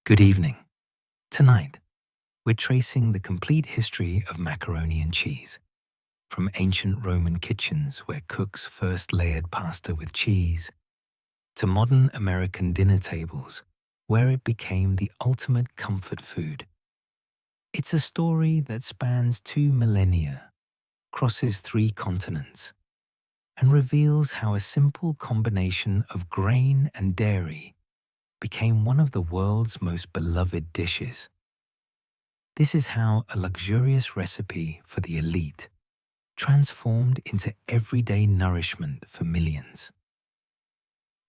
Good evening. Tonight, we're tracing the complete history of macaroni and cheese, from ancient Roman kitchens where cooks first layered pasta with cheese, to modern American dinner tables where it became the ultimate comfort food. It's a story that spans 2 millennia, crosses 3 continents, and reveals how a simple combination of grain and dairy became one of the world's most beloved dishes. This is how a luxurious recipe for the elite transformed into everyday nourishment for millions.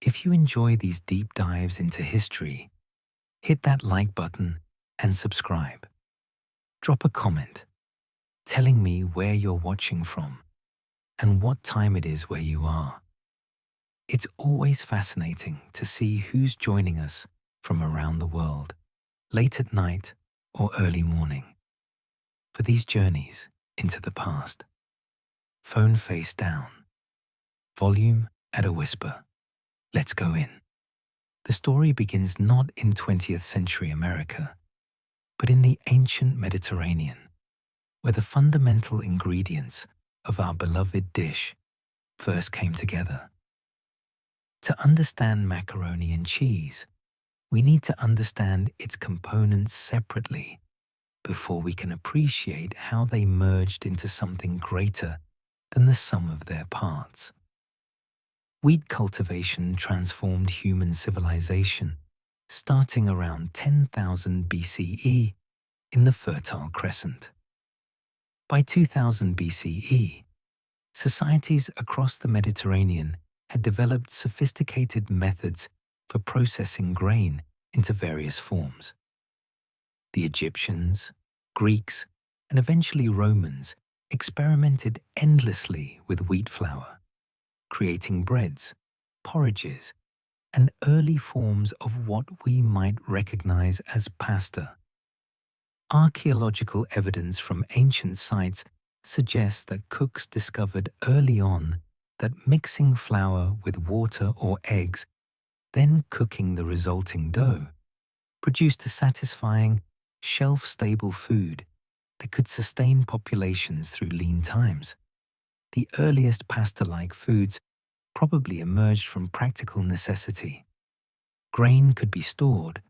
If you enjoy these deep dives into history, hit that like button and subscribe. Drop a comment telling me where you're watching from and what time it is where you are. It's always fascinating to see who's joining us from around the world, late at night or early morning, for these journeys into the past. Phone face down, volume at a whisper. Let's go in. The story begins not in 20th century America, but in the ancient Mediterranean, where the fundamental ingredients of our beloved dish first came together. To understand macaroni and cheese, we need to understand its components separately before we can appreciate how they merged into something greater than the sum of their parts. Wheat cultivation transformed human civilization, starting around 10,000 BCE in the Fertile Crescent. By 2000 BCE, societies across the Mediterranean had developed sophisticated methods for processing grain into various forms. The Egyptians, Greeks, and eventually Romans experimented endlessly with wheat flour, creating breads, porridges, and early forms of what we might recognize as pasta. Archaeological evidence from ancient sites suggests that cooks discovered early on that mixing flour with water or eggs, then cooking the resulting dough, produced a satisfying, shelf-stable food that could sustain populations through lean times. The earliest pasta-like foods probably emerged from practical necessity. Grain could be stored,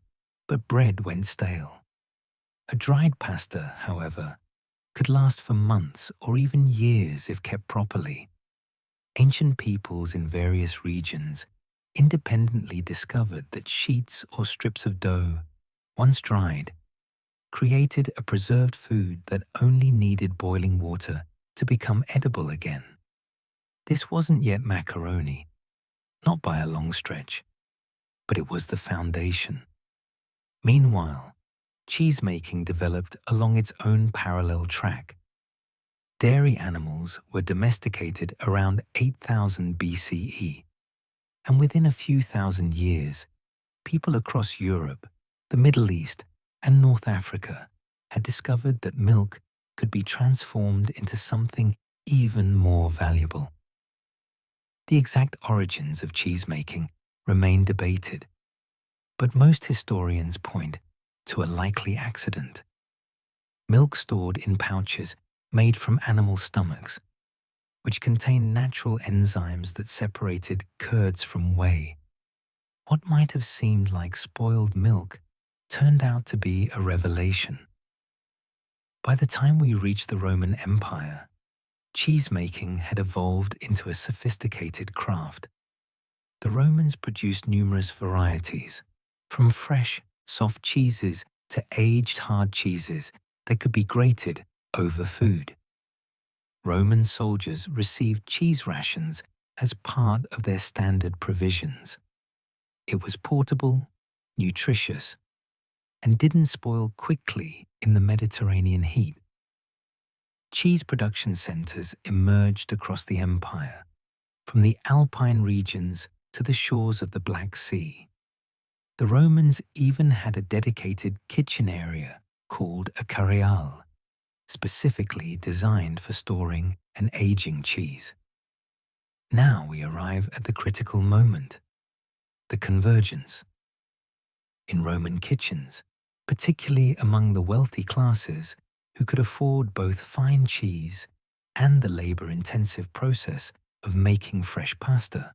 but bread went stale. A dried pasta, however, could last for months or even years if kept properly. Ancient peoples in various regions independently discovered that sheets or strips of dough, once dried, created a preserved food that only needed boiling water to become edible again. This wasn't yet macaroni, not by a long stretch, but it was the foundation. Meanwhile, cheese-making developed along its own parallel track. Dairy animals were domesticated around 8000 BCE, and within a few thousand years, people across Europe, the Middle East, and North Africa had discovered that milk could be transformed into something even more valuable. The exact origins of cheesemaking remain debated, but most historians point to a likely accident. Milk stored in pouches made from animal stomachs, which contained natural enzymes that separated curds from whey. What might have seemed like spoiled milk turned out to be a revelation. By the time we reached the Roman Empire, cheesemaking had evolved into a sophisticated craft. The Romans produced numerous varieties, from fresh, soft cheeses to aged hard cheeses that could be grated over food. Roman soldiers received cheese rations as part of their standard provisions. It was portable, nutritious, and didn't spoil quickly in the Mediterranean heat. Cheese production centers emerged across the empire, from the Alpine regions to the shores of the Black Sea. The Romans even had a dedicated kitchen area called a careale, specifically designed for storing and aging cheese. Now we arrive at the critical moment, the convergence. in Roman kitchens, particularly among the wealthy classes who could afford both fine cheese and the labor-intensive process of making fresh pasta.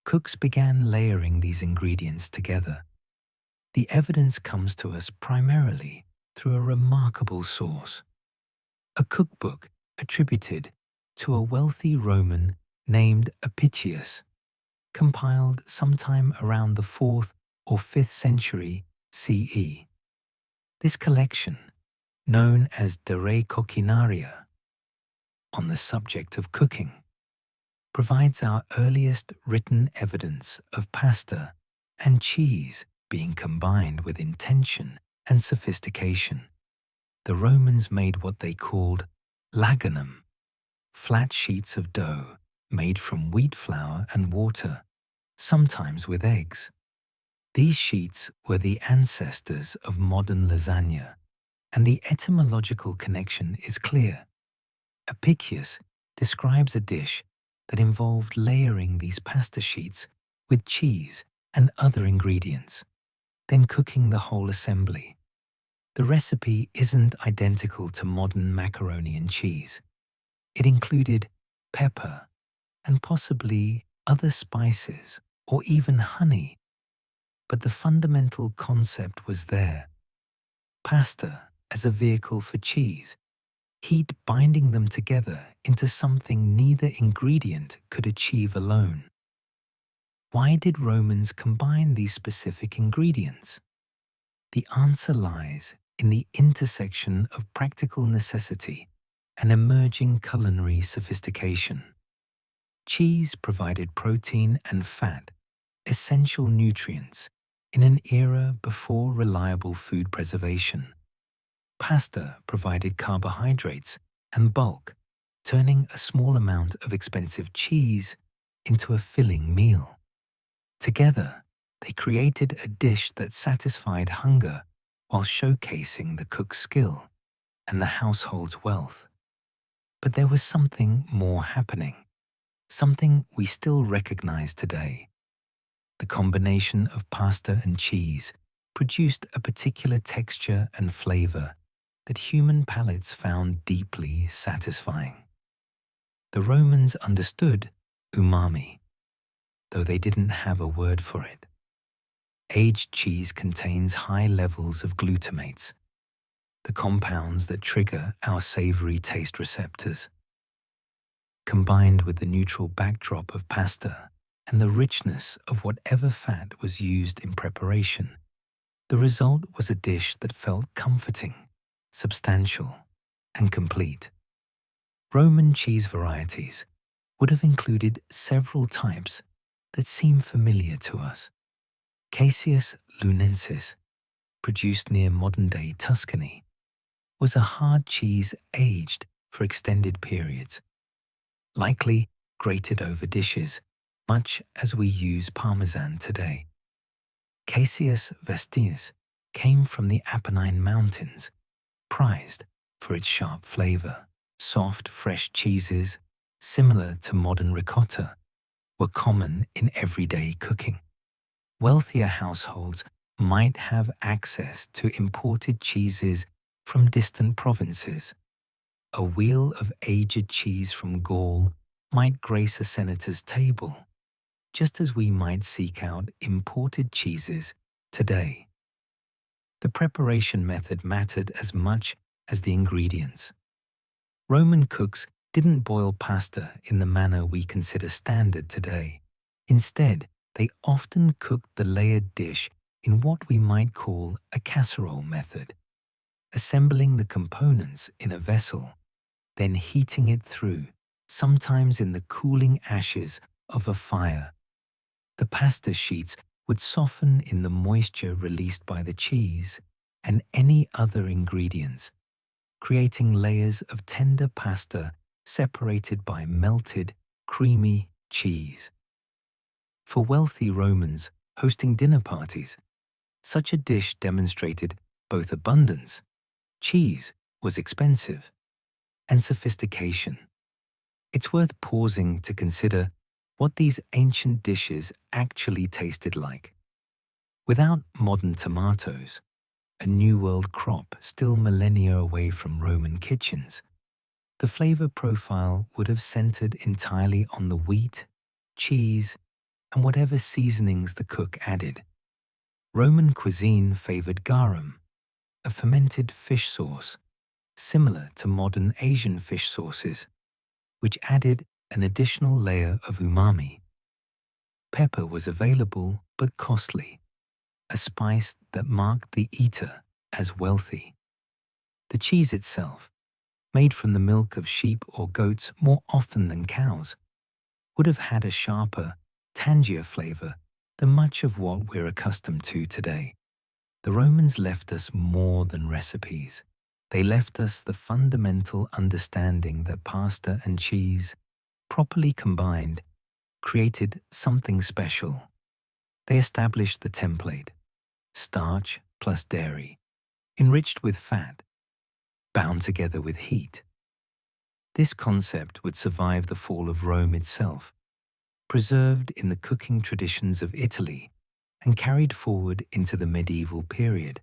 Cooks began layering these ingredients together. The evidence comes to us primarily through a remarkable source, a cookbook attributed to a wealthy Roman named Apicius, compiled sometime around the 4th or 5th century CE. This collection, known as De Re Coquinaria, on the subject of cooking, provides our earliest written evidence of pasta and cheese being combined with intention and sophistication. The Romans made what they called laganum, flat sheets of dough made from wheat flour and water, sometimes with eggs. These sheets were the ancestors of modern lasagna, and the etymological connection is clear. Apicius describes a dish that involved layering these pasta sheets with cheese and other ingredients, then cooking the whole assembly. The recipe isn't identical to modern macaroni and cheese. It included pepper and possibly other spices or even honey, but the fundamental concept was there. Pasta as a vehicle for cheese, heat binding them together into something neither ingredient could achieve alone. Why did Romans combine these specific ingredients? The answer lies in the intersection of practical necessity and emerging culinary sophistication. Cheese provided protein and fat, essential nutrients, in an era before reliable food preservation. Pasta provided carbohydrates and bulk, turning a small amount of expensive cheese into a filling meal. Together, they created a dish that satisfied hunger while showcasing the cook's skill and the household's wealth. But there was something more happening, something we still recognize today. The combination of pasta and cheese produced a particular texture and flavor that human palates found deeply satisfying. The Romans understood umami, though they didn't have a word for it. Aged cheese contains high levels of glutamates, the compounds that trigger our savory taste receptors. Combined with the neutral backdrop of pasta and the richness of whatever fat was used in preparation, the result was a dish that felt comforting, substantial, and complete. Roman cheese varieties would have included several types that seem familiar to us. Caseus lunensis, produced near modern-day Tuscany, was a hard cheese aged for extended periods, likely grated over dishes, much as we use Parmesan today. Caseus vestinus came from the Apennine Mountains, prized for its sharp flavor. Soft, fresh cheeses, similar to modern ricotta, were common in everyday cooking. Wealthier households might have access to imported cheeses from distant provinces. A wheel of aged cheese from Gaul might grace a senator's table, just as we might seek out imported cheeses today. The preparation method mattered as much as the ingredients. Roman cooks didn't boil pasta in the manner we consider standard today. Instead, they often cooked the layered dish in what we might call a casserole method, assembling the components in a vessel, then heating it through, sometimes in the cooling ashes of a fire. The pasta sheets would soften in the moisture released by the cheese and any other ingredients, creating layers of tender pasta separated by melted, creamy cheese. For wealthy Romans hosting dinner parties, such a dish demonstrated both abundance, cheese was expensive, and sophistication. It's worth pausing to consider what these ancient dishes actually tasted like. Without modern tomatoes, a New World crop still millennia away from Roman kitchens, the flavor profile would have centered entirely on the wheat, cheese, and whatever seasonings the cook added. Roman cuisine favored garum, a fermented fish sauce similar to modern Asian fish sauces, which added an additional layer of umami. Pepper was available but costly, a spice that marked the eater as wealthy. The cheese itself, made from the milk of sheep or goats more often than cows, would have had a sharper, tangier flavor than much of what we're accustomed to today. The Romans left us more than recipes. They left us the fundamental understanding that pasta and cheese, properly combined, created something special. They established the template: starch plus dairy, enriched with fat, bound together with heat. This concept would survive the fall of Rome itself, preserved in the cooking traditions of Italy and carried forward into the medieval period.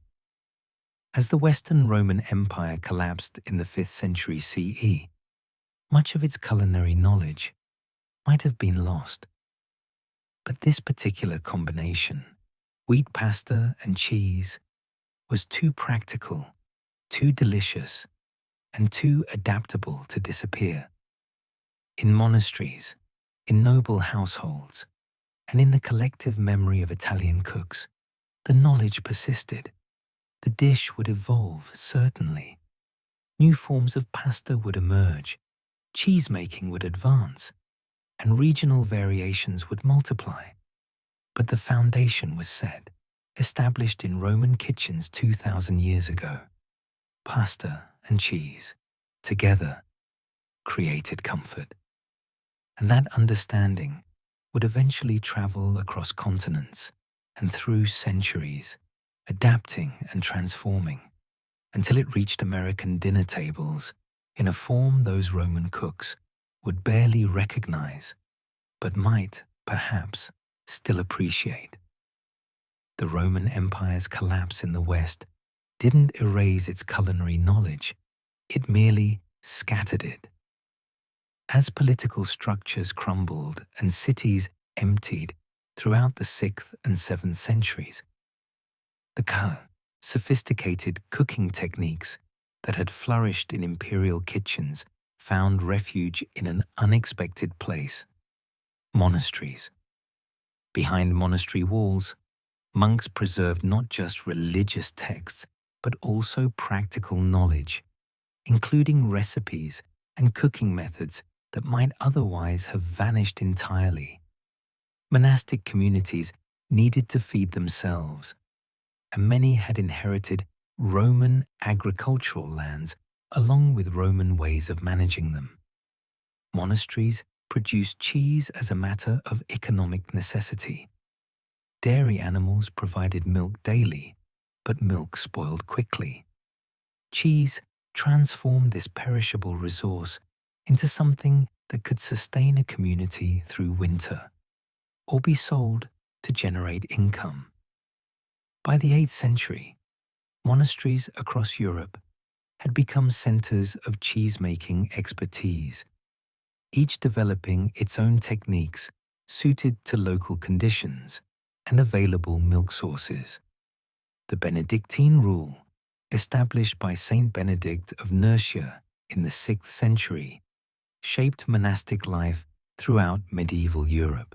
As the Western Roman Empire collapsed in the 5th century CE, much of its culinary knowledge might have been lost. But this particular combination, wheat pasta and cheese, was too practical, too delicious, and too adaptable to disappear. In monasteries, in noble households, and in the collective memory of Italian cooks, the knowledge persisted. The dish would evolve, certainly. New forms of pasta would emerge, cheese-making would advance, and regional variations would multiply. But the foundation was set, established in Roman kitchens 2,000 years ago. Pasta and cheese, together, created comfort. And that understanding would eventually travel across continents and through centuries, adapting and transforming, until it reached American dinner tables in a form those Roman cooks would barely recognize, but might, perhaps, still appreciate. The Roman Empire's collapse in the West didn't erase its culinary knowledge, it merely scattered it. As political structures crumbled and cities emptied throughout the 6th and 7th centuries, the sophisticated cooking techniques that had flourished in imperial kitchens found refuge in an unexpected place: monasteries. Behind monastery walls, monks preserved not just religious texts, but also practical knowledge, including recipes and cooking methods that might otherwise have vanished entirely. Monastic communities needed to feed themselves, and many had inherited Roman agricultural lands along with Roman ways of managing them. Monasteries produced cheese as a matter of economic necessity. Dairy animals provided milk daily, but milk spoiled quickly. Cheese transformed this perishable resource into something that could sustain a community through winter, or be sold to generate income. By the 8th century, monasteries across Europe had become centers of cheese-making expertise, each developing its own techniques suited to local conditions and available milk sources. The Benedictine rule, established by Saint Benedict of Nursia in the 6th century, shaped monastic life throughout medieval Europe.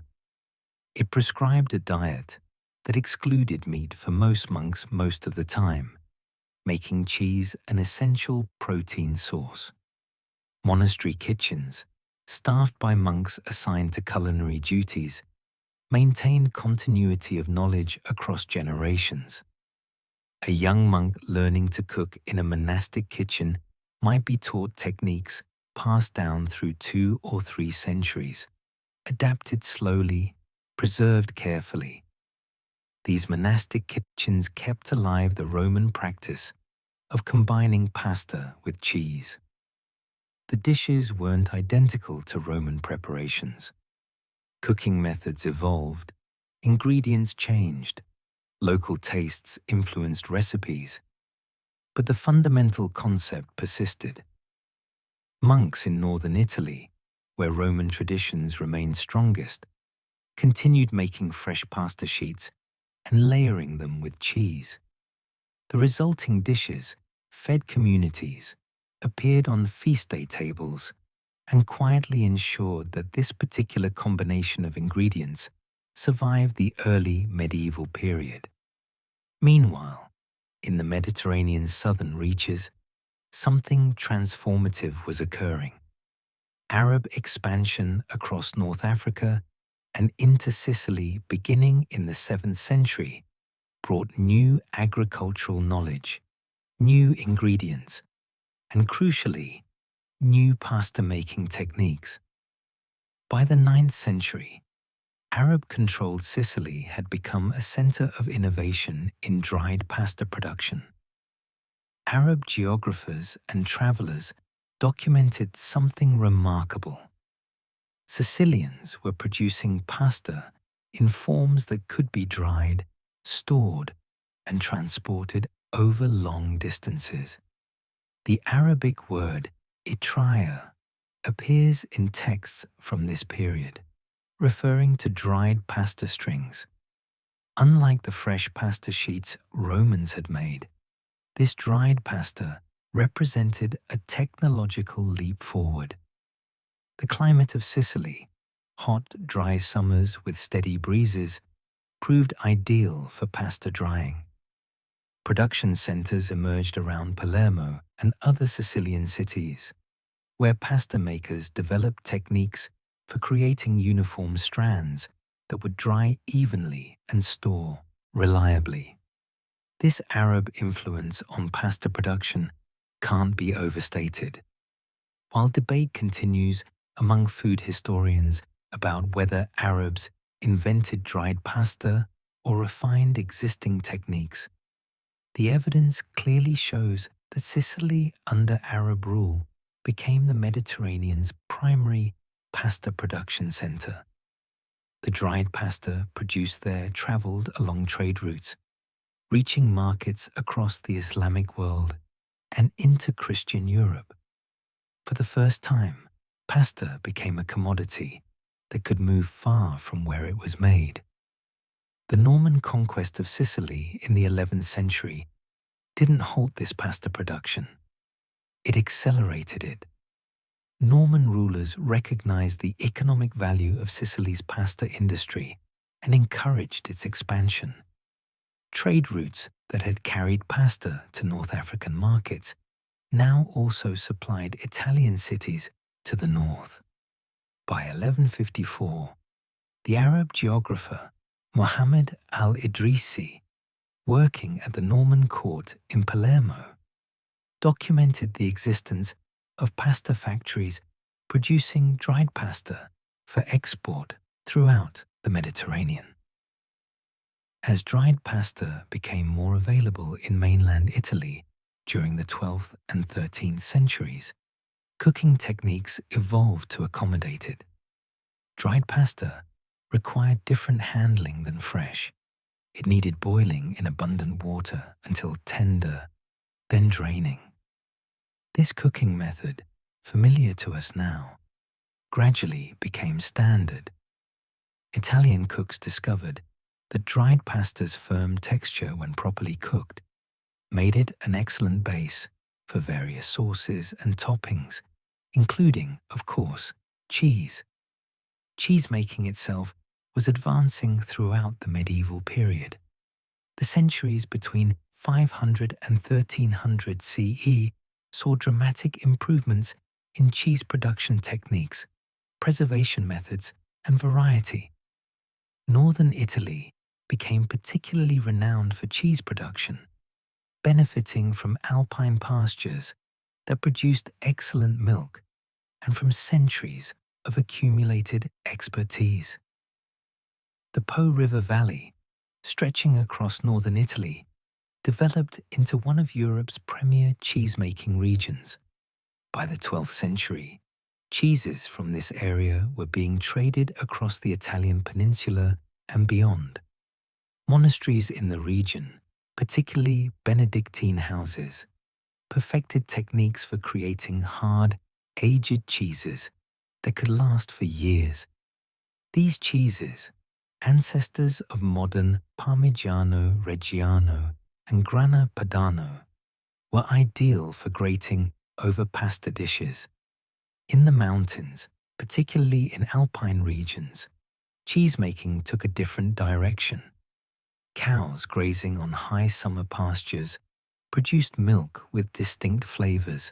It prescribed a diet that excluded meat for most monks most of the time, making cheese an essential protein source. Monastery kitchens, staffed by monks assigned to culinary duties, maintained continuity of knowledge across generations. A young monk learning to cook in a monastic kitchen might be taught techniques passed down through 2 or 3 centuries, adapted slowly, preserved carefully. These monastic kitchens kept alive the Roman practice of combining pasta with cheese. The dishes weren't identical to Roman preparations. Cooking methods evolved, ingredients changed, Local tastes influenced recipes, but the fundamental concept persisted. Monks in northern Italy, where Roman traditions remained strongest, continued making fresh pasta sheets and layering them with cheese. The resulting dishes fed communities, appeared on feast day tables, and quietly ensured that this particular combination of ingredients survived the early medieval period. Meanwhile, in the Mediterranean's southern reaches, something transformative was occurring. Arab expansion across North Africa and into Sicily beginning in the 7th century brought new agricultural knowledge, new ingredients, and crucially, new pasta-making techniques. By the 9th century, Arab-controlled Sicily had become a center of innovation in dried pasta production. Arab geographers and travelers documented something remarkable. Sicilians were producing pasta in forms that could be dried, stored, and transported over long distances. The Arabic word itraya appears in texts from this period, referring to dried pasta strings. Unlike the fresh pasta sheets Romans had made, this dried pasta represented a technological leap forward. The climate of Sicily, hot, dry summers with steady breezes, proved ideal for pasta drying. Production centers emerged around Palermo and other Sicilian cities, where pasta makers developed techniques for creating uniform strands that would dry evenly and store reliably. This Arab influence on pasta production can't be overstated. While debate continues among food historians about whether Arabs invented dried pasta or refined existing techniques, the evidence clearly shows that Sicily under Arab rule became the Mediterranean's primary pasta production center. The dried pasta produced there traveled along trade routes, reaching markets across the Islamic world and into Christian Europe. For the first time, pasta became a commodity that could move far from where it was made. The Norman conquest of Sicily in the 11th century didn't halt this pasta production. It accelerated it. Norman rulers recognized the economic value of Sicily's pasta industry and encouraged its expansion. Trade routes that had carried pasta to North African markets now also supplied Italian cities to the north. By 1154, the Arab geographer Muhammad al-Idrisi, working at the Norman court in Palermo, documented the existence of pasta factories producing dried pasta for export throughout the Mediterranean. As dried pasta became more available in mainland Italy during the 12th and 13th centuries, cooking techniques evolved to accommodate it. Dried pasta required different handling than fresh. It needed boiling in abundant water until tender, then draining. This cooking method, familiar to us now, gradually became standard. Italian cooks discovered that dried pasta's firm texture when properly cooked made it an excellent base for various sauces and toppings, including, of course, cheese. Cheese-making itself was advancing throughout the medieval period. The centuries between 500 and 1300 CE saw dramatic improvements in cheese production techniques, preservation methods, and variety. Northern Italy became particularly renowned for cheese production, benefiting from alpine pastures that produced excellent milk and from centuries of accumulated expertise. The Po River Valley, stretching across northern Italy, developed into one of Europe's premier cheese-making regions. By the 12th century, cheeses from this area were being traded across the Italian peninsula and beyond. Monasteries in the region, particularly Benedictine houses, perfected techniques for creating hard, aged cheeses that could last for years. These cheeses, ancestors of modern Parmigiano Reggiano and Grana Padano, were ideal for grating over pasta dishes. In the mountains, particularly in alpine regions, cheesemaking took a different direction. Cows grazing on high summer pastures produced milk with distinct flavors,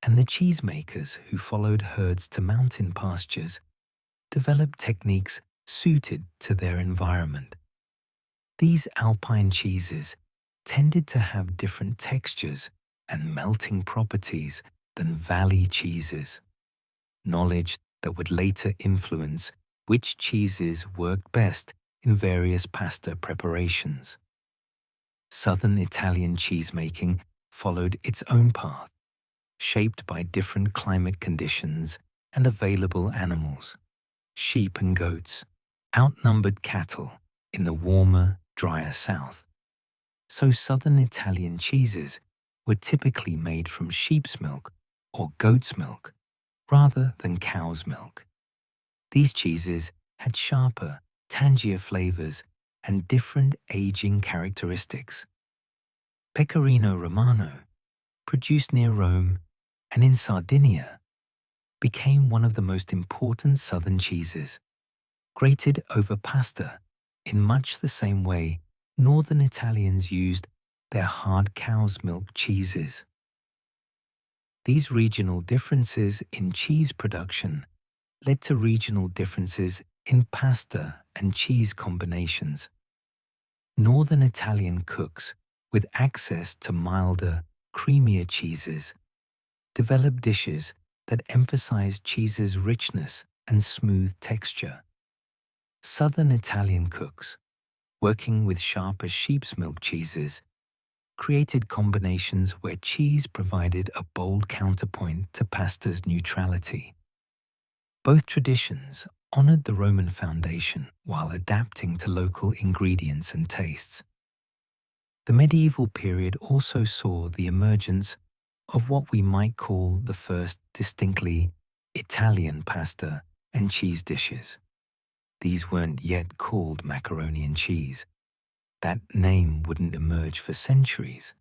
and the cheesemakers who followed herds to mountain pastures developed techniques suited to their environment. These alpine cheeses tended to have different textures and melting properties than valley cheeses, knowledge that would later influence which cheeses worked best in various pasta preparations. Southern Italian cheesemaking followed its own path, shaped by different climate conditions and available animals. Sheep and goats outnumbered cattle in the warmer, drier south. So southern Italian cheeses were typically made from sheep's milk or goat's milk rather than cow's milk. These cheeses had sharper, tangier flavors and different aging characteristics. Pecorino Romano, produced near Rome and in Sardinia, became one of the most important southern cheeses, grated over pasta in much the same way northern Italians used their hard cow's milk cheeses. These regional differences in cheese production led to regional differences in pasta and cheese combinations. Northern Italian cooks, with access to milder, creamier cheeses, developed dishes that emphasized cheese's richness and smooth texture. Southern Italian cooks, working with sharper sheep's milk cheeses, created combinations where cheese provided a bold counterpoint to pasta's neutrality. Both traditions honored the Roman foundation while adapting to local ingredients and tastes. The medieval period also saw the emergence of what we might call the first distinctly Italian pasta and cheese dishes. These weren't yet called macaroni and cheese. That name wouldn't emerge for centuries,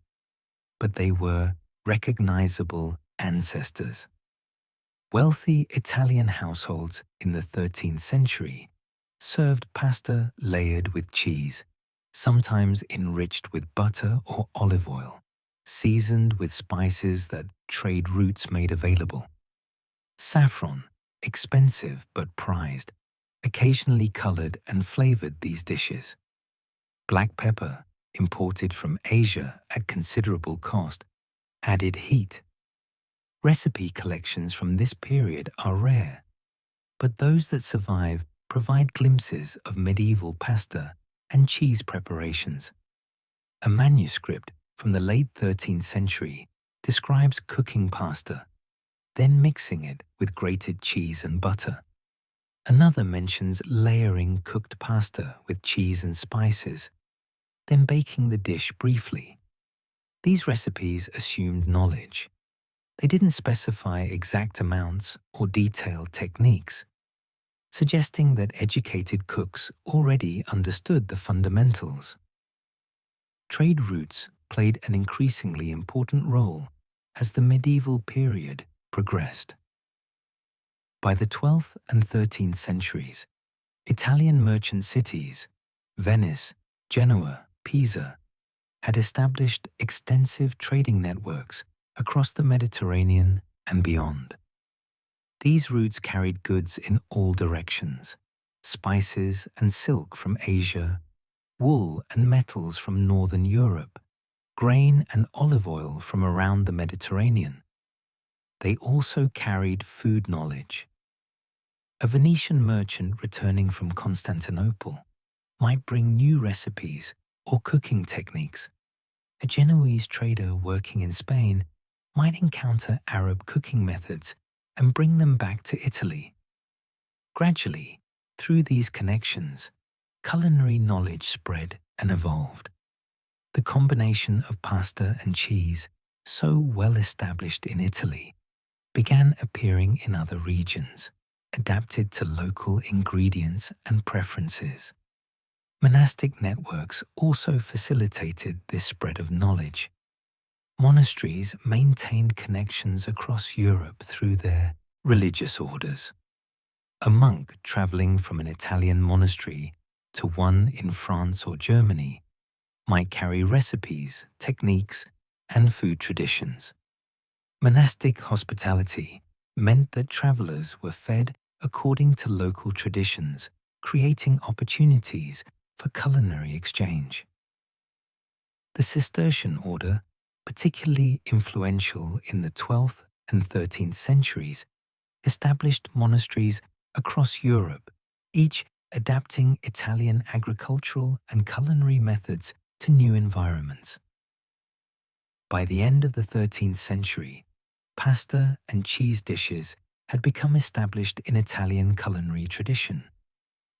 but they were recognizable ancestors. Wealthy Italian households in the 13th century served pasta layered with cheese, sometimes enriched with butter or olive oil, seasoned with spices that trade routes made available. Saffron, expensive but prized, occasionally colored and flavored these dishes. Black pepper, imported from Asia at considerable cost, added heat. Recipe collections from this period are rare, but those that survive provide glimpses of medieval pasta and cheese preparations. A manuscript from the late 13th century describes cooking pasta, then mixing it with grated cheese and butter. Another mentions layering cooked pasta with cheese and spices, then baking the dish briefly. These recipes assumed knowledge. They didn't specify exact amounts or detailed techniques, suggesting that educated cooks already understood the fundamentals. Trade routes played an increasingly important role as the medieval period progressed. By the 12th and 13th centuries, Italian merchant cities, Venice, Genoa, Pisa, had established extensive trading networks across the Mediterranean and beyond. These routes carried goods in all directions: spices and silk from Asia, wool and metals from northern Europe, grain and olive oil from around the Mediterranean. They also carried food knowledge. A Venetian merchant returning from Constantinople might bring new recipes or cooking techniques. A Genoese trader working in Spain might encounter Arab cooking methods and bring them back to Italy. Gradually, through these connections, culinary knowledge spread and evolved. The combination of pasta and cheese, so well established in Italy, began appearing in other regions, adapted to local ingredients and preferences. Monastic networks also facilitated this spread of knowledge. Monasteries maintained connections across Europe through their religious orders. A monk traveling from an Italian monastery to one in France or Germany might carry recipes, techniques, and food traditions. Monastic hospitality meant that travelers were fed according to local traditions, creating opportunities for culinary exchange. The Cistercian order, particularly influential in the 12th and 13th centuries, established monasteries across Europe, each adapting Italian agricultural and culinary methods to new environments. By the end of the 13th century, pasta and cheese dishes had become established in Italian culinary tradition,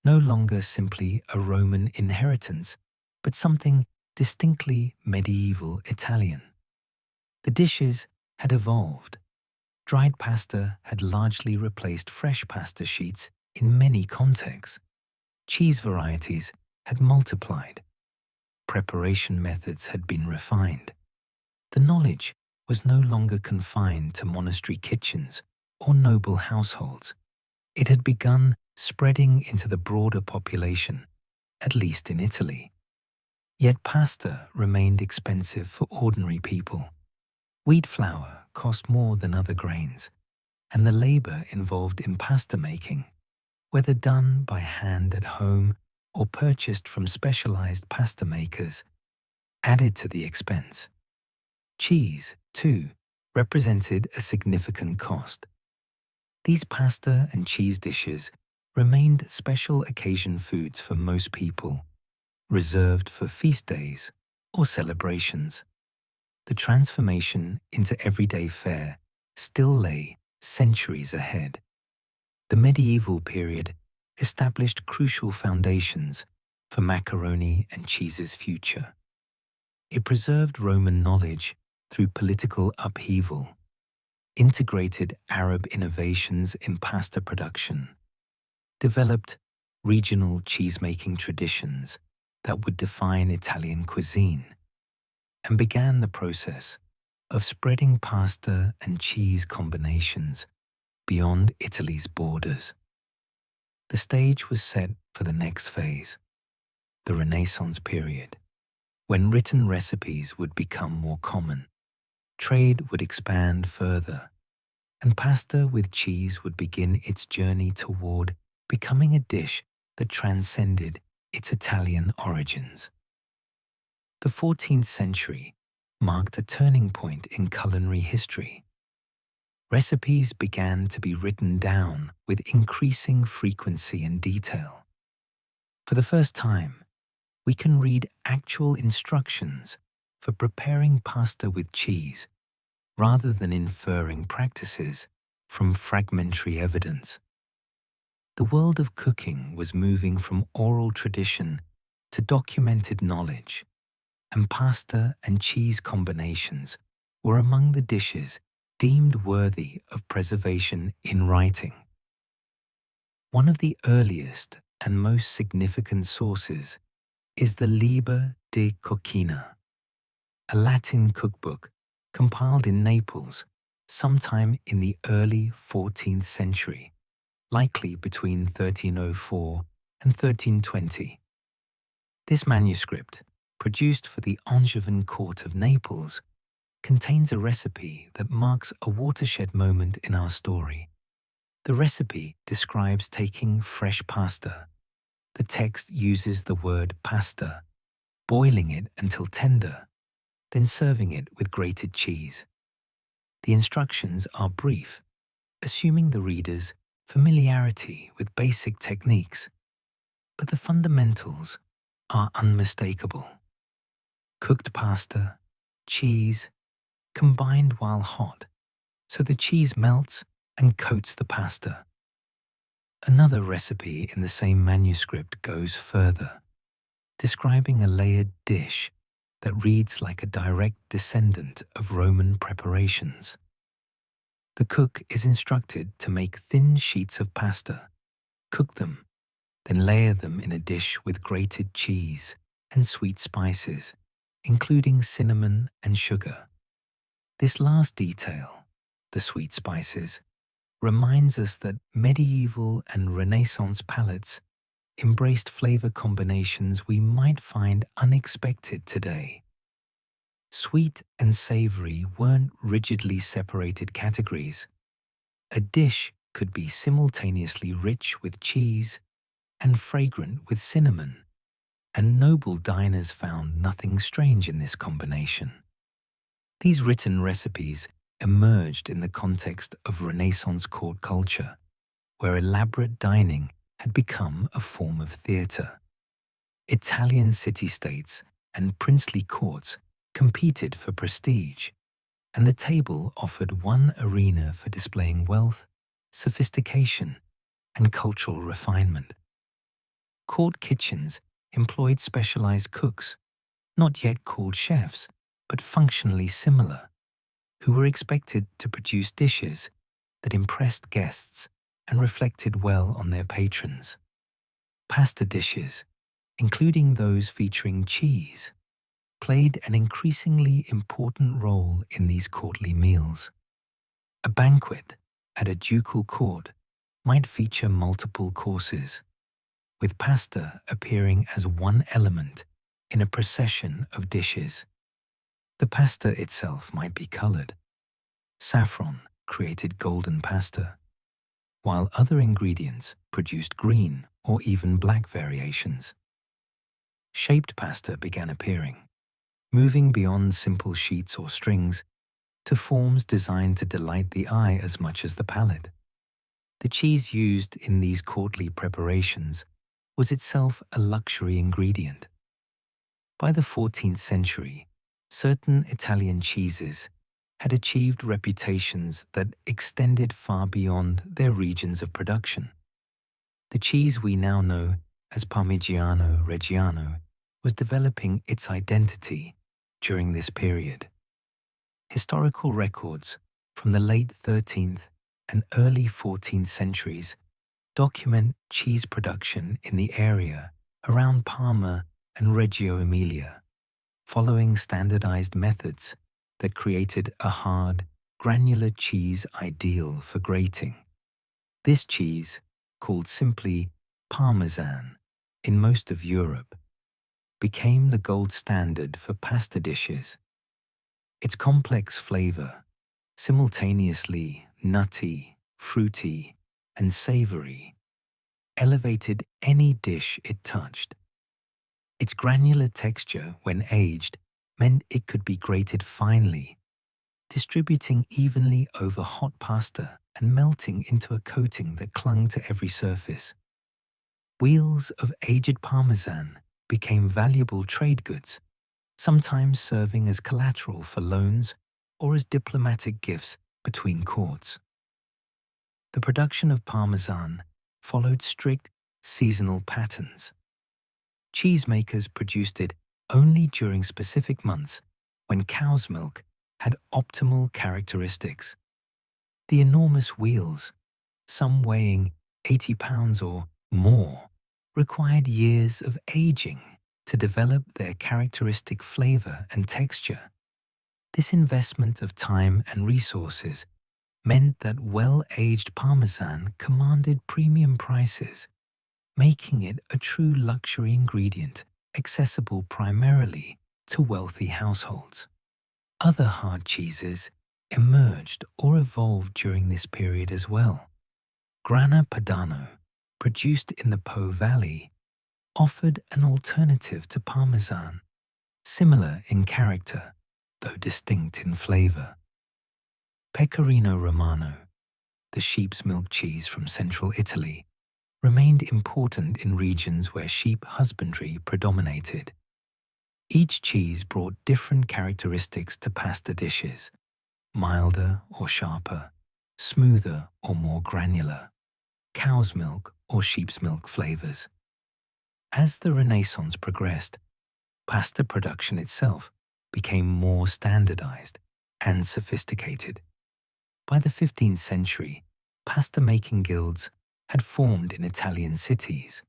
no longer simply a Roman inheritance, but something distinctly medieval Italian. The dishes had evolved. Dried pasta had largely replaced fresh pasta sheets in many contexts. Cheese varieties had multiplied. Preparation methods had been refined. The knowledge was no longer confined to monastery kitchens or noble households. It had begun spreading into the broader population, at least in Italy. Yet pasta remained expensive for ordinary people. Wheat flour cost more than other grains, and the labor involved in pasta making, whether done by hand at home or purchased from specialized pasta makers, added to the expense. Cheese, too, represented a significant cost. These pasta and cheese dishes remained special occasion foods for most people, reserved for feast days or celebrations. The transformation into everyday fare still lay centuries ahead. The medieval period established crucial foundations for macaroni and cheese's future. It preserved Roman knowledge through political upheaval, integrated Arab innovations in pasta production, developed regional cheesemaking traditions that would define Italian cuisine, and began the process of spreading pasta and cheese combinations beyond Italy's borders. The stage was set for the next phase, the Renaissance period, when written recipes would become more common. Trade would expand further, and pasta with cheese would begin its journey toward becoming a dish that transcended its Italian origins. The 14th century marked a turning point in culinary history. Recipes began to be written down with increasing frequency and detail. For the first time, we can read actual instructions for preparing pasta with cheese rather than inferring practices from fragmentary evidence. The world of cooking was moving from oral tradition to documented knowledge, and pasta and cheese combinations were among the dishes deemed worthy of preservation in writing. One of the earliest and most significant sources is the Liber de Cocina, a Latin cookbook compiled in Naples sometime in the early 14th century, likely between 1304 and 1320. This manuscript, produced for the Angevin court of Naples, contains a recipe that marks a watershed moment in our story. The recipe describes taking fresh pasta. The text uses the word pasta, boiling it until tender, then serving it with grated cheese. The instructions are brief, assuming the reader's familiarity with basic techniques, but the fundamentals are unmistakable. Cooked pasta, cheese, combined while hot, so the cheese melts and coats the pasta. Another recipe in the same manuscript goes further. describing a layered dish that reads like a direct descendant of Roman preparations. The cook is instructed to make thin sheets of pasta, cook them, then layer them in a dish with grated cheese and sweet spices, including cinnamon and sugar. This last detail, the sweet spices, reminds us that medieval and Renaissance palates embraced flavor combinations we might find unexpected today. Sweet and savory weren't rigidly separated categories. A dish could be simultaneously rich with cheese and fragrant with cinnamon, and noble diners found nothing strange in this combination. These written recipes emerged in the context of Renaissance court culture, where elaborate dining had become a form of theatre. Italian city-states and princely courts competed for prestige, and the table offered one arena for displaying wealth, sophistication, and cultural refinement. Court kitchens employed specialized cooks, not yet called chefs, but functionally similar, who were expected to produce dishes that impressed guests and reflected well on their patrons. Pasta dishes, including those featuring cheese, played an increasingly important role in these courtly meals. A banquet at a ducal court might feature multiple courses, with pasta appearing as one element in a procession of dishes. The pasta itself might be colored. Saffron created golden pasta, while other ingredients produced green or even black variations. Shaped pasta began appearing, moving beyond simple sheets or strings to forms designed to delight the eye as much as the palate. The cheese used in these courtly preparations was itself a luxury ingredient. By the 14th century, certain Italian cheeses had achieved reputations that extended far beyond their regions of production. The cheese we now know as Parmigiano Reggiano was developing its identity during this period. Historical records from the late 13th and early 14th centuries document cheese production in the area around Parma and Reggio Emilia, following standardized methods that created a hard, granular cheese ideal for grating. This cheese, called simply Parmesan in most of Europe, became the gold standard for pasta dishes. Its complex flavor, simultaneously nutty, fruity, and savory, elevated any dish it touched. Its granular texture, when aged, meant it could be grated finely, distributing evenly over hot pasta and melting into a coating that clung to every surface. Wheels of aged Parmesan became valuable trade goods, sometimes serving as collateral for loans or as diplomatic gifts between courts. The production of Parmesan followed strict seasonal patterns. Cheesemakers produced it only during specific months when cow's milk had optimal characteristics. The enormous wheels, some weighing 80 pounds or more, required years of aging to develop their characteristic flavor and texture. This investment of time and resources meant that well-aged Parmesan commanded premium prices, making it a true luxury ingredient accessible primarily to wealthy households. Other hard cheeses emerged or evolved during this period as well. Grana Padano, produced in the Po Valley, offered an alternative to Parmesan, similar in character, though distinct in flavor. Pecorino Romano, the sheep's milk cheese from central Italy, remained important in regions where sheep husbandry predominated. Each cheese brought different characteristics to pasta dishes, milder or sharper, smoother or more granular, cow's milk or sheep's milk flavors. As the Renaissance progressed, pasta production itself became more standardized and sophisticated. By the 15th century, pasta-making guilds had formed in Italian cities,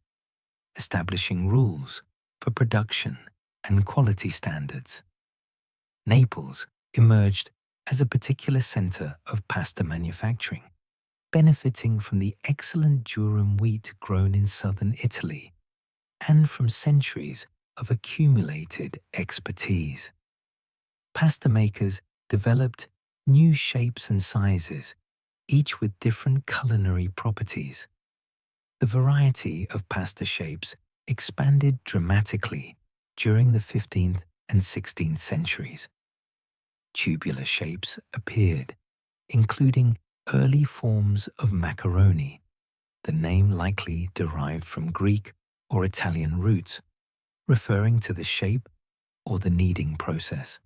establishing rules for production and quality standards. Naples emerged as a particular center of pasta manufacturing, benefiting from the excellent durum wheat grown in southern Italy and from centuries of accumulated expertise. Pasta makers developed new shapes and sizes, each with different culinary properties. The variety of pasta shapes expanded dramatically during the 15th and 16th centuries. Tubular shapes appeared, including early forms of macaroni, the name likely derived from Greek or Italian roots, referring to the shape or the kneading process.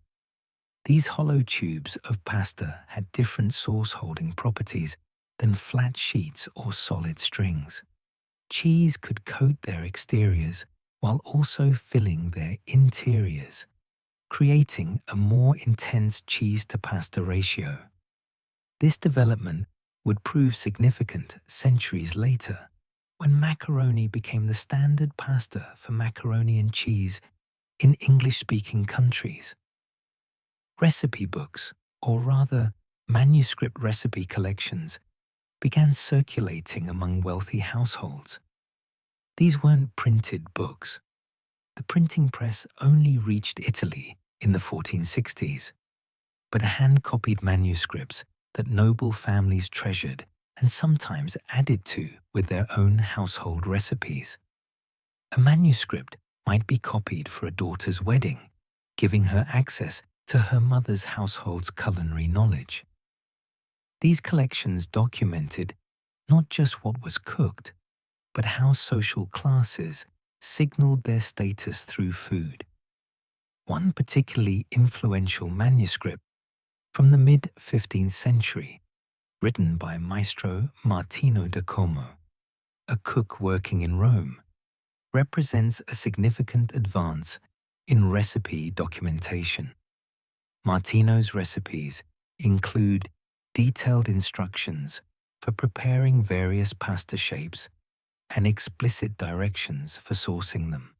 These hollow tubes of pasta had different sauce-holding properties than flat sheets or solid strings. Cheese could coat their exteriors while also filling their interiors, creating a more intense cheese-to-pasta ratio. This development would prove significant centuries later, when macaroni became the standard pasta for macaroni and cheese in English-speaking countries. Recipe books, or rather manuscript recipe collections, began circulating among wealthy households. These weren't printed books. The printing press only reached Italy in the 1460s, but hand-copied manuscripts that noble families treasured and sometimes added to with their own household recipes. A manuscript might be copied for a daughter's wedding, giving her access to her mother's household's culinary knowledge. These collections documented not just what was cooked, but how social classes signaled their status through food. One particularly influential manuscript from the mid-15th century, written by Maestro Martino da Como, a cook working in Rome, represents a significant advance in recipe documentation. Martino's recipes include detailed instructions for preparing various pasta shapes and explicit directions for saucing them.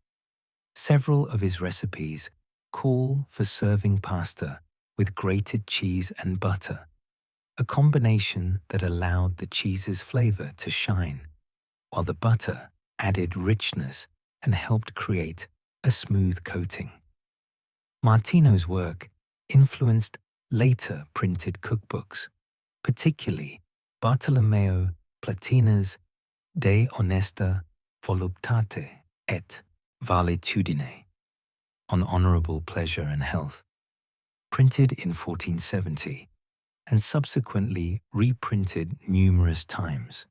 Several of his recipes call for serving pasta with grated cheese and butter, a combination that allowed the cheese's flavor to shine, while the butter added richness and helped create a smooth coating. Martino's work influenced later printed cookbooks, particularly Bartolomeo Platina's De Honesta Voluptate et Valetudine, on honorable pleasure and health, printed in 1470 and subsequently reprinted numerous times.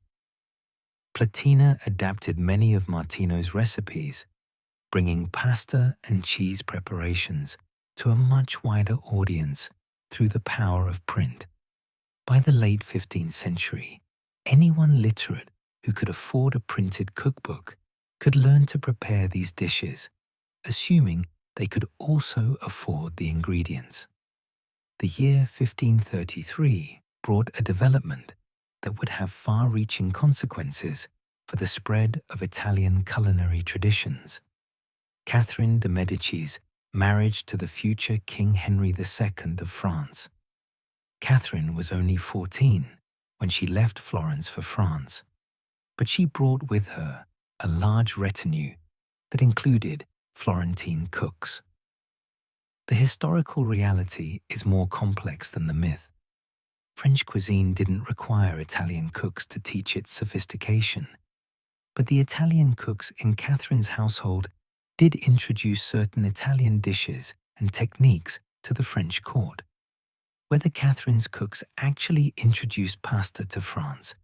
Platina adapted many of Martino's recipes, bringing pasta and cheese preparations to a much wider audience through the power of print. By the late 15th century, anyone literate who could afford a printed cookbook could learn to prepare these dishes, assuming they could also afford the ingredients. The year 1533 brought a development that would have far-reaching consequences for the spread of Italian culinary traditions. Catherine de' Medici's marriage to the future King Henry II of France. Catherine was only 14 when she left Florence for France, but she brought with her a large retinue that included Florentine cooks. The historical reality is more complex than the myth. French cuisine didn't require Italian cooks to teach its sophistication, but the Italian cooks in Catherine's household did introduce certain Italian dishes and techniques to the French court. Whether Catherine's cooks actually introduced pasta to France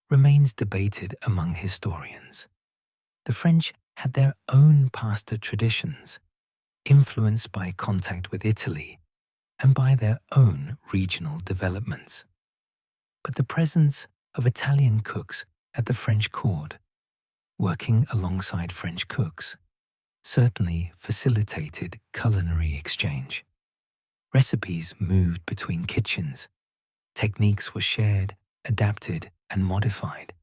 remains debated among historians. The French had their own pasta traditions, influenced by contact with Italy and by their own regional developments. But the presence of Italian cooks at the French court working alongside French cooks, certainly facilitated culinary exchange. Recipes moved between kitchens. Techniques were shared, adapted, and modified.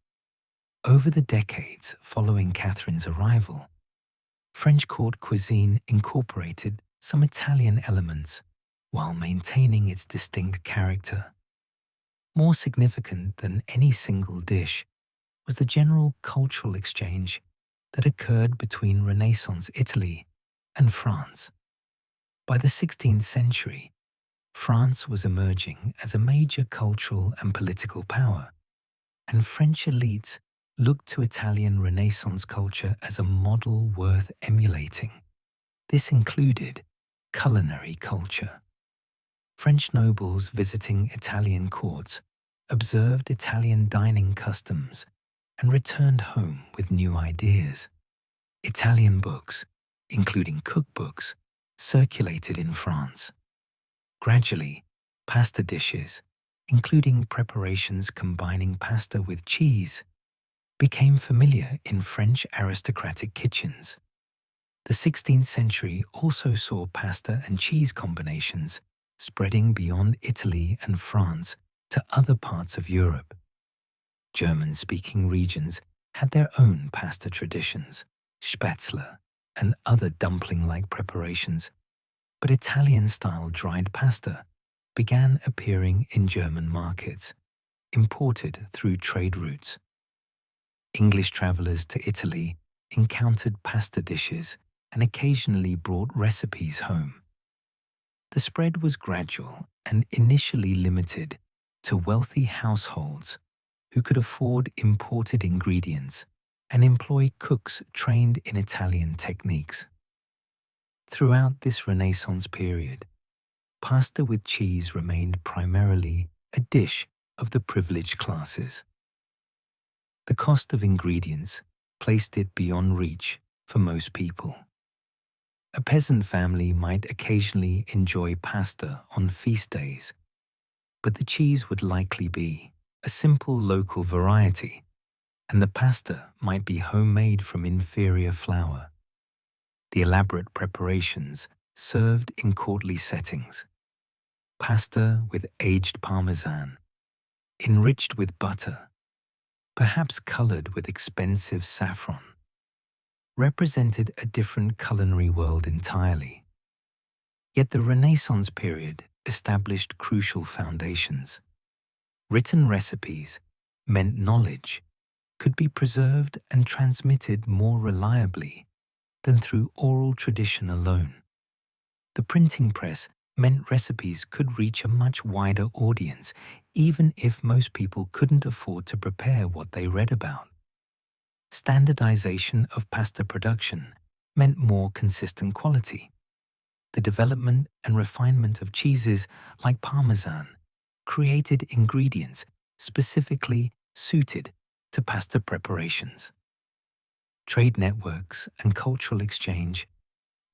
Over the decades following Catherine's arrival, French court cuisine incorporated some Italian elements while maintaining its distinct character. More significant than any single dish was the general cultural exchange that occurred between Renaissance Italy and France. By the 16th century, France was emerging as a major cultural and political power, and French elites looked to Italian Renaissance culture as a model worth emulating. This included culinary culture. French nobles visiting Italian courts observed Italian dining customs and returned home with new ideas. Italian books, including cookbooks, circulated in France. Gradually, pasta dishes, including preparations combining pasta with cheese, became familiar in French aristocratic kitchens. The 16th century also saw pasta and cheese combinations spreading beyond Italy and France to other parts of Europe. German-speaking regions had their own pasta traditions, spätzle, and other dumpling-like preparations, but Italian-style dried pasta began appearing in German markets, imported through trade routes. English travelers to Italy encountered pasta dishes and occasionally brought recipes home. The spread was gradual and initially limited to wealthy households who could afford imported ingredients and employ cooks trained in Italian techniques. Throughout this Renaissance period, pasta with cheese remained primarily a dish of the privileged classes. The cost of ingredients placed it beyond reach for most people. A peasant family might occasionally enjoy pasta on feast days, but the cheese would likely be a simple local variety, and the pasta might be homemade from inferior flour. The elaborate preparations served in courtly settings. Pasta with aged parmesan, enriched with butter, perhaps colored with expensive saffron, represented a different culinary world entirely. Yet the Renaissance period established crucial foundations. Written recipes meant knowledge could be preserved and transmitted more reliably than through oral tradition alone. The printing press meant recipes could reach a much wider audience, even if most people couldn't afford to prepare what they read about. Standardization of pasta production meant more consistent quality. The development and refinement of cheeses like Parmesan created ingredients specifically suited to pasta preparations. Trade networks and cultural exchange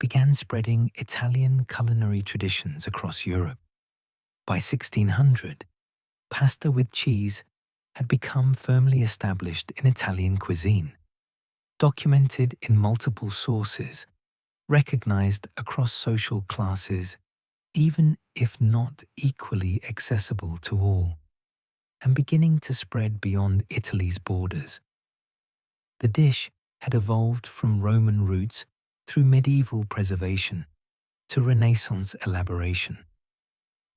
began spreading Italian culinary traditions across Europe. By 1600, pasta with cheese had become firmly established in Italian cuisine, documented in multiple sources, recognized across social classes, even if not equally accessible to all, and beginning to spread beyond Italy's borders. The dish had evolved from Roman roots through medieval preservation to Renaissance elaboration.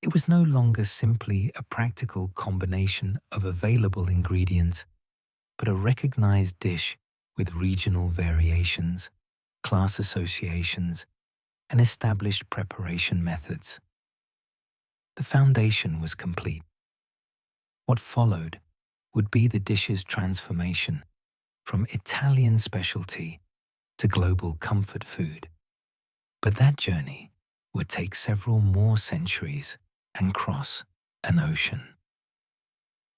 It was no longer simply a practical combination of available ingredients, but a recognized dish with regional variations, class associations, and established preparation methods. The foundation was complete. What followed would be the dish's transformation from Italian specialty to global comfort food. But that journey would take several more centuries and cross an ocean.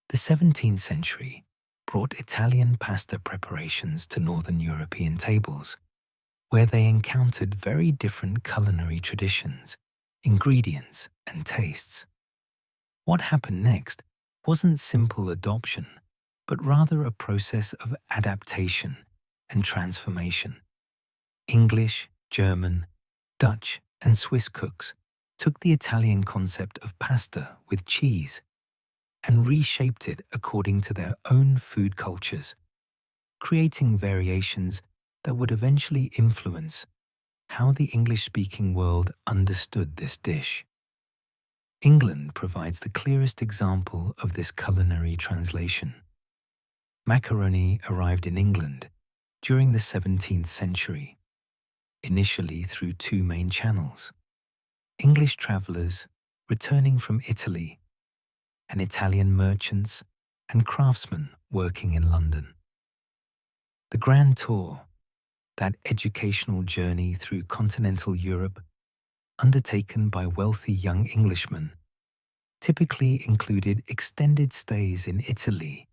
The 17th century brought Italian pasta preparations to Northern European tables, where they encountered very different culinary traditions, ingredients, and tastes. What happened next wasn't simple adoption, but rather a process of adaptation and transformation. English, German, Dutch, and Swiss cooks took the Italian concept of pasta with cheese and reshaped it according to their own food cultures, creating variations that would eventually influence how the English-speaking world understood this dish. England provides the clearest example of this culinary translation. Macaroni arrived in England during the 17th century, initially through two main channels: English travellers returning from Italy and Italian merchants and craftsmen working in London. The Grand Tour, that educational journey through continental Europe, undertaken by wealthy young Englishmen, typically included extended stays in Italy,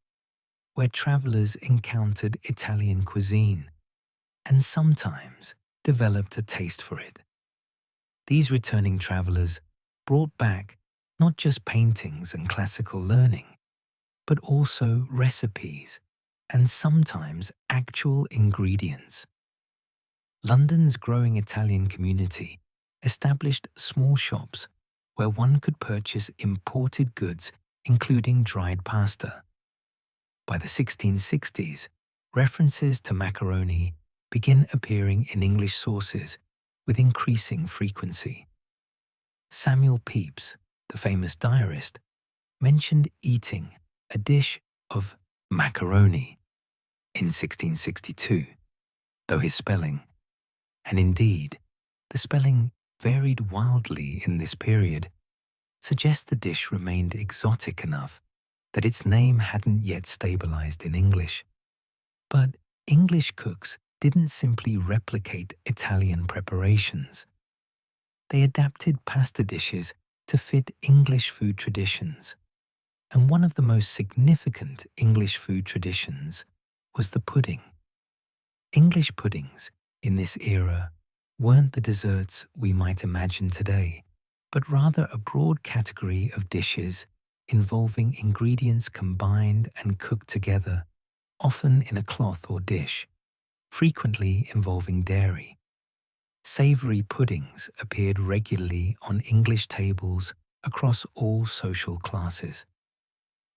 where travellers encountered Italian cuisine and sometimes developed a taste for it. These returning travellers brought back not just paintings and classical learning, but also recipes and sometimes actual ingredients. London's growing Italian community established small shops where one could purchase imported goods, including dried pasta. By the 1660s, references to macaroni begin appearing in English sources with increasing frequency. Samuel Pepys, the famous diarist, mentioned eating a dish of macaroni in 1662, though his spelling, and indeed the spelling varied wildly in this period, suggests the dish remained exotic enough that its name hadn't yet stabilized in English. But English cooks didn't simply replicate Italian preparations. They adapted pasta dishes to fit English food traditions. And one of the most significant English food traditions was the pudding. English puddings in this era weren't the desserts we might imagine today, but rather a broad category of dishes involving ingredients combined and cooked together, often in a cloth or dish, frequently involving dairy. Savoury puddings appeared regularly on English tables across all social classes.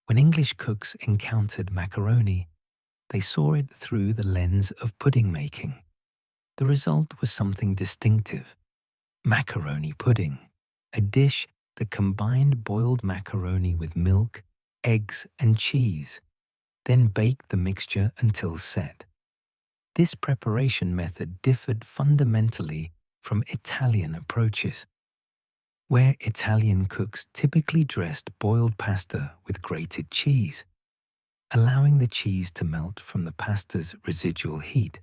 When English cooks encountered macaroni, they saw it through the lens of pudding making. The result was something distinctive: macaroni pudding, a dish that combined boiled macaroni with milk, eggs, and cheese, then baked the mixture until set. This preparation method differed fundamentally from Italian approaches, where Italian cooks typically dressed boiled pasta with grated cheese, allowing the cheese to melt from the pasta's residual heat.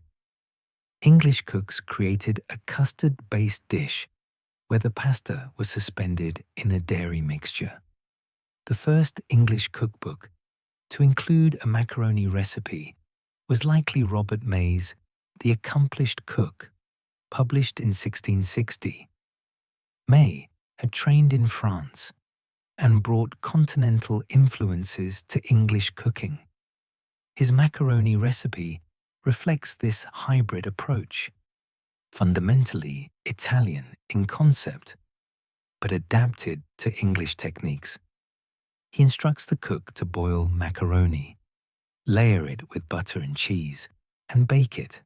English cooks created a custard-based dish where the pasta was suspended in a dairy mixture. The first English cookbook to include a macaroni recipe was likely Robert May's The Accomplished Cook, published in 1660. May had trained in France and brought continental influences to English cooking. His macaroni recipe reflects this hybrid approach, fundamentally Italian in concept, but adapted to English techniques. He instructs the cook to boil macaroni, layer it with butter and cheese, and bake it,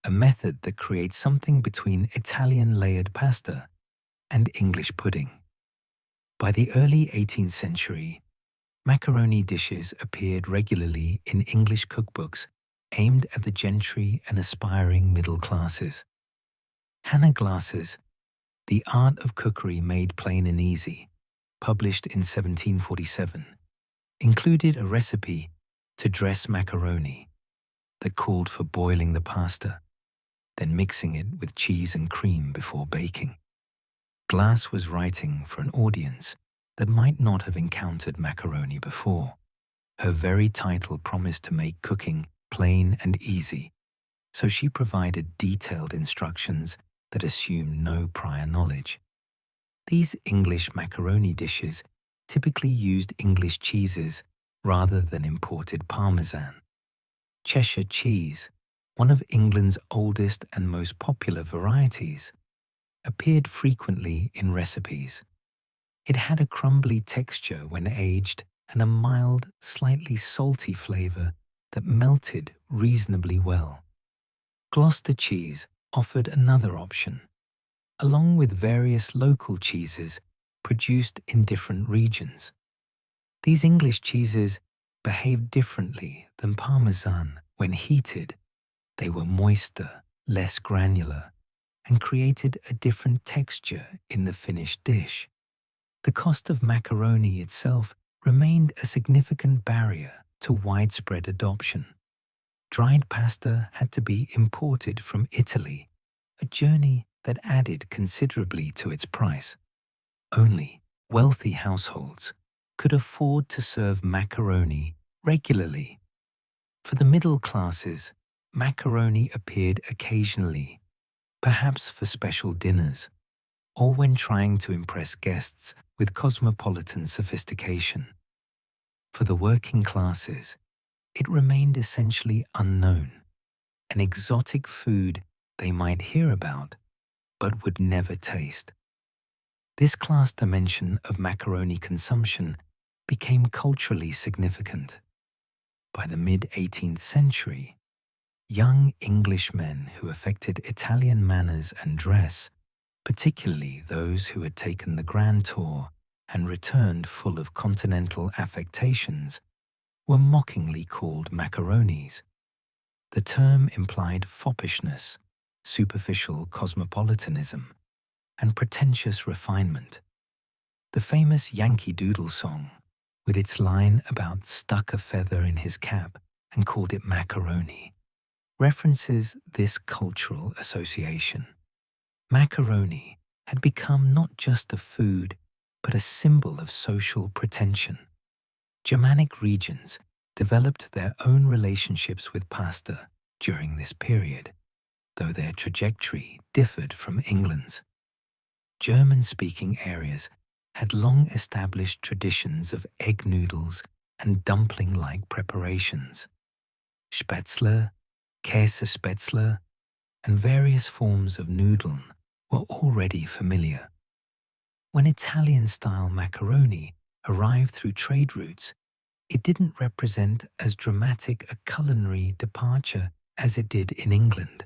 a method that creates something between Italian layered pasta and English pudding. By the early 18th century, macaroni dishes appeared regularly in English cookbooks aimed at the gentry and aspiring middle classes. Hannah Glass's The Art of Cookery Made Plain and Easy, published in 1747, included a recipe to dress macaroni that called for boiling the pasta, then mixing it with cheese and cream before baking. Glass was writing for an audience that might not have encountered macaroni before. Her very title promised to make cooking plain and easy, so she provided detailed instructions that assumed no prior knowledge. These English macaroni dishes typically used English cheeses rather than imported Parmesan. Cheshire cheese, one of England's oldest and most popular varieties, appeared frequently in recipes. It had a crumbly texture when aged and a mild, slightly salty flavour that melted reasonably well. Gloucester cheese offered another option, along with various local cheeses produced in different regions. These English cheeses behaved differently than Parmesan when heated. They were moister, less granular, and created a different texture in the finished dish. The cost of macaroni itself remained a significant barrier to widespread adoption. Dried pasta had to be imported from Italy, a journey that added considerably to its price. Only wealthy households could afford to serve macaroni regularly. For the middle classes, macaroni appeared occasionally, perhaps for special dinners, or when trying to impress guests with cosmopolitan sophistication. For the working classes, it remained essentially unknown, an exotic food they might hear about, but would never taste. This class dimension of macaroni consumption became culturally significant. By the mid-18th century, young Englishmen who affected Italian manners and dress, particularly those who had taken the Grand Tour and returned full of continental affectations, were mockingly called macaronis. The term implied foppishness, superficial cosmopolitanism, and pretentious refinement. The famous Yankee Doodle song, with its line about stuck a feather in his cap and called it macaroni, references this cultural association. Macaroni had become not just a food, but a symbol of social pretension. Germanic regions developed their own relationships with pasta during this period, though their trajectory differed from England's. German-speaking areas had long established traditions of egg noodles and dumpling-like preparations. Spätzle, Käsespätzle, and various forms of Nudeln were already familiar. When Italian-style macaroni arrived through trade routes, it didn't represent as dramatic a culinary departure as it did in England.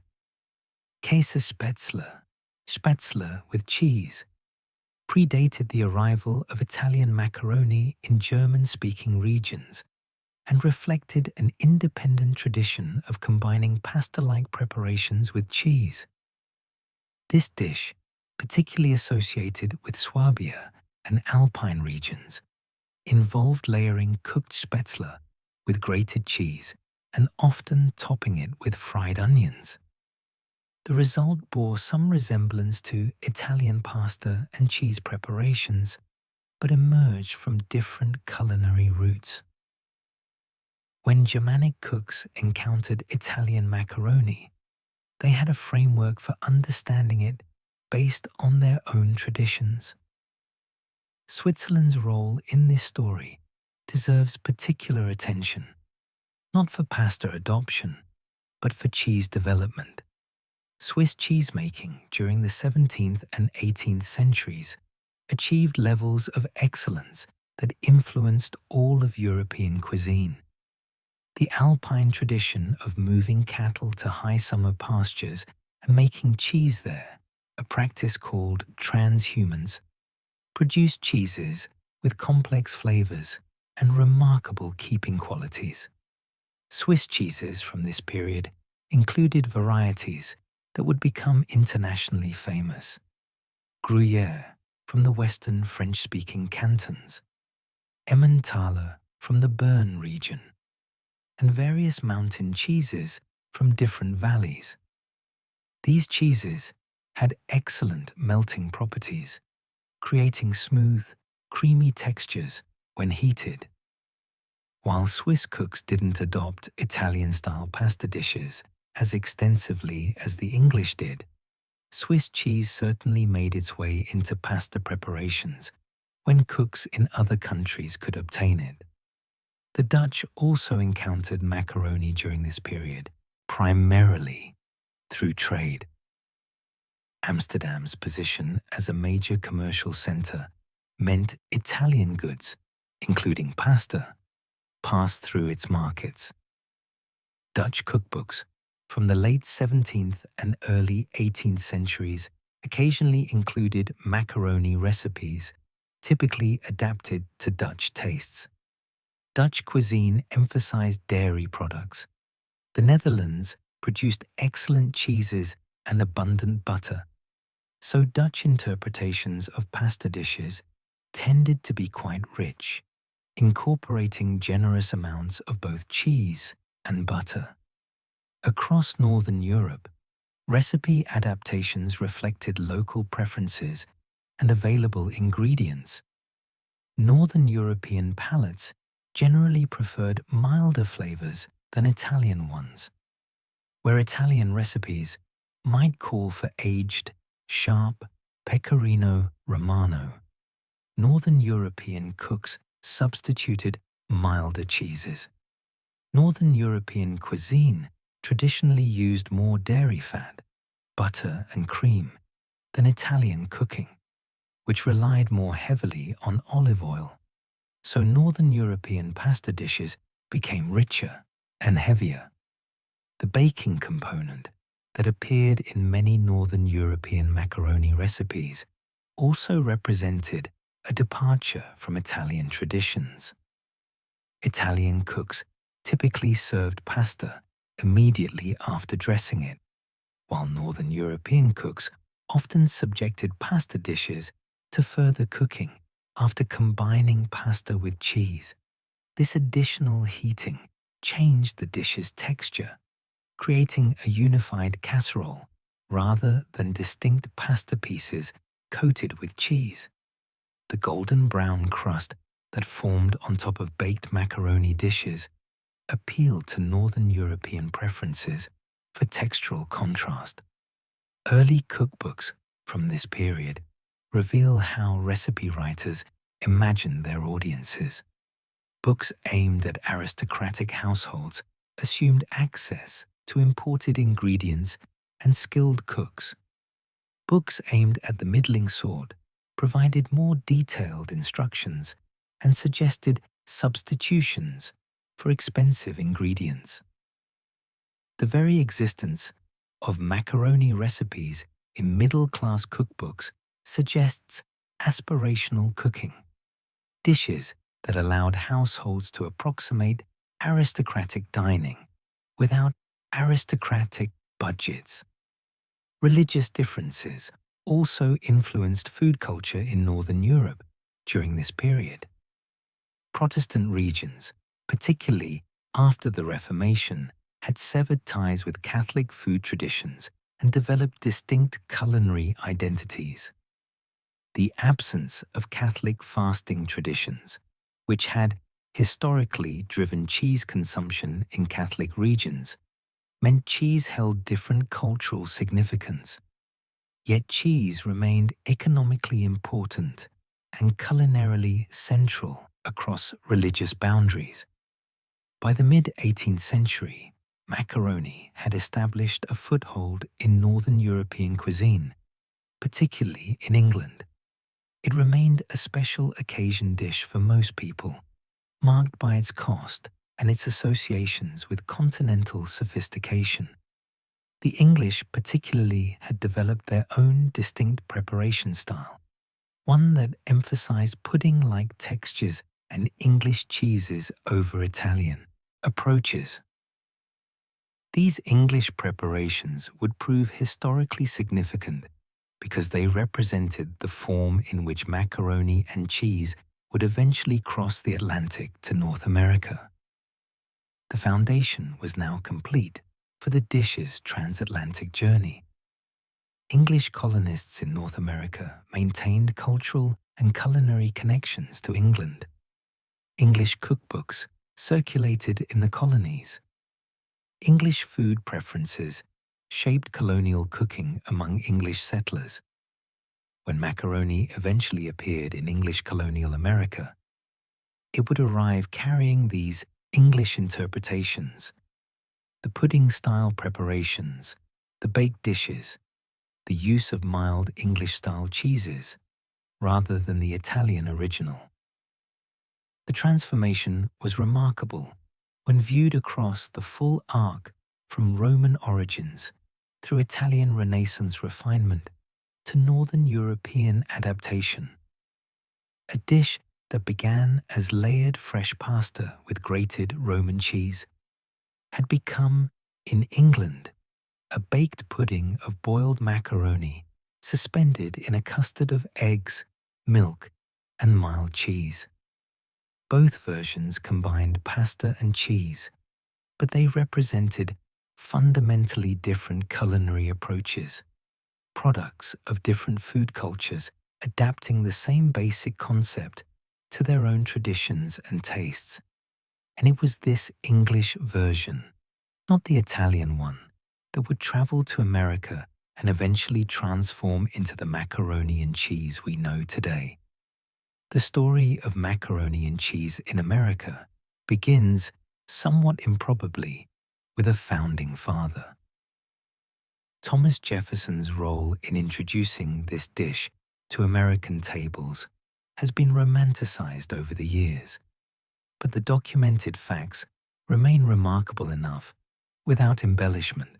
Käsespätzle, spätzle with cheese, predated the arrival of Italian macaroni in German-speaking regions and reflected an independent tradition of combining pasta-like preparations with cheese. This dish, particularly associated with Swabia and Alpine regions, involved layering cooked spätzle with grated cheese and often topping it with fried onions. The result bore some resemblance to Italian pasta and cheese preparations, but emerged from different culinary routes. When Germanic cooks encountered Italian macaroni, they had a framework for understanding it based on their own traditions. Switzerland's role in this story deserves particular attention, not for pasta adoption, but for cheese development. Swiss cheesemaking during the 17th and 18th centuries achieved levels of excellence that influenced all of European cuisine. The Alpine tradition of moving cattle to high summer pastures and making cheese there, a practice called transhumance, produced cheeses with complex flavors and remarkable keeping qualities. Swiss cheeses from this period included varieties that would become internationally famous. Gruyère from the western French-speaking cantons, Emmentaler from the Bern region, and various mountain cheeses from different valleys. These cheeses had excellent melting properties, creating smooth, creamy textures when heated. While Swiss cooks didn't adopt Italian-style pasta dishes as extensively as the English did, Swiss cheese certainly made its way into pasta preparations when cooks in other countries could obtain it. The Dutch also encountered macaroni during this period primarily through trade. Amsterdam's position as a major commercial centre meant Italian goods, including pasta, passed through its markets. Dutch cookbooks from the late 17th and early 18th centuries occasionally included macaroni recipes, typically adapted to Dutch tastes. Dutch cuisine emphasized dairy products. The Netherlands produced excellent cheeses and abundant butter, so Dutch interpretations of pasta dishes tended to be quite rich, incorporating generous amounts of both cheese and butter. Across Northern Europe, recipe adaptations reflected local preferences and available ingredients. Northern European palates generally preferred milder flavors than Italian ones, where Italian recipes might call for aged, sharp pecorino romano. Northern European cooks substituted milder cheeses. Northern European cuisine traditionally used more dairy fat, butter and cream than Italian cooking, which relied more heavily on olive oil. So Northern European pasta dishes became richer and heavier. The baking component that appeared in many Northern European macaroni recipes also represented a departure from Italian traditions. Italian cooks typically served pasta immediately after dressing it, while Northern European cooks often subjected pasta dishes to further cooking after combining pasta with cheese. This additional heating changed the dish's texture, creating a unified casserole rather than distinct pasta pieces coated with cheese. The golden brown crust that formed on top of baked macaroni dishes appealed to Northern European preferences for textural contrast. Early cookbooks from this period reveal how recipe writers imagined their audiences. Books aimed at aristocratic households assumed access to imported ingredients and skilled cooks. Books aimed at the middling sort provided more detailed instructions and suggested substitutions for expensive ingredients. The very existence of macaroni recipes in middle-class cookbooks suggests aspirational cooking, dishes that allowed households to approximate aristocratic dining without aristocratic budgets. Religious differences also influenced food culture in Northern Europe during this period. Protestant regions, particularly after the Reformation, had severed ties with Catholic food traditions and developed distinct culinary identities. The absence of Catholic fasting traditions, which had historically driven cheese consumption in Catholic regions, meant cheese held different cultural significance. Yet cheese remained economically important and culinarily central across religious boundaries. By the mid-18th century, macaroni had established a foothold in Northern European cuisine, particularly in England. It remained a special occasion dish for most people, marked by its cost and its associations with continental sophistication. The English particularly had developed their own distinct preparation style, one that emphasized pudding-like textures and English cheeses over Italian approaches. These English preparations would prove historically significant because they represented the form in which macaroni and cheese would eventually cross the Atlantic to North America. The foundation was now complete for the dish's transatlantic journey. English colonists in North America maintained cultural and culinary connections to England. English cookbooks circulated in the colonies. English food preferences shaped colonial cooking among English settlers. When macaroni eventually appeared in English colonial America, it would arrive carrying these English interpretations. The pudding-style preparations, the baked dishes, the use of mild English-style cheeses, rather than the Italian original. The transformation was remarkable when viewed across the full arc from Roman origins through Italian Renaissance refinement to Northern European adaptation. A dish that began as layered fresh pasta with grated Roman cheese had become, in England, a baked pudding of boiled macaroni suspended in a custard of eggs, milk, and mild cheese. Both versions combined pasta and cheese, but they represented fundamentally different culinary approaches, products of different food cultures adapting the same basic concept to their own traditions and tastes. And it was this English version, not the Italian one, that would travel to America and eventually transform into the macaroni and cheese we know today. The story of macaroni and cheese in America begins, somewhat improbably, with a founding father. Thomas Jefferson's role in introducing this dish to American tables has been romanticized over the years, but the documented facts remain remarkable enough without embellishment.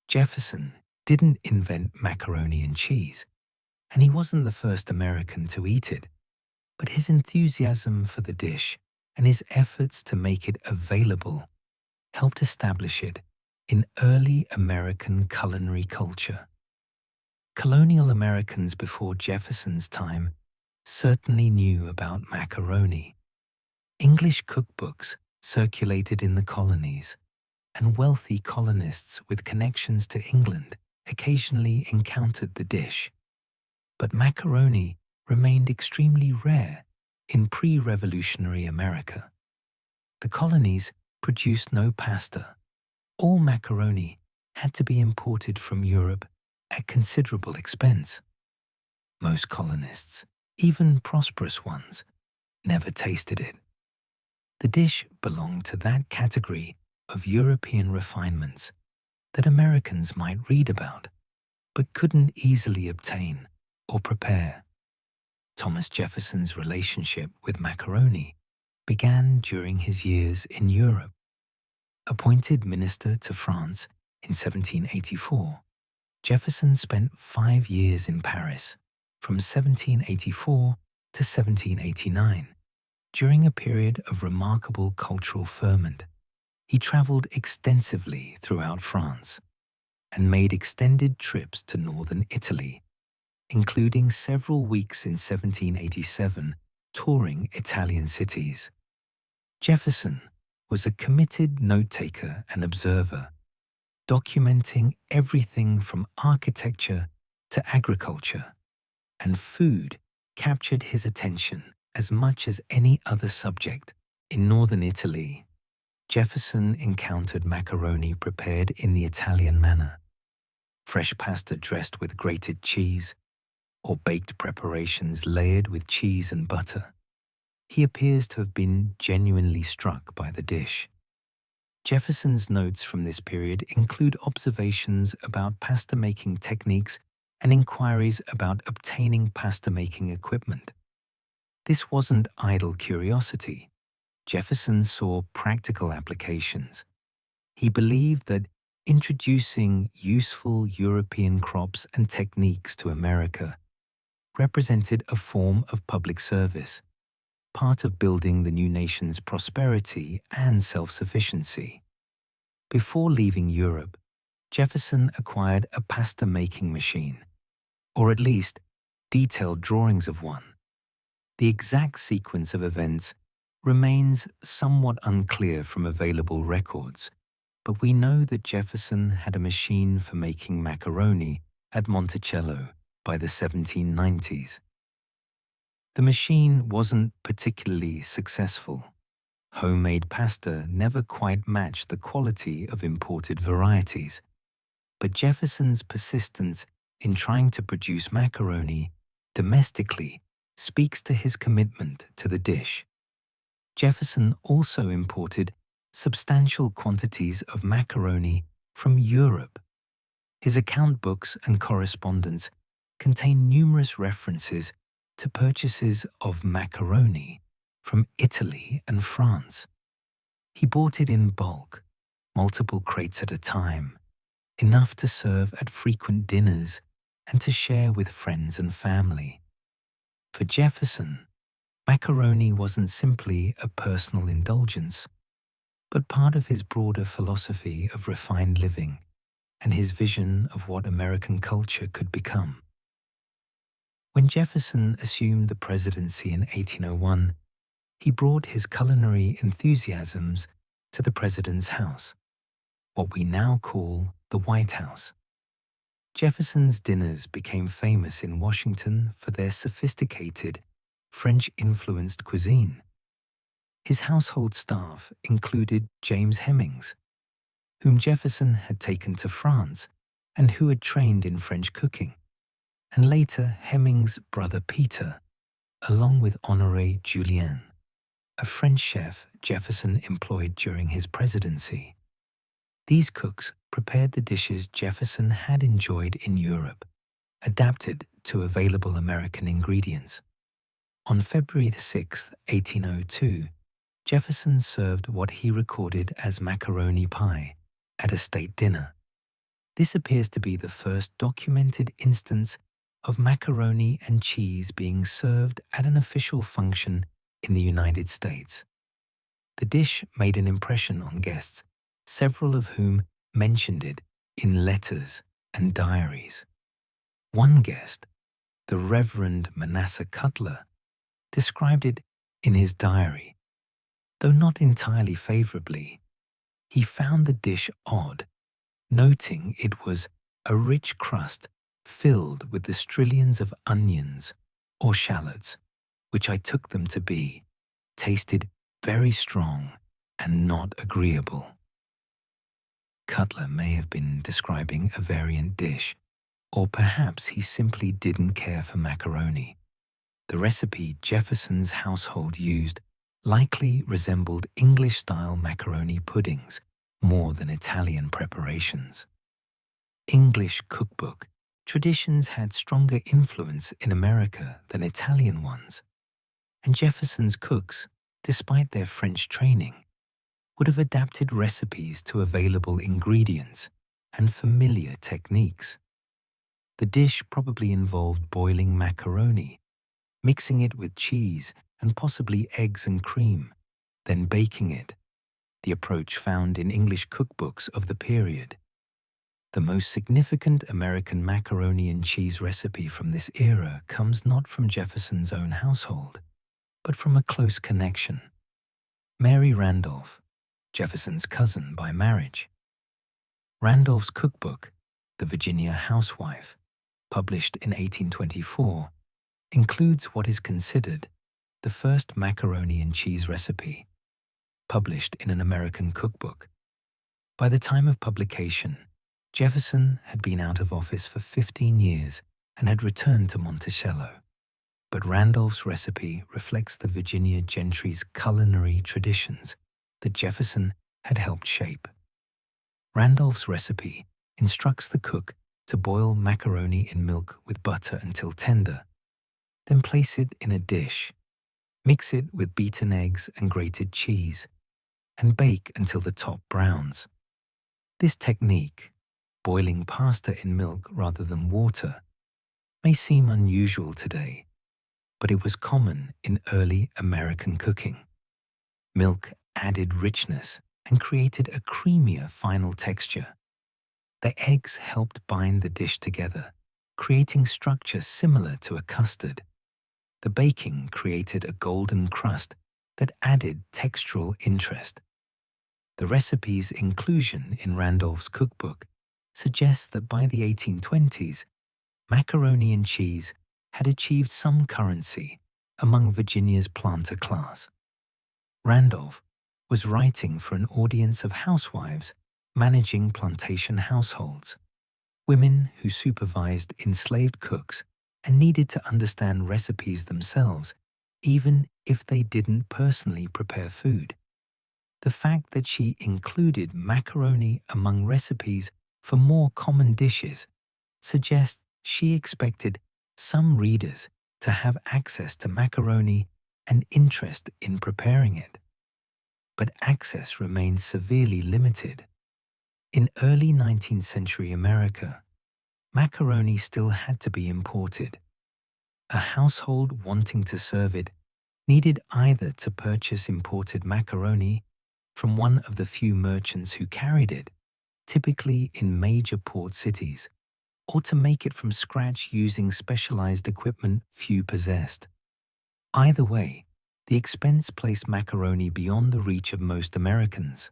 Jefferson didn't invent macaroni and cheese, and he wasn't the first American to eat it, but his enthusiasm for the dish and his efforts to make it available helped establish it in early American culinary culture. Colonial Americans before Jefferson's time certainly knew about macaroni. English cookbooks circulated in the colonies, and wealthy colonists with connections to England occasionally encountered the dish. But macaroni remained extremely rare in pre-revolutionary America. The colonies produced no pasta. All macaroni had to be imported from Europe at considerable expense. Most colonists, even prosperous ones, never tasted it. The dish belonged to that category of European refinements that Americans might read about, but couldn't easily obtain or prepare. Thomas Jefferson's relationship with macaroni began during his years in Europe. Appointed minister to France in 1784, Jefferson spent 5 years in Paris, from 1784 to 1789. During a period of remarkable cultural ferment, he traveled extensively throughout France and made extended trips to northern Italy, including several weeks in 1787 touring Italian cities. Jefferson was a committed note-taker and observer, documenting everything from architecture to agriculture, and food captured his attention as much as any other subject. In northern Italy, Jefferson encountered macaroni prepared in the Italian manner, fresh pasta dressed with grated cheese, or baked preparations layered with cheese and butter. He appears to have been genuinely struck by the dish. Jefferson's notes from this period include observations about pasta-making techniques and inquiries about obtaining pasta-making equipment. This wasn't idle curiosity. Jefferson saw practical applications. He believed that introducing useful European crops and techniques to America represented a form of public service, part of building the new nation's prosperity and self-sufficiency. Before leaving Europe, Jefferson acquired a pasta-making machine, or at least detailed drawings of one. The exact sequence of events remains somewhat unclear from available records, but we know that Jefferson had a machine for making macaroni at Monticello by the 1790s. The machine wasn't particularly successful. Homemade pasta never quite matched the quality of imported varieties, but Jefferson's persistence in trying to produce macaroni domestically speaks to his commitment to the dish. Jefferson also imported substantial quantities of macaroni from Europe. His account books and correspondence contain numerous references to purchases of macaroni from Italy and France. He bought it in bulk, multiple crates at a time, enough to serve at frequent dinners and to share with friends and family. For Jefferson, macaroni wasn't simply a personal indulgence, but part of his broader philosophy of refined living and his vision of what American culture could become. When Jefferson assumed the presidency in 1801, he brought his culinary enthusiasms to the president's house, what we now call the White House. Jefferson's dinners became famous in Washington for their sophisticated, French-influenced cuisine. His household staff included James Hemings, whom Jefferson had taken to France and who had trained in French cooking, and later Hemings' brother Peter, along with Honoré Julien, a French chef Jefferson employed during his presidency. These cooks prepared the dishes Jefferson had enjoyed in Europe, adapted to available American ingredients. On February 6, 1802, Jefferson served what he recorded as macaroni pie at a state dinner. This appears to be the first documented instance of macaroni and cheese being served at an official function in the United States. The dish made an impression on guests, several of whom mentioned it in letters and diaries. One guest, the Reverend Manasseh Cutler, described it in his diary. Though not entirely favorably, he found the dish odd, noting it was a rich crust filled with the strillions of onions or shallots, which I took them to be, tasted very strong and not agreeable. Cutler may have been describing a variant dish, or perhaps he simply didn't care for macaroni. The recipe Jefferson's household used likely resembled English-style macaroni puddings more than Italian preparations. English cookbook traditions had stronger influence in America than Italian ones, and Jefferson's cooks, despite their French training, would have adapted recipes to available ingredients and familiar techniques. The dish probably involved boiling macaroni, mixing it with cheese and possibly eggs and cream, then baking it, the approach found in English cookbooks of the period. The most significant American macaroni and cheese recipe from this era comes not from Jefferson's own household, but from a close connection. Mary Randolph, Jefferson's cousin by marriage. Randolph's cookbook, The Virginia Housewife, published in 1824, includes what is considered the first macaroni and cheese recipe, published in an American cookbook. By the time of publication, Jefferson had been out of office for 15 years and had returned to Monticello, but Randolph's recipe reflects the Virginia gentry's culinary traditions that Jefferson had helped shape. Randolph's recipe instructs the cook to boil macaroni in milk with butter until tender, then place it in a dish, mix it with beaten eggs and grated cheese, and bake until the top browns. This technique, boiling pasta in milk rather than water, may seem unusual today, but it was common in early American cooking. Milk added richness and created a creamier final texture. The eggs helped bind the dish together, creating structure similar to a custard. The baking created a golden crust that added textural interest. The recipe's inclusion in Randolph's cookbook suggests that by the 1820s, macaroni and cheese had achieved some currency among Virginia's planter class. Randolph was writing for an audience of housewives managing plantation households, women who supervised enslaved cooks and needed to understand recipes themselves, even if they didn't personally prepare food. The fact that she included macaroni among recipes for more common dishes suggests she expected some readers to have access to macaroni and interest in preparing it. But access remains severely limited. In early 19th century America, macaroni still had to be imported. A household wanting to serve it needed either to purchase imported macaroni from one of the few merchants who carried it, typically in major port cities, or to make it from scratch using specialized equipment few possessed. Either way, the expense placed macaroni beyond the reach of most Americans.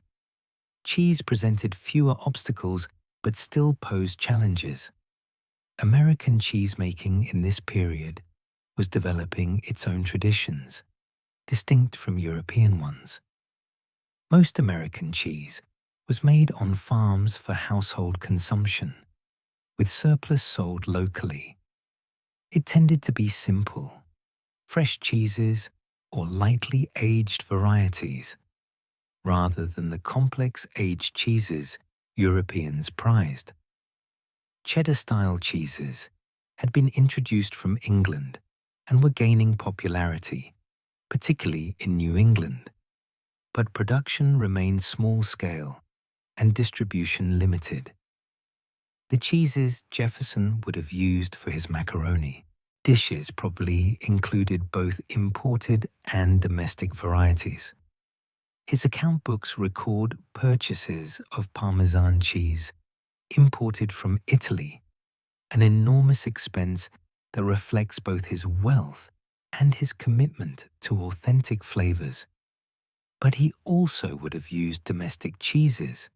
Cheese presented fewer obstacles but still posed challenges. American cheesemaking in this period was developing its own traditions, distinct from European ones. Most American cheese was made on farms for household consumption, with surplus sold locally. It tended to be simple, fresh cheeses or lightly aged varieties, rather than the complex aged cheeses Europeans prized. Cheddar-style cheeses had been introduced from England and were gaining popularity, particularly in New England. But production remained small-scale and distribution limited. The cheeses Jefferson would have used for his macaroni dishes probably included both imported and domestic varieties. His account books record purchases of Parmesan cheese imported from Italy, an enormous expense that reflects both his wealth and his commitment to authentic flavors. But he also would have used domestic cheeses,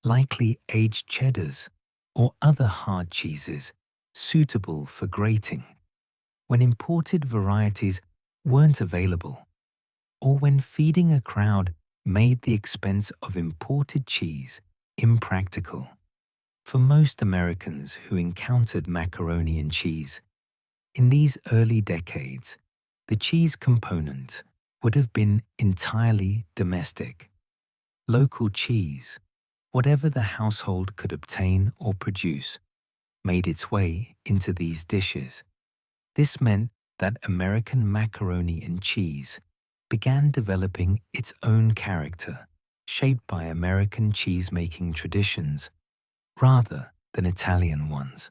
likely aged cheddars or other hard cheeses suitable for grating, when imported varieties weren't available, or when feeding a crowd made the expense of imported cheese impractical. For most Americans who encountered macaroni and cheese, in these early decades, the cheese component would have been entirely domestic. Local cheese, whatever the household could obtain or produce, made its way into these dishes. This meant that American macaroni and cheese began developing its own character, shaped by American cheese-making traditions, rather than Italian ones.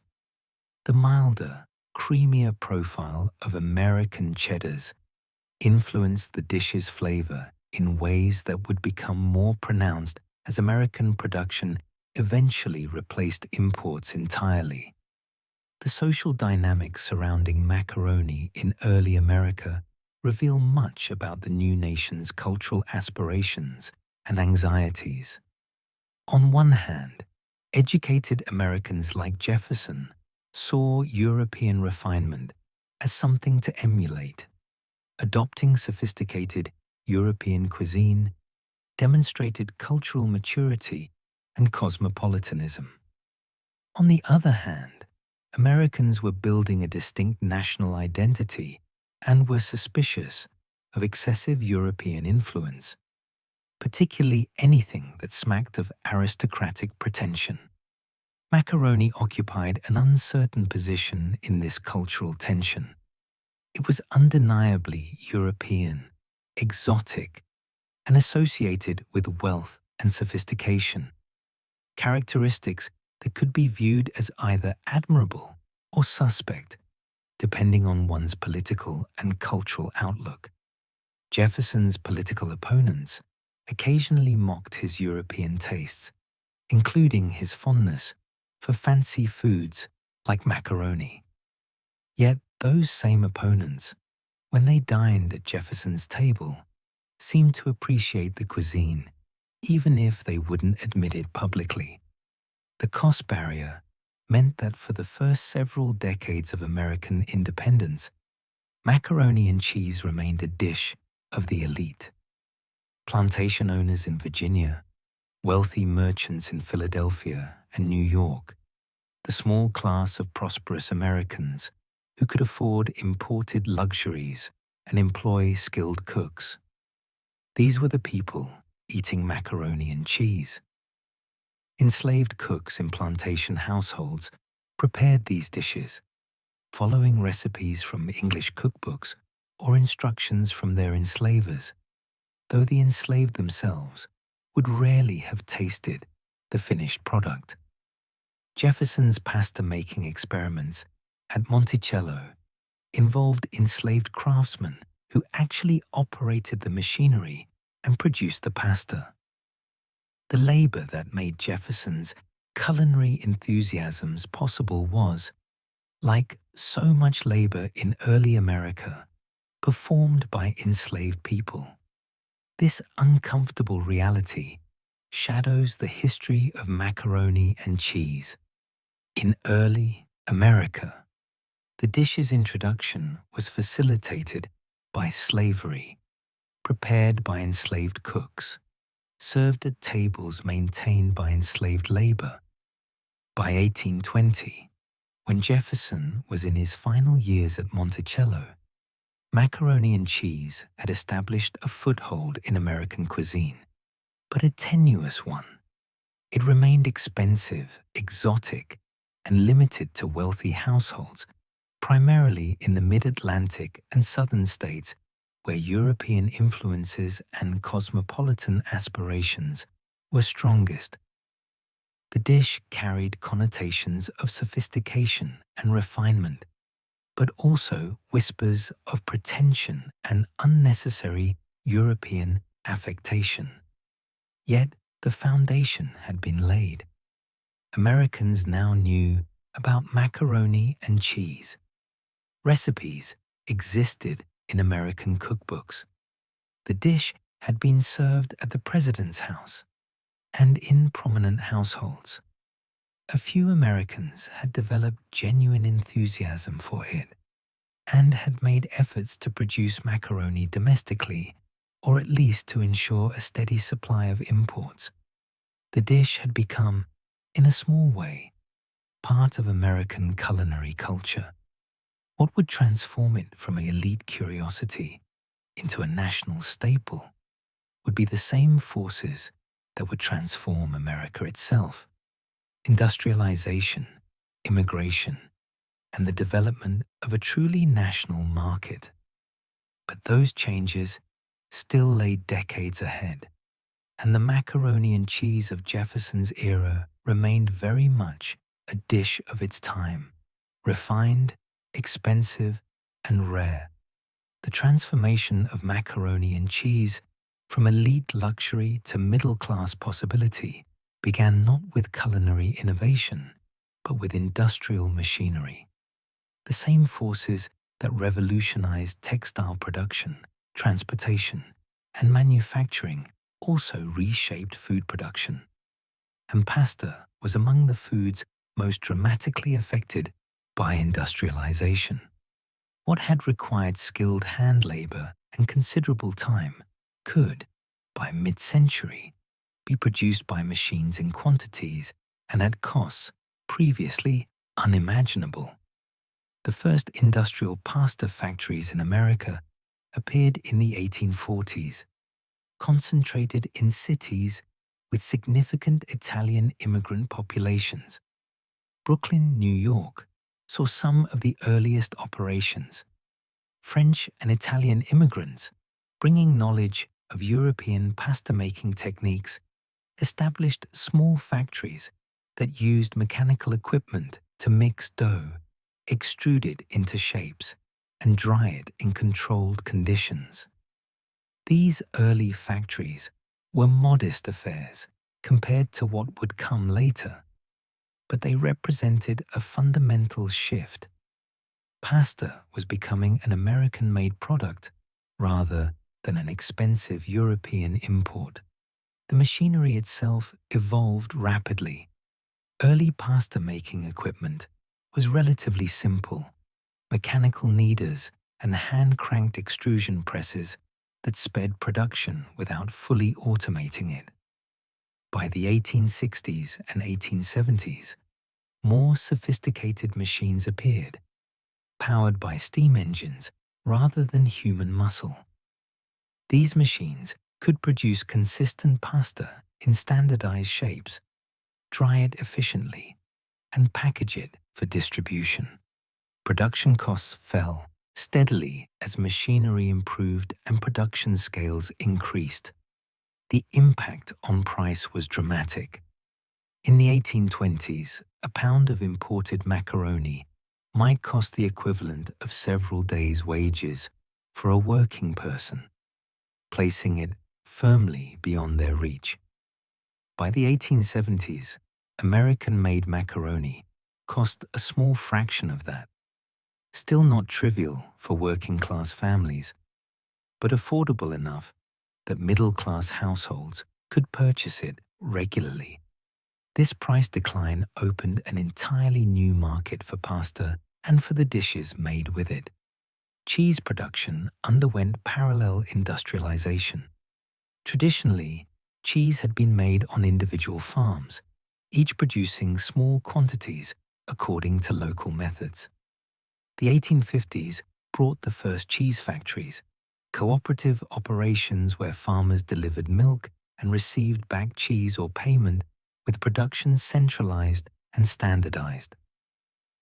The milder, creamier profile of American cheddars influenced the dish's flavor in ways that would become more pronounced as American production eventually replaced imports entirely. The social dynamics surrounding macaroni in early America reveal much about the new nation's cultural aspirations and anxieties. On one hand, educated Americans like Jefferson saw European refinement as something to emulate. Adopting sophisticated European cuisine demonstrated cultural maturity and cosmopolitanism. On the other hand, Americans were building a distinct national identity and were suspicious of excessive European influence, particularly anything that smacked of aristocratic pretension. Macaroni occupied an uncertain position in this cultural tension. It was undeniably European, exotic, and associated with wealth and sophistication, characteristics that could be viewed as either admirable or suspect, depending on one's political and cultural outlook. Jefferson's political opponents occasionally mocked his European tastes, including his fondness for fancy foods like macaroni. Yet those same opponents, when they dined at Jefferson's table, seemed to appreciate the cuisine, even if they wouldn't admit it publicly. The cost barrier meant that for the first several decades of American independence, macaroni and cheese remained a dish of the elite. Plantation owners in Virginia, wealthy merchants in Philadelphia and New York, the small class of prosperous Americans who could afford imported luxuries and employ skilled cooks. These were the people, eating macaroni and cheese. Enslaved cooks in plantation households prepared these dishes, following recipes from English cookbooks or instructions from their enslavers, though the enslaved themselves would rarely have tasted the finished product. Jefferson's pasta-making experiments at Monticello involved enslaved craftsmen who actually operated the machinery and produced the pasta. The labor that made Jefferson's culinary enthusiasms possible was, like so much labor in early America, performed by enslaved people. This uncomfortable reality shadows the history of macaroni and cheese. In early America, the dish's introduction was facilitated by slavery, prepared by enslaved cooks, served at tables maintained by enslaved labor. By 1820, when Jefferson was in his final years at Monticello, macaroni and cheese had established a foothold in American cuisine, but a tenuous one. It remained expensive, exotic, and limited to wealthy households, primarily in the mid-Atlantic and southern states where European influences and cosmopolitan aspirations were strongest. The dish carried connotations of sophistication and refinement, but also whispers of pretension and unnecessary European affectation. Yet the foundation had been laid. Americans now knew about macaroni and cheese. Recipes existed in American cookbooks. The dish had been served at the president's house and in prominent households. A few Americans had developed genuine enthusiasm for it and had made efforts to produce macaroni domestically, or at least to ensure a steady supply of imports. The dish had become, in a small way, part of American culinary culture. What would transform it from an elite curiosity into a national staple would be the same forces that would transform America itself: industrialization, immigration, and the development of a truly national market. But those changes still lay decades ahead, and the macaroni and cheese of Jefferson's era remained very much a dish of its time, refined, expensive, and rare. The transformation of macaroni and cheese from elite luxury to middle-class possibility began not with culinary innovation, but with industrial machinery. The same forces that revolutionized textile production, transportation, and manufacturing also reshaped food production. And pasta was among the foods most dramatically affected by industrialization. What had required skilled hand labor and considerable time could, by mid-century, be produced by machines in quantities and at costs previously unimaginable. The first industrial pasta factories in America appeared in the 1840s, concentrated in cities with significant Italian immigrant populations. Brooklyn, New York, saw some of the earliest operations. French and Italian immigrants, bringing knowledge of European pasta-making techniques, established small factories that used mechanical equipment to mix dough, extrude it into shapes, and dry it in controlled conditions. These early factories were modest affairs compared to what would come later, but they represented a fundamental shift. Pasta was becoming an American-made product rather than an expensive European import. The machinery itself evolved rapidly. Early pasta-making equipment was relatively simple: mechanical kneaders and hand-cranked extrusion presses that sped production without fully automating it. By the 1860s and 1870s, more sophisticated machines appeared, powered by steam engines rather than human muscle. These machines could produce consistent pasta in standardized shapes, dry it efficiently, and package it for distribution. Production costs fell steadily as machinery improved and production scales increased. The impact on price was dramatic. In the 1820s, a pound of imported macaroni might cost the equivalent of several days' wages for a working person, placing it firmly beyond their reach. By the 1870s, American-made macaroni cost a small fraction of that. Still not trivial for working-class families, but affordable enough that middle-class households could purchase it regularly. This price decline opened an entirely new market for pasta and for the dishes made with it. Cheese production underwent parallel industrialization. Traditionally, cheese had been made on individual farms, each producing small quantities according to local methods. The 1850s brought the first cheese factories, cooperative operations where farmers delivered milk and received back cheese or payment, with production centralized and standardized.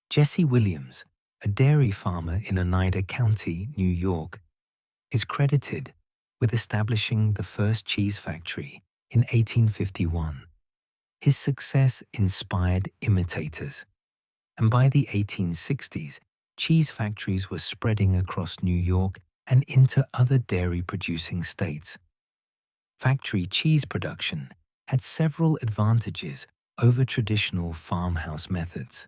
Jesse Williams, a dairy farmer in Oneida County, New York, is credited with establishing the first cheese factory in 1851. His success inspired imitators, and by the 1860s, cheese factories were spreading across New York and into other dairy-producing states. Factory cheese production had several advantages over traditional farmhouse methods.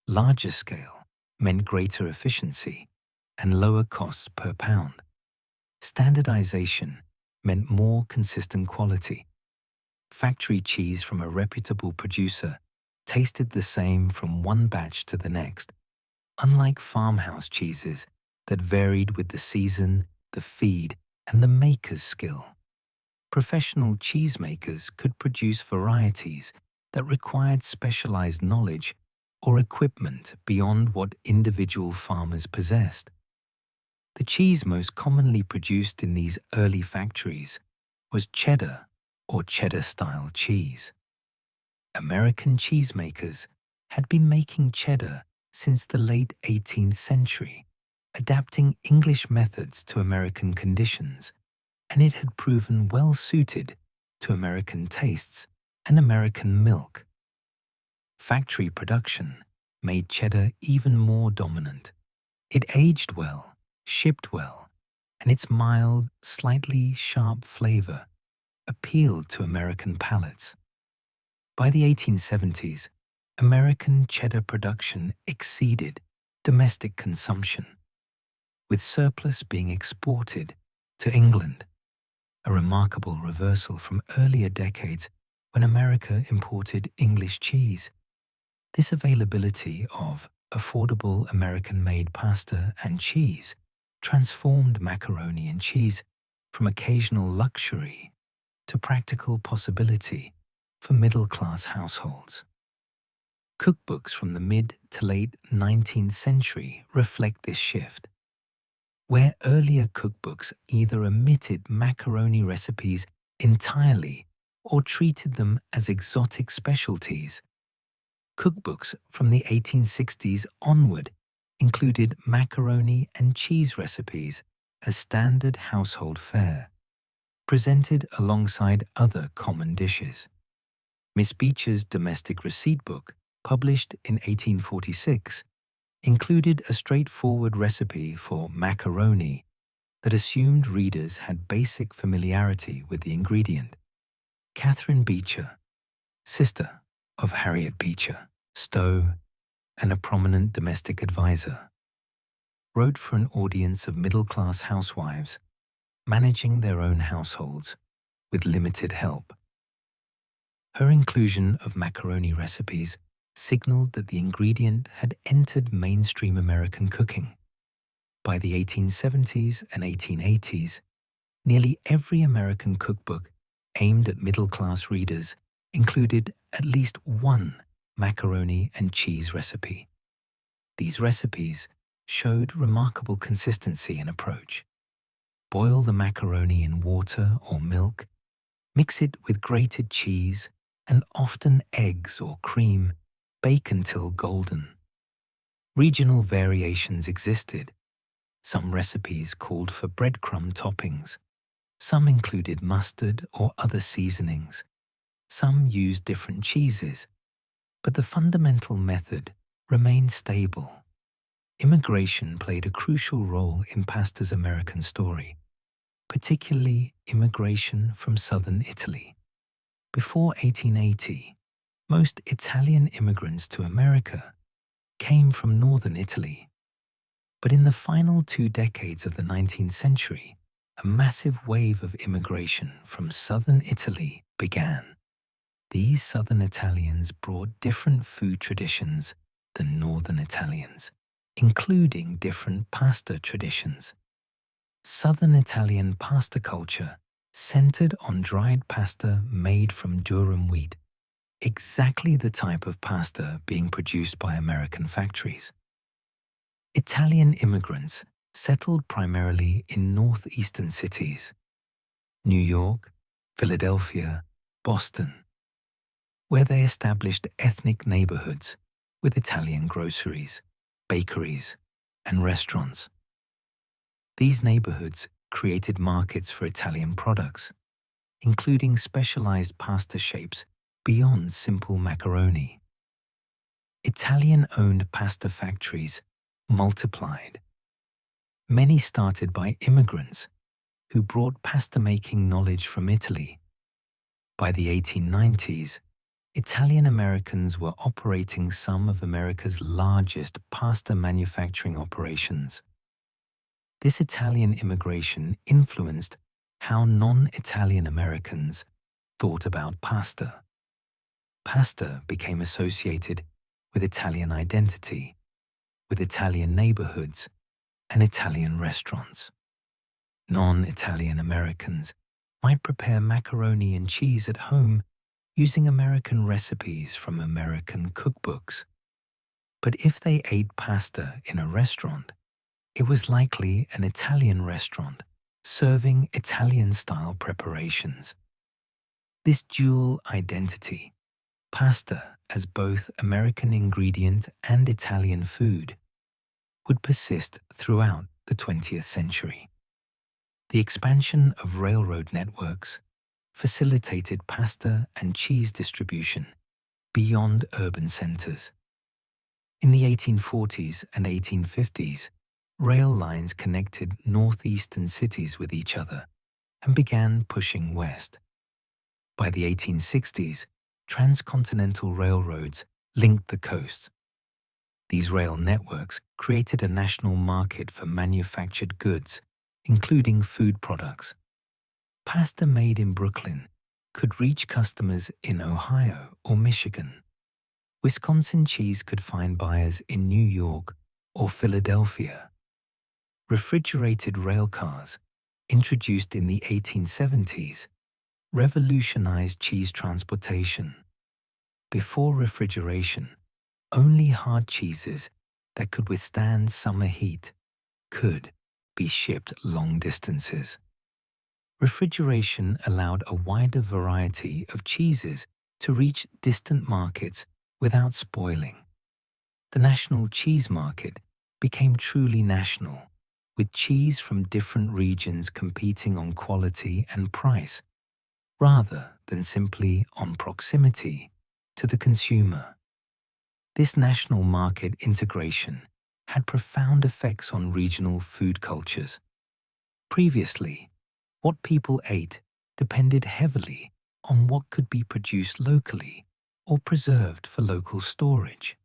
Larger scale meant greater efficiency and lower costs per pound. Standardization meant more consistent quality. Factory cheese from a reputable producer tasted the same from one batch to the next, unlike farmhouse cheeses that varied with the season, the feed, and the maker's skill. Professional cheesemakers could produce varieties that required specialized knowledge or equipment beyond what individual farmers possessed. The cheese most commonly produced in these early factories was cheddar or cheddar-style cheese. American cheesemakers had been making cheddar since the late 18th century, adapting English methods to American conditions, and it had proven well suited to American tastes and American milk. Factory production made cheddar even more dominant. It aged well, shipped well, and its mild, slightly sharp flavor appealed to American palates. By the 1870s, American cheddar production exceeded domestic consumption, with surplus being exported to England, a remarkable reversal from earlier decades when America imported English cheese. This availability of affordable American-made pasta and cheese transformed macaroni and cheese from occasional luxury to practical possibility for middle-class households. Cookbooks from the mid to late 19th century reflect this shift. Where earlier cookbooks either omitted macaroni recipes entirely or treated them as exotic specialties, cookbooks from the 1860s onward included macaroni and cheese recipes as standard household fare, presented alongside other common dishes. Miss Beecher's Domestic Receipt Book, published in 1846, included a straightforward recipe for macaroni that assumed readers had basic familiarity with the ingredient. Catherine Beecher, sister of Harriet Beecher Stowe and a prominent domestic advisor, wrote for an audience of middle-class housewives managing their own households with limited help. Her inclusion of macaroni recipes signaled that the ingredient had entered mainstream American cooking. By the 1870s and 1880s, nearly every American cookbook aimed at middle-class readers included at least one macaroni and cheese recipe. These recipes showed remarkable consistency and approach. boil the macaroni in water or milk, mix it with grated cheese and often eggs or cream, bake until golden. Regional variations existed. Some recipes called for breadcrumb toppings. Some included mustard or other seasonings. Some used different cheeses. But the fundamental method remained stable. Immigration played a crucial role in pasta's American story, particularly immigration from southern Italy. Before 1880, most Italian immigrants to America came from northern Italy. But in the final 2 decades of the 19th century, a massive wave of immigration from southern Italy began. These southern Italians brought different food traditions than northern Italians, including different pasta traditions. Southern Italian pasta culture centered on dried pasta made from durum wheat, exactly the type of pasta being produced by American factories. Italian immigrants settled primarily in northeastern cities, New York, Philadelphia, Boston, where they established ethnic neighborhoods with Italian groceries, bakeries, and restaurants. These neighborhoods created markets for Italian products, including specialized pasta shapes beyond simple macaroni. Italian-owned pasta factories multiplied. Many started by immigrants who brought pasta-making knowledge from Italy. By the 1890s, Italian Americans were operating some of America's largest pasta manufacturing operations. This Italian immigration influenced how non-Italian Americans thought about pasta. Pasta became associated with Italian identity, with Italian neighborhoods, and Italian restaurants. Non-Italian Americans might prepare macaroni and cheese at home using American recipes from American cookbooks. But if they ate pasta in a restaurant, it was likely an Italian restaurant serving Italian-style preparations. This dual identity, pasta as both American ingredient and Italian food, would persist throughout the 20th century. The expansion of railroad networks facilitated pasta and cheese distribution beyond urban centers. In the 1840s and 1850s, rail lines connected northeastern cities with each other and began pushing west. By the 1860s, transcontinental railroads linked the coasts. These rail networks created a national market for manufactured goods, including food products. Pasta made in Brooklyn could reach customers in Ohio or Michigan. Wisconsin cheese could find buyers in New York or Philadelphia. Refrigerated rail cars, introduced in the 1870s, revolutionized cheese transportation. Before refrigeration, only hard cheeses that could withstand summer heat could be shipped long distances. Refrigeration allowed a wider variety of cheeses to reach distant markets without spoiling. The national cheese market became truly national, with cheese from different regions competing on quality and price, rather than simply on proximity to the consumer. This national market integration had profound effects on regional food cultures. Previously, what people ate depended heavily on what could be produced locally or preserved for local storage.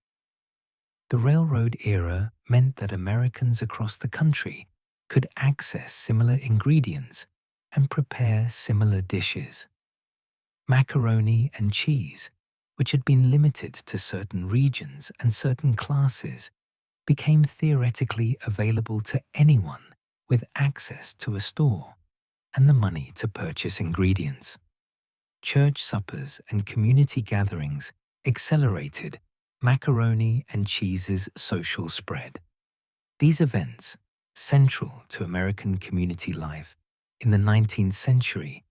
The railroad era meant that Americans across the country could access similar ingredients and prepare similar dishes. Macaroni and cheese, which had been limited to certain regions and certain classes, became theoretically available to anyone with access to a store and the money to purchase ingredients. Church suppers and community gatherings accelerated macaroni and cheese's social spread. These events, central to American community life, in the 19th century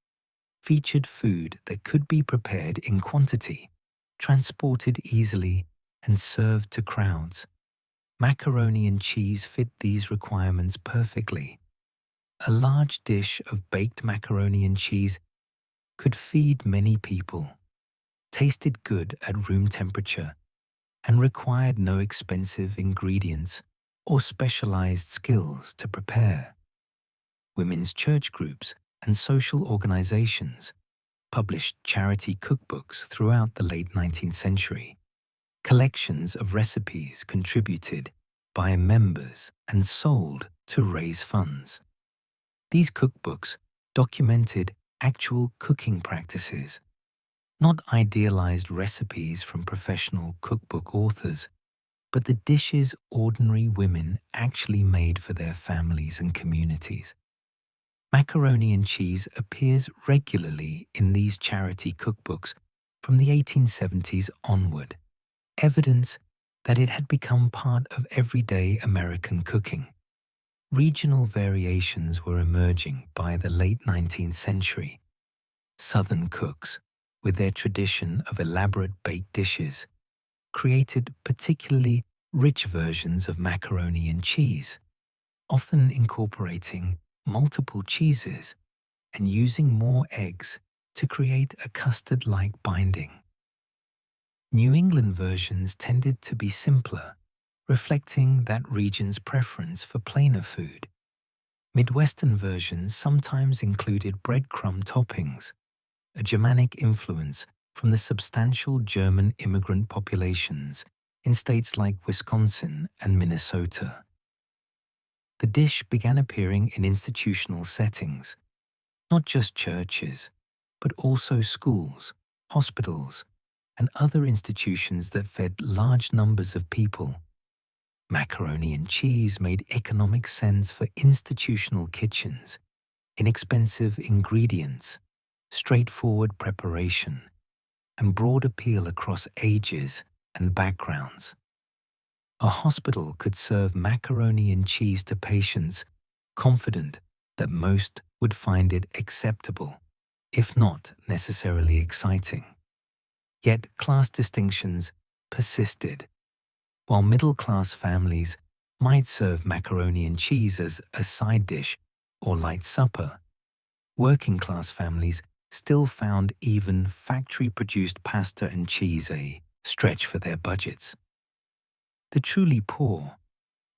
featured food that could be prepared in quantity, transported easily, and served to crowds. Macaroni and cheese fit these requirements perfectly. A large dish of baked macaroni and cheese could feed many people, tasted good at room temperature, and required no expensive ingredients or specialized skills to prepare. Women's church groups and social organizations published charity cookbooks throughout the late 19th century, collections of recipes contributed by members and sold to raise funds. These cookbooks documented actual cooking practices, not idealized recipes from professional cookbook authors, but the dishes ordinary women actually made for their families and communities. Macaroni and cheese appears regularly in these charity cookbooks from the 1870s onward, evidence that it had become part of everyday American cooking. Regional variations were emerging by the late 19th century. Southern cooks, with their tradition of elaborate baked dishes, created particularly rich versions of macaroni and cheese, often incorporating multiple cheeses and using more eggs to create a custard-like binding. New England versions tended to be simpler, reflecting that region's preference for plainer food. Midwestern versions sometimes included breadcrumb toppings, a Germanic influence from the substantial German immigrant populations in states like Wisconsin and Minnesota. The dish began appearing in institutional settings, not just churches, but also schools, hospitals, and other institutions that fed large numbers of people. Macaroni and cheese made economic sense for institutional kitchens, inexpensive ingredients, straightforward preparation, and broad appeal across ages and backgrounds. A hospital could serve macaroni and cheese to patients, confident that most would find it acceptable, if not necessarily exciting. Yet class distinctions persisted. While middle-class families might serve macaroni and cheese as a side dish or light supper, working-class families still found even factory-produced pasta and cheese a stretch for their budgets. The truly poor,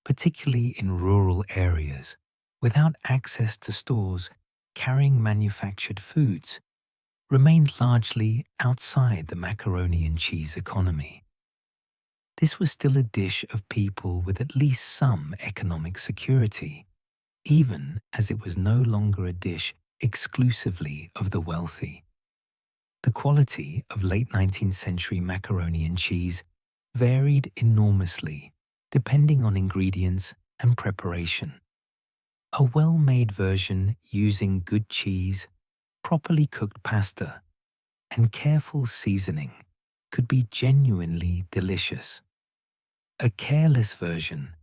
particularly in rural areas, without access to stores carrying manufactured foods, remained largely outside the macaroni and cheese economy. This was still a dish of people with at least some economic security, even as it was no longer a dish exclusively of the wealthy. The quality of late 19th century macaroni and cheese varied enormously depending on ingredients and preparation. A well-made version using good cheese, properly cooked pasta, and careful seasoning could be genuinely delicious. A careless version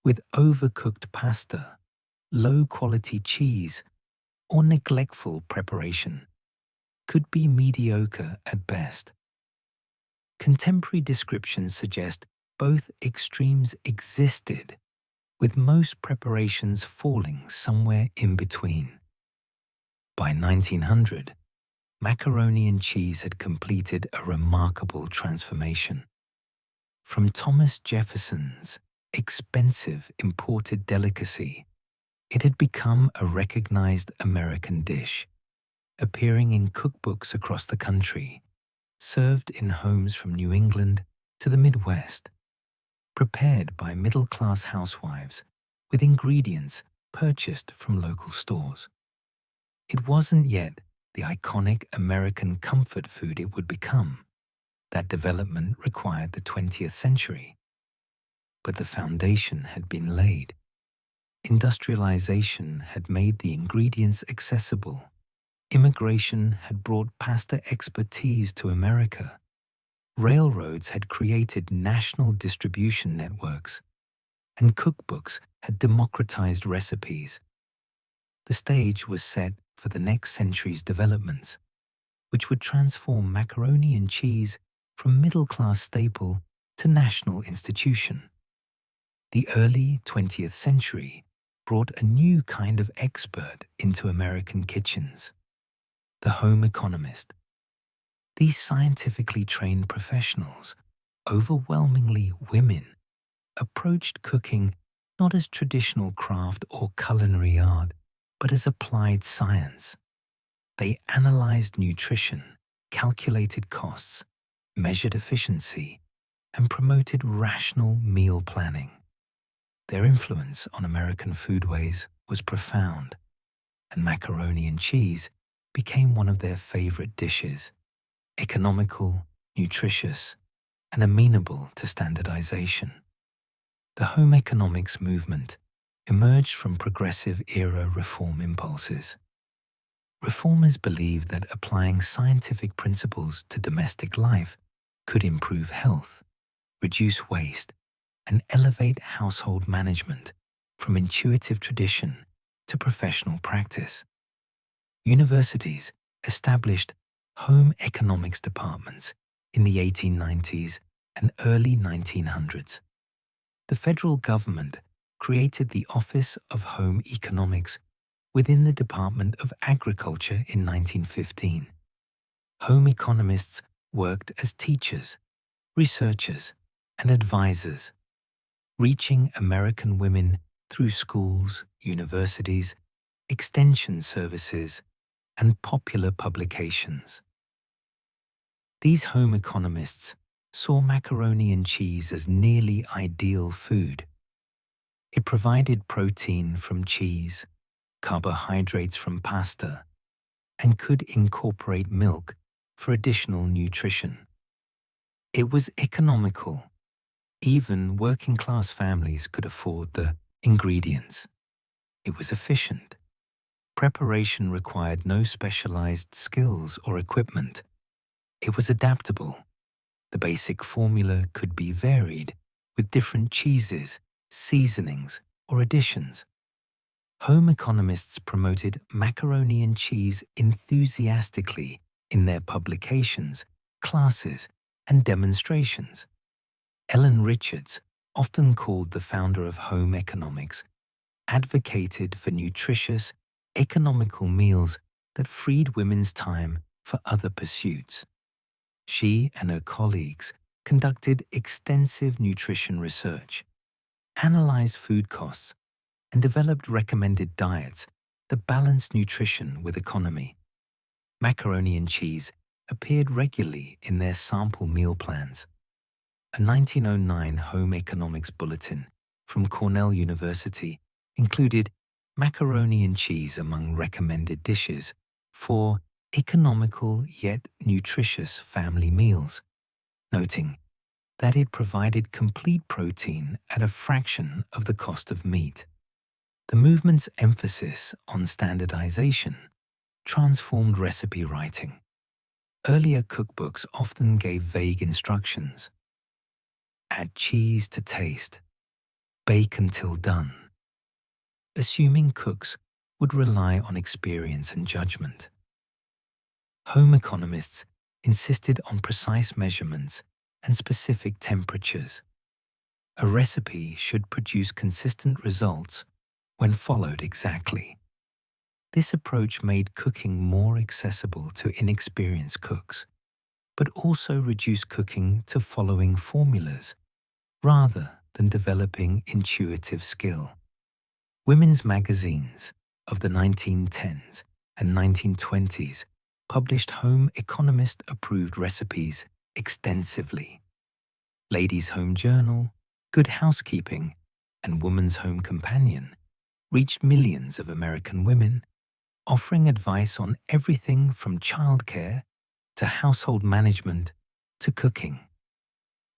with overcooked pasta, low-quality cheese, or neglectful preparation could be mediocre at best. Contemporary descriptions suggest both extremes existed, with most preparations falling somewhere in between. By 1900, macaroni and cheese had completed a remarkable transformation. From Thomas Jefferson's expensive imported delicacy, it had become a recognized American dish, appearing in cookbooks across the country, served in homes from New England to the Midwest, prepared by middle-class housewives with ingredients purchased from local stores. It wasn't yet the iconic American comfort food it would become. That development required the 20th century. But the foundation had been laid. Industrialization had made the ingredients accessible. Immigration had brought pasta expertise to America. Railroads had created national distribution networks, and cookbooks had democratized recipes. The stage was set for the next century's developments, which would transform macaroni and cheese from middle-class staple to national institution. The early 20th century brought a new kind of expert into American kitchens, the home economist. These scientifically trained professionals, overwhelmingly women, approached cooking not as traditional craft or culinary art, but as applied science. They analyzed nutrition, calculated costs, measured efficiency, and promoted rational meal planning. Their influence on American foodways was profound, and macaroni and cheese became one of their favorite dishes, economical, nutritious, and amenable to standardization. The home economics movement emerged from progressive era reform impulses. Reformers believed that applying scientific principles to domestic life could improve health, reduce waste, and elevate household management from intuitive tradition to professional practice. Universities established home economics departments in the 1890s and early 1900s. The federal government created the Office of Home Economics within the Department of Agriculture in 1915. Home economists worked as teachers, researchers, and advisors, reaching American women through schools, universities, extension services, and popular publications. These home economists saw macaroni and cheese as nearly ideal food. It provided protein from cheese, carbohydrates from pasta, and could incorporate milk for additional nutrition. It was economical. Even working-class families could afford the ingredients. It was efficient. Preparation required no specialized skills or equipment. It was adaptable. The basic formula could be varied with different cheeses, seasonings, or additions. Home economists promoted macaroni and cheese enthusiastically in their publications, classes, and demonstrations. Ellen Richards, often called the founder of home economics, advocated for nutritious, economical meals that freed women's time for other pursuits. She and her colleagues conducted extensive nutrition research, analyzed food costs, and developed recommended diets that balanced nutrition with economy. Macaroni and cheese appeared regularly in their sample meal plans. A 1909 Home Economics Bulletin from Cornell University included macaroni and cheese among recommended dishes for economical yet nutritious family meals, noting that it provided complete protein at a fraction of the cost of meat. The movement's emphasis on standardization transformed recipe writing. Earlier cookbooks often gave vague instructions. Add cheese to taste. Bake until done, assuming cooks would rely on experience and judgment. Home economists insisted on precise measurements and specific temperatures. A recipe should produce consistent results when followed exactly. This approach made cooking more accessible to inexperienced cooks, but also reduced cooking to following formulas rather than developing intuitive skill. Women's magazines of the 1910s and 1920s published home economist-approved recipes extensively. Ladies' Home Journal, Good Housekeeping, and Woman's Home Companion reached millions of American women, offering advice on everything from childcare to household management to cooking.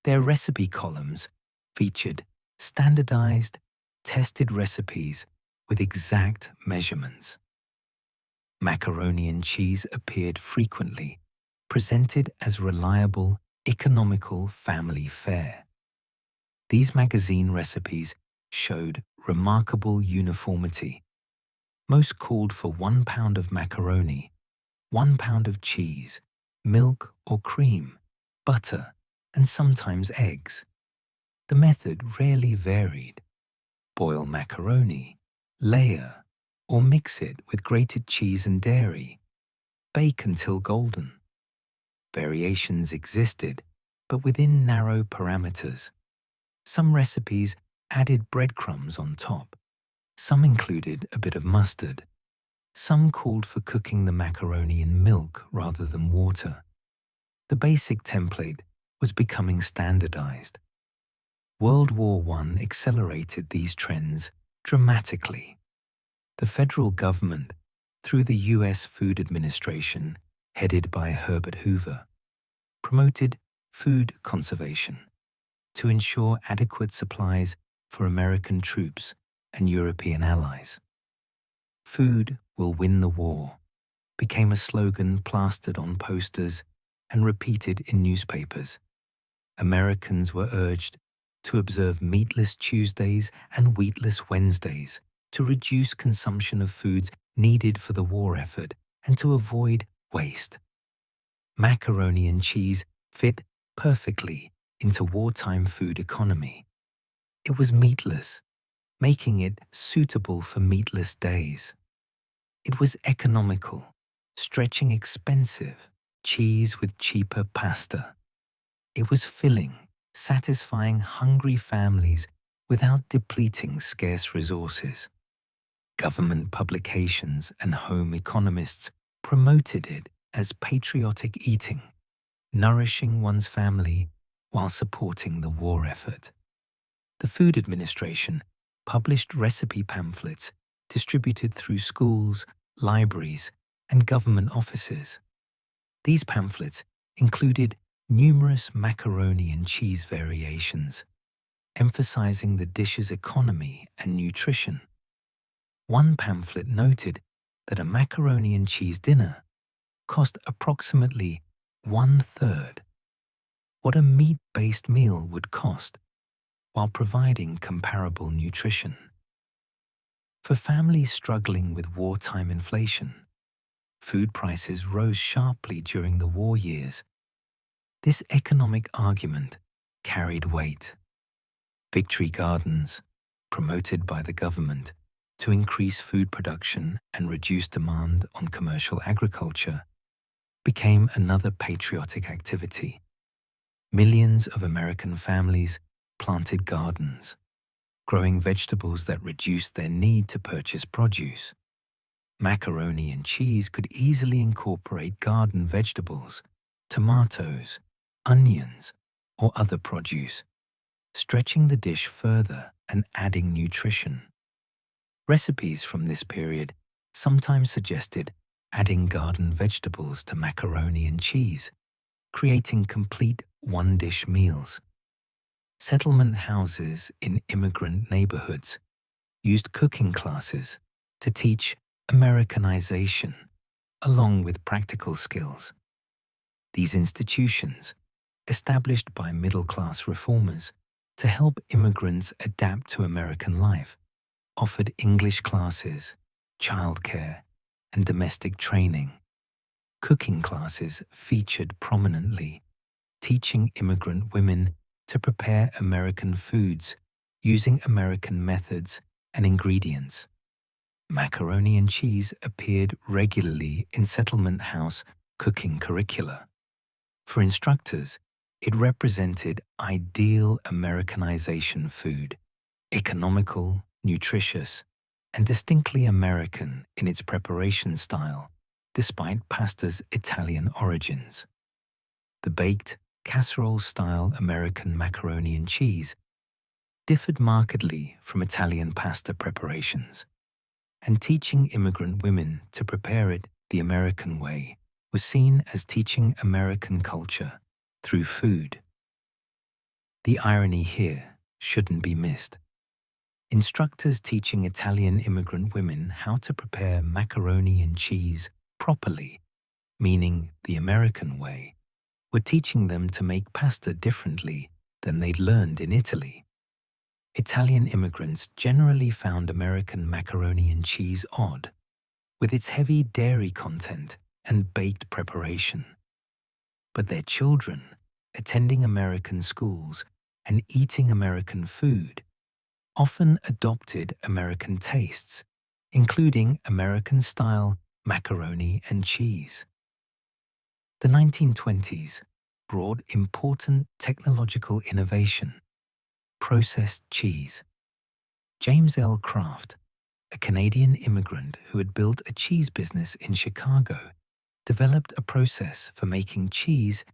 Their recipe columns featured standardized, tested recipes with exact measurements. Macaroni and cheese appeared frequently, presented as reliable, economical family fare. These magazine recipes showed remarkable uniformity. Most called for 1 pound of macaroni, 1 pound of cheese, milk or cream, butter, and sometimes eggs. The method rarely varied. Boil macaroni, layer, or mix it with grated cheese and dairy. Bake until golden. Variations existed, but within narrow parameters. Some recipes added breadcrumbs on top. Some included a bit of mustard. Some called for cooking the macaroni in milk rather than water. The basic template was becoming standardized. World War I accelerated these trends dramatically. The federal government, through the U.S. Food Administration, headed by Herbert Hoover, promoted food conservation to ensure adequate supplies for American troops and European allies. "Food will win the war" became a slogan plastered on posters and repeated in newspapers. Americans were urged to observe meatless Tuesdays and wheatless Wednesdays to reduce consumption of foods needed for the war effort and to avoid waste. Macaroni and cheese fit perfectly into wartime food economy. It was meatless, making it suitable for meatless days. It was economical, stretching expensive cheese with cheaper pasta. It was filling, satisfying hungry families without depleting scarce resources. Government publications and home economists promoted it as patriotic eating, nourishing one's family while supporting the war effort. The Food Administration published recipe pamphlets distributed through schools, libraries, and government offices. These pamphlets included numerous macaroni and cheese variations, emphasizing the dish's economy and nutrition. One pamphlet noted that a macaroni and cheese dinner cost approximately 1/3 what a meat-based meal would cost, while providing comparable nutrition. For families struggling with wartime inflation, food prices rose sharply during the war years. This economic argument carried weight. Victory gardens, promoted by the government to increase food production and reduce demand on commercial agriculture, became another patriotic activity. Millions of American families planted gardens, growing vegetables that reduced their need to purchase produce. Macaroni and cheese could easily incorporate garden vegetables, tomatoes, onions, or other produce, stretching the dish further and adding nutrition. Recipes from this period sometimes suggested adding garden vegetables to macaroni and cheese, creating complete one-dish meals. Settlement houses in immigrant neighborhoods used cooking classes to teach Americanization along with practical skills. These institutions, established by middle-class reformers to help immigrants adapt to American life, offered English classes, childcare, and domestic training. Cooking classes featured prominently, teaching immigrant women to prepare American foods using American methods and ingredients. Macaroni and cheese appeared regularly in settlement house cooking curricula. For instructors, it represented ideal Americanization food, economical, nutritious, and distinctly American in its preparation style, despite pasta's Italian origins. The baked, casserole-style American macaroni and cheese differed markedly from Italian pasta preparations, and teaching immigrant women to prepare it the American way was seen as teaching American culture through food. The irony here shouldn't be missed. Instructors teaching Italian immigrant women how to prepare macaroni and cheese properly, meaning the American way, were teaching them to make pasta differently than they'd learned in Italy. Italian immigrants generally found American macaroni and cheese odd, with its heavy dairy content and baked preparation. But their children, attending American schools and eating American food, often adopted American tastes, including American-style macaroni and cheese. The 1920s brought important technological innovation: processed cheese. James L. Kraft, a Canadian immigrant who had built a cheese business in Chicago, developed a process for making cheese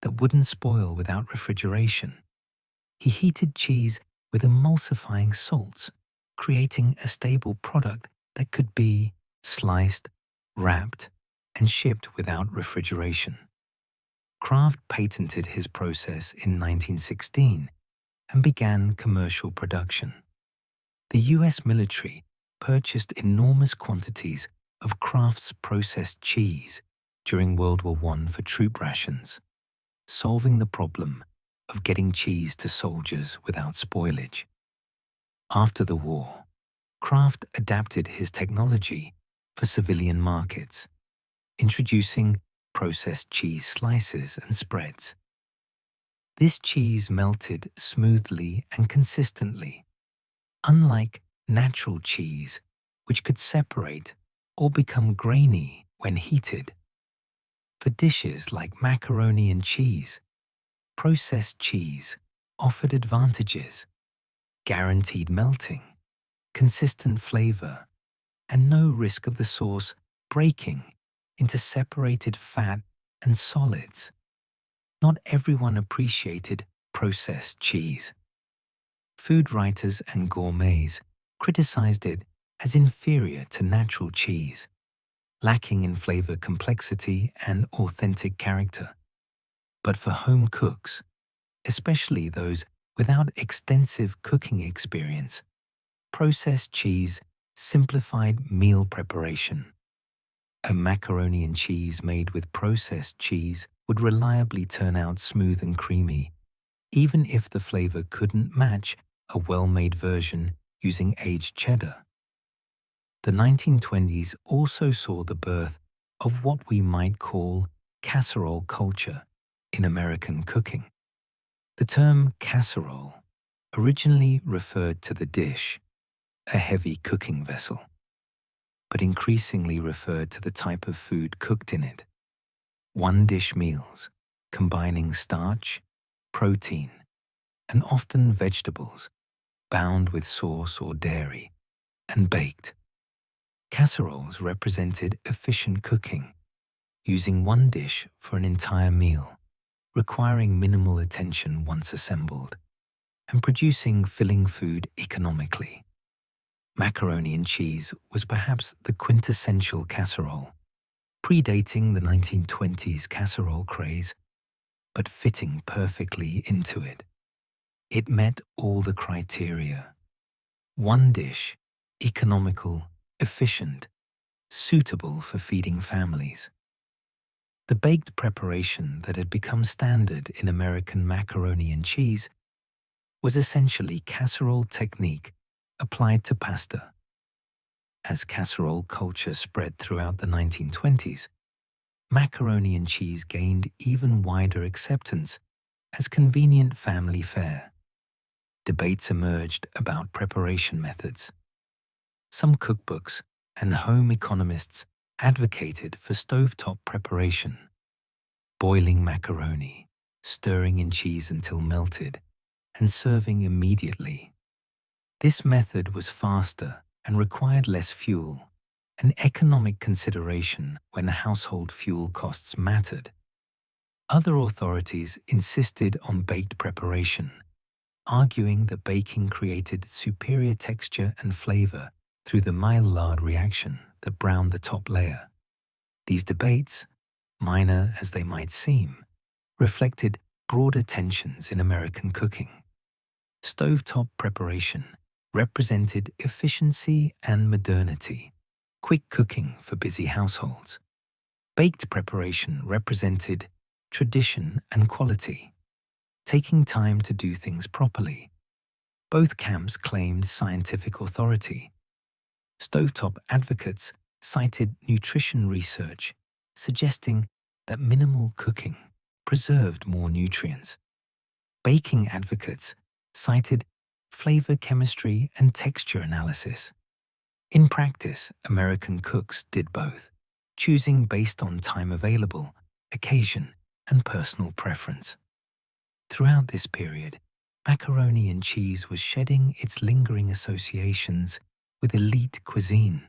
that wouldn't spoil without refrigeration. He heated cheese with emulsifying salts, creating a stable product that could be sliced, wrapped, and shipped without refrigeration. Kraft patented his process in 1916 and began commercial production. The US military purchased enormous quantities of Kraft's processed cheese during World War I for troop rations, solving the problem of getting cheese to soldiers without spoilage. After the war, Kraft adapted his technology for civilian markets, introducing processed cheese slices and spreads. This cheese melted smoothly and consistently, unlike natural cheese, which could separate or become grainy when heated. For dishes like macaroni and cheese, processed cheese offered advantages: guaranteed melting, consistent flavor, and no risk of the sauce breaking into separated fat and solids. Not everyone appreciated processed cheese. Food writers and gourmets criticized it as inferior to natural cheese, lacking in flavor complexity and authentic character. But for home cooks, especially those without extensive cooking experience, processed cheese simplified meal preparation. A macaroni and cheese made with processed cheese would reliably turn out smooth and creamy, even if the flavor couldn't match a well-made version using aged cheddar. The 1920s also saw the birth of what we might call casserole culture in American cooking. The term casserole originally referred to the dish, a heavy cooking vessel, but increasingly referred to the type of food cooked in it. One-dish meals, combining starch, protein, and often vegetables, bound with sauce or dairy, and baked. Casseroles represented efficient cooking, using one dish for an entire meal, requiring minimal attention once assembled, and producing filling food economically. Macaroni and cheese was perhaps the quintessential casserole, predating the 1920s casserole craze, but fitting perfectly into it. It met all the criteria: one dish, economical, efficient, suitable for feeding families. The baked preparation that had become standard in American macaroni and cheese was essentially casserole technique applied to pasta. As casserole culture spread throughout the 1920s, macaroni and cheese gained even wider acceptance as convenient family fare. Debates emerged about preparation methods. Some cookbooks and home economists advocated for stovetop preparation: boiling macaroni, stirring in cheese until melted, and serving immediately. This method was faster and required less fuel, an economic consideration when household fuel costs mattered. Other authorities insisted on baked preparation, arguing that baking created superior texture and flavor through the Maillard reaction that browned the top layer. These debates, minor as they might seem, reflected broader tensions in American cooking. Stovetop preparation represented efficiency and modernity, quick cooking for busy households. Baked preparation represented tradition and quality, taking time to do things properly. Both camps claimed scientific authority. Stovetop advocates cited nutrition research suggesting that minimal cooking preserved more nutrients. Baking advocates cited flavor chemistry and texture analysis. In practice, American cooks did both, choosing based on time available, occasion, and personal preference. Throughout this period, macaroni and cheese was shedding its lingering associations with elite cuisine.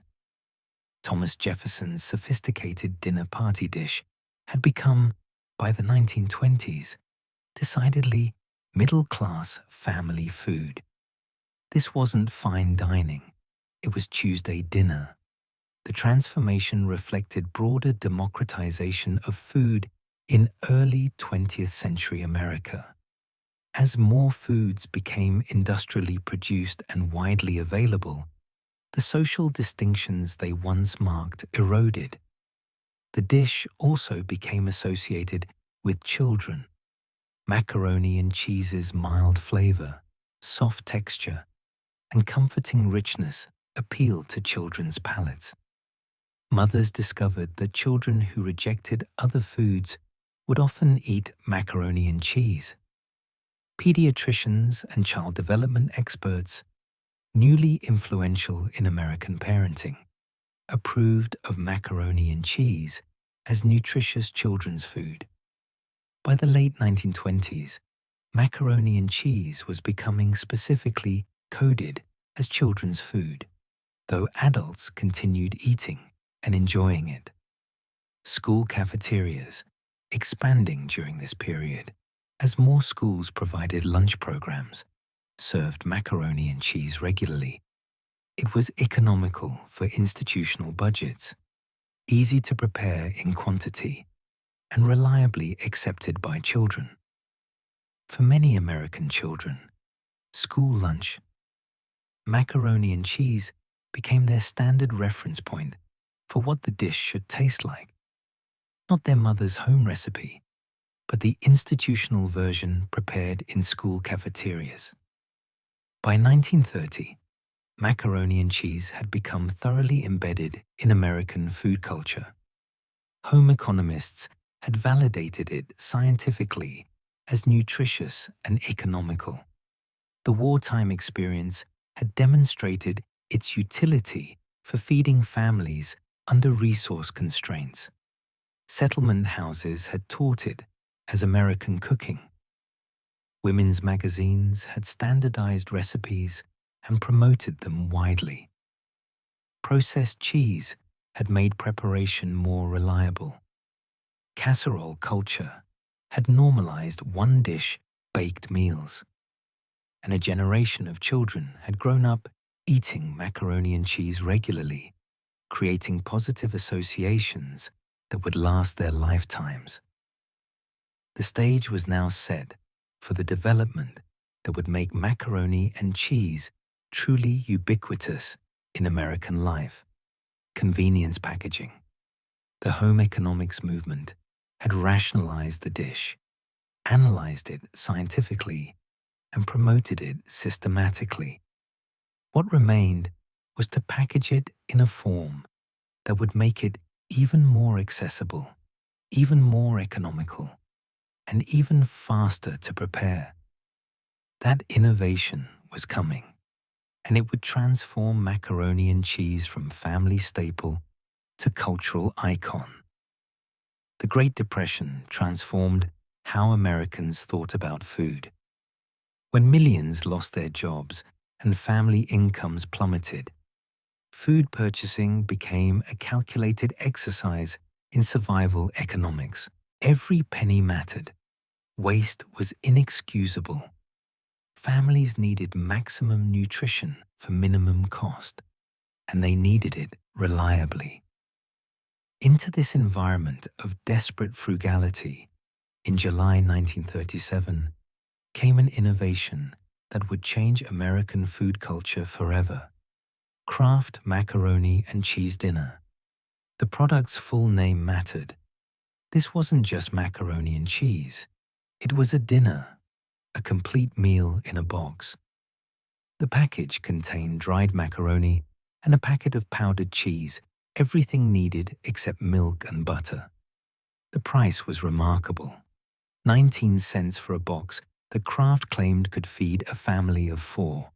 Thomas Jefferson's sophisticated dinner party dish had become, by the 1920s, decidedly middle-class family food. This wasn't fine dining, it was Tuesday dinner. The transformation reflected broader democratization of food in early 20th century America. As more foods became industrially produced and widely available, the social distinctions they once marked eroded. The dish also became associated with children. Macaroni and cheese's mild flavor, soft texture, and comforting richness appealed to children's palates. Mothers discovered that children who rejected other foods would often eat macaroni and cheese. Pediatricians and child development experts, newly influential in American parenting, approved of macaroni and cheese as nutritious children's food. By the late 1920s, macaroni and cheese was becoming specifically coded as children's food, though adults continued eating and enjoying it. School cafeterias expanding during this period as more schools provided lunch programs, served macaroni and cheese regularly. It was economical for institutional budgets, easy to prepare in quantity, and reliably accepted by children. For many American children, school lunch, macaroni and cheese became their standard reference point for what the dish should taste like. Not their mother's home recipe, but the institutional version prepared in school cafeterias. By 1930, macaroni and cheese had become thoroughly embedded in American food culture. Home economists had validated it scientifically as nutritious and economical. The wartime experience had demonstrated its utility for feeding families under resource constraints. Settlement houses had taught it as American cooking. Women's magazines had standardized recipes and promoted them widely. Processed cheese had made preparation more reliable. Casserole culture had normalized one-dish baked meals, and a generation of children had grown up eating macaroni and cheese regularly, creating positive associations that would last their lifetimes. The stage was now set for the development that would make macaroni and cheese truly ubiquitous in American life. Convenience packaging. The home economics movement had rationalized the dish, analyzed it scientifically, and promoted it systematically. What remained was to package it in a form that would make it even more accessible, even more economical, and even faster to prepare. That innovation was coming, and it would transform macaroni and cheese from family staple to cultural icon. The Great Depression transformed how Americans thought about food. When millions lost their jobs and family incomes plummeted, food purchasing became a calculated exercise in survival economics. Every penny mattered. Waste was inexcusable. Families needed maximum nutrition for minimum cost, and they needed it reliably. Into this environment of desperate frugality, in July 1937, came an innovation that would change American food culture forever. Kraft Macaroni and Cheese Dinner. The product's full name mattered. This wasn't just macaroni and cheese. It was a dinner, a complete meal in a box. The package contained dried macaroni and a packet of powdered cheese everything needed except milk and butter. The price was remarkable. 19 cents for a box that Kraft claimed could feed a family of 4.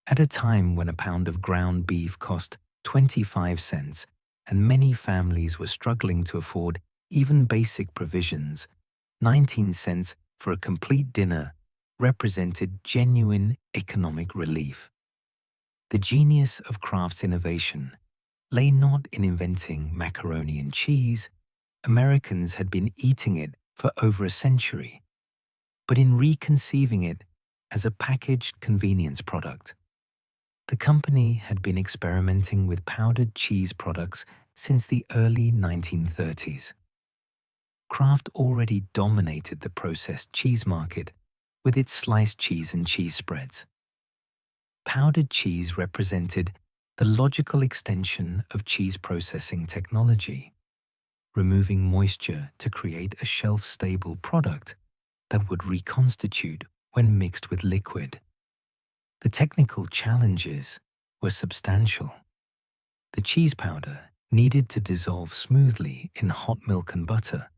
At a time when a pound of ground beef cost 25 cents and many families were struggling to afford even basic provisions, 19 cents for a complete dinner represented genuine economic relief. The genius of Kraft's innovation lay not in inventing macaroni and cheese — Americans had been eating it for over a century — but in reconceiving it as a packaged convenience product. The company had been experimenting with powdered cheese products since the early 1930s. Kraft already dominated the processed cheese market with its sliced cheese and cheese spreads. Powdered cheese represented the logical extension of cheese processing technology, removing moisture to create a shelf-stable product that would reconstitute when mixed with liquid. The technical challenges were substantial. The cheese powder needed to dissolve smoothly in hot milk and butter,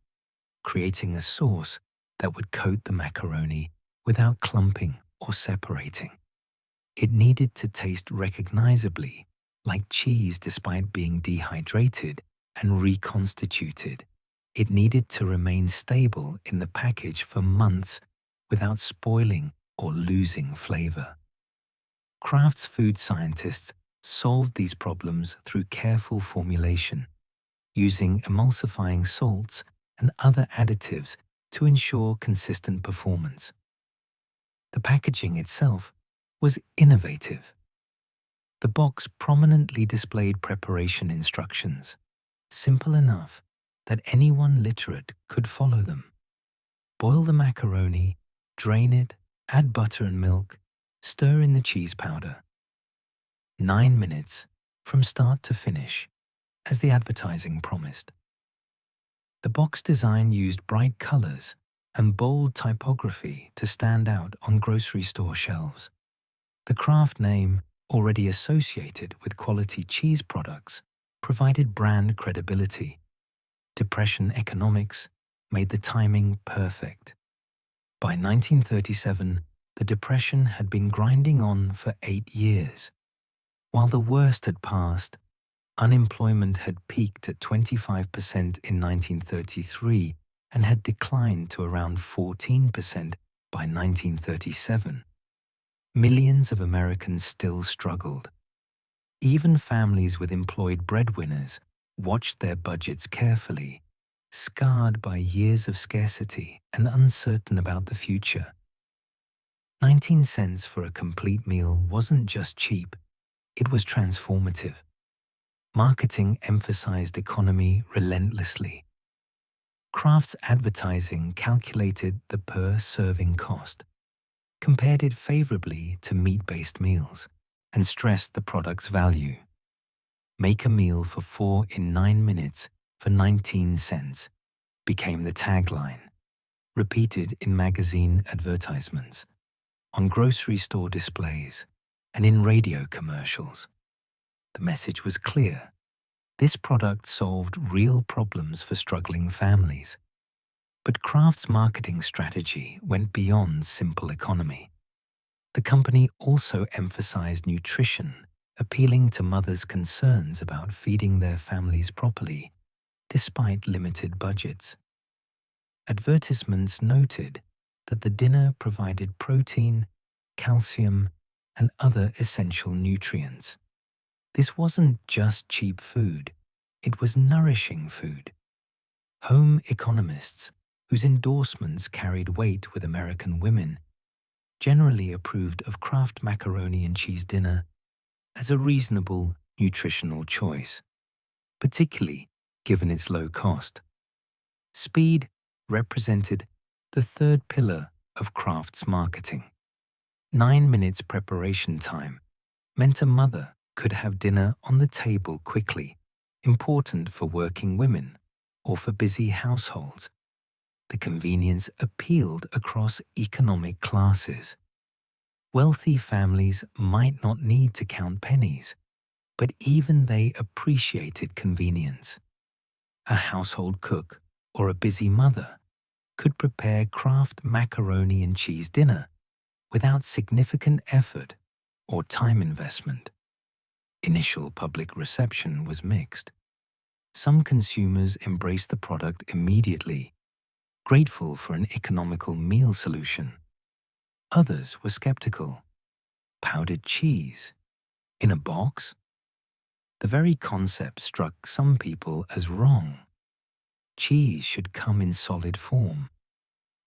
creating a sauce that would coat the macaroni without clumping or separating. It needed to taste recognizably like cheese despite being dehydrated and reconstituted. It needed to remain stable in the package for months without spoiling or losing flavor. Kraft's food scientists solved these problems through careful formulation, using emulsifying salts and other additives to ensure consistent performance. The packaging itself was innovative. The box prominently displayed preparation instructions, simple enough that anyone literate could follow them. Boil the macaroni, drain it, add butter and milk, stir in the cheese powder. 9 minutes from start to finish, as the advertising promised. The box design used bright colors and bold typography to stand out on grocery store shelves. The Kraft name, already associated with quality cheese products, provided brand credibility. Depression economics made the timing perfect. By 1937, the Depression had been grinding on for 8 years. While the worst had passed, unemployment had peaked at 25% in 1933 and had declined to around 14% by 1937. Millions of Americans still struggled. Even families with employed breadwinners watched their budgets carefully, scarred by years of scarcity and uncertain about the future. 19 cents for a complete meal wasn't just cheap, it was transformative. Marketing emphasized economy relentlessly. Kraft's advertising calculated the per-serving cost, compared it favorably to meat-based meals, and stressed the product's value. Make a meal for 4 in 9 minutes for 19 cents became the tagline, repeated in magazine advertisements, on grocery store displays, and in radio commercials. The message was clear. This product solved real problems for struggling families. But Kraft's marketing strategy went beyond simple economy. The company also emphasized nutrition, appealing to mothers' concerns about feeding their families properly, despite limited budgets. Advertisements noted that the dinner provided protein, calcium, and other essential nutrients. This wasn't just cheap food, it was nourishing food. Home economists, whose endorsements carried weight with American women, generally approved of Kraft macaroni and cheese dinner as a reasonable nutritional choice, particularly given its low cost. Speed represented the third pillar of Kraft's marketing. 9 minutes preparation time meant a mother could have dinner on the table quickly, important for working women or for busy households. The convenience appealed across economic classes. Wealthy families might not need to count pennies, But even they appreciated convenience. A household cook or a busy mother could prepare Kraft macaroni and cheese dinner without significant effort or time investment. Initial public reception was mixed. Some consumers embraced the product immediately, grateful for an economical meal solution. Others were skeptical. Powdered cheese? In a box? The very concept struck some people as wrong. Cheese should come in solid form,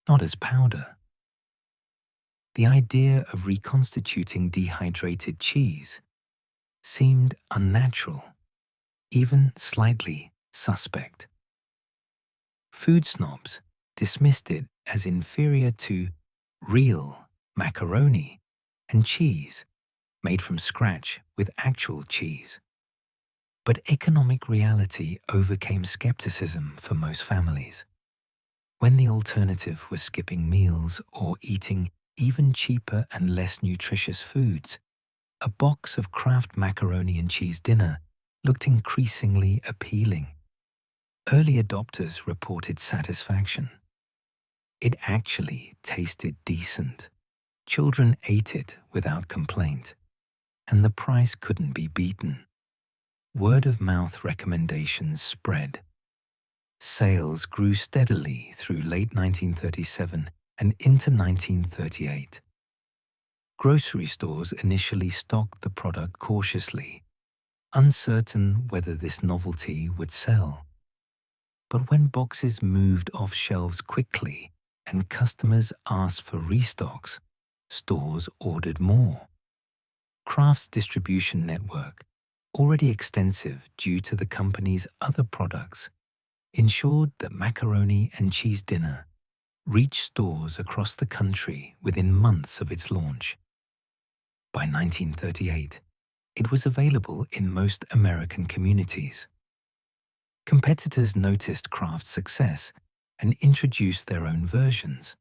not as powder. The idea of reconstituting dehydrated cheese seemed unnatural, even slightly suspect. Food snobs dismissed it as inferior to real macaroni and cheese made from scratch with actual cheese. But economic reality overcame skepticism for most families. When the alternative was skipping meals or eating even cheaper and less nutritious foods, a box of Kraft macaroni and cheese dinner looked increasingly appealing. Early adopters reported satisfaction. It actually tasted decent. Children ate it without complaint, and the price couldn't be beaten. Word-of-mouth recommendations spread. Sales grew steadily through late 1937 and into 1938. Grocery stores initially stocked the product cautiously, uncertain whether this novelty would sell. But when boxes moved off shelves quickly and customers asked for restocks, stores ordered more. Kraft's distribution network, already extensive due to the company's other products, ensured that macaroni and cheese dinner reached stores across the country within months of its launch. By 1938, it was available in most American communities. Competitors noticed Kraft's success and introduced their own versions.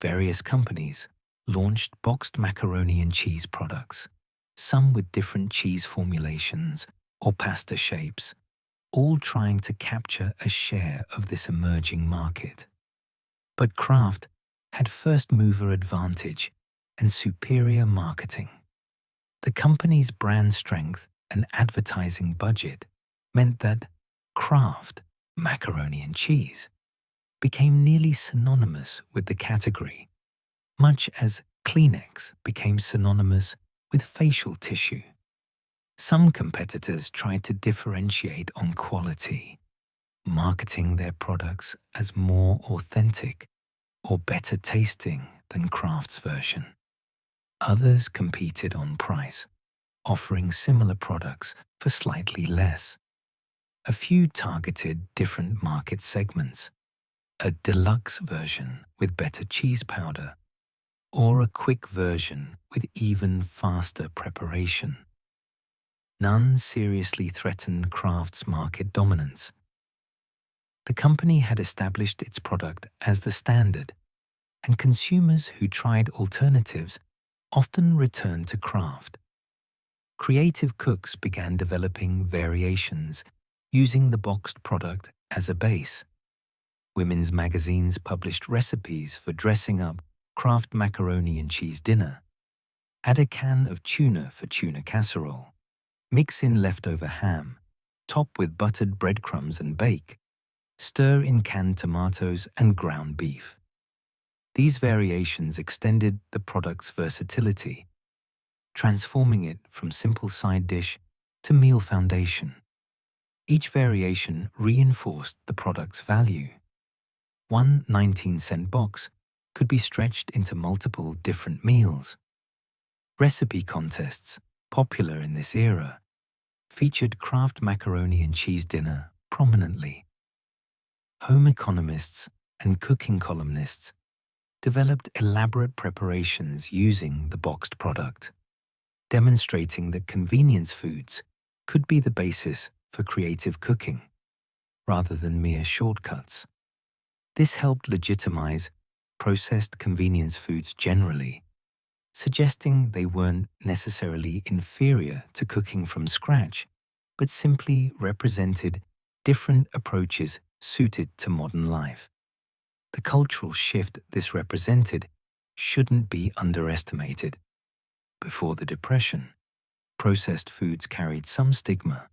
Various companies launched boxed macaroni and cheese products, some with different cheese formulations or pasta shapes, all trying to capture a share of this emerging market. But Kraft had first-mover advantage and superior marketing. The company's brand strength and advertising budget meant that Kraft macaroni and cheese became nearly synonymous with the category, much as Kleenex became synonymous with facial tissue. Some competitors tried to differentiate on quality, marketing their products as more authentic or better tasting than Kraft's version. Others competed on price, offering similar products for slightly less. A few targeted different market segments: a deluxe version with better cheese powder, or a quick version with even faster preparation. None seriously threatened Kraft's market dominance. The company had established its product as the standard, and consumers who tried alternatives often returned to Kraft. Creative cooks began developing variations using the boxed product as a base. Women's magazines published recipes for dressing up Kraft macaroni and cheese dinner. Add a can of tuna for tuna casserole. Mix in leftover ham. Top with buttered breadcrumbs and bake. Stir in canned tomatoes and ground beef. These variations extended the product's versatility, transforming it from simple side dish to meal foundation. Each variation reinforced the product's value. One 19-cent box could be stretched into multiple different meals. Recipe contests, popular in this era, featured Kraft macaroni and cheese dinner prominently. Home economists and cooking columnists developed elaborate preparations using the boxed product, demonstrating that convenience foods could be the basis for creative cooking, rather than mere shortcuts. This helped legitimize processed convenience foods generally, suggesting they weren't necessarily inferior to cooking from scratch, but simply represented different approaches suited to modern life. The cultural shift this represented shouldn't be underestimated. Before the Depression, processed foods carried some stigma.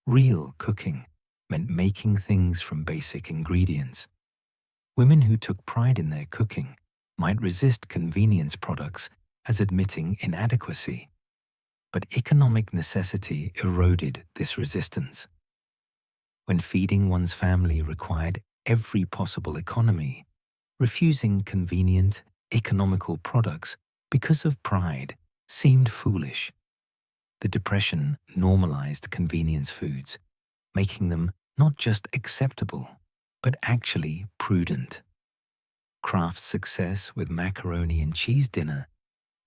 Real cooking meant making things from basic ingredients. Women who took pride in their cooking might resist convenience products as admitting inadequacy, but economic necessity eroded this resistance. When feeding one's family required every possible economy, refusing convenient, economical products because of pride seemed foolish. The Depression normalized convenience foods, making them not just acceptable, but actually prudent. Kraft's success with macaroni and cheese dinner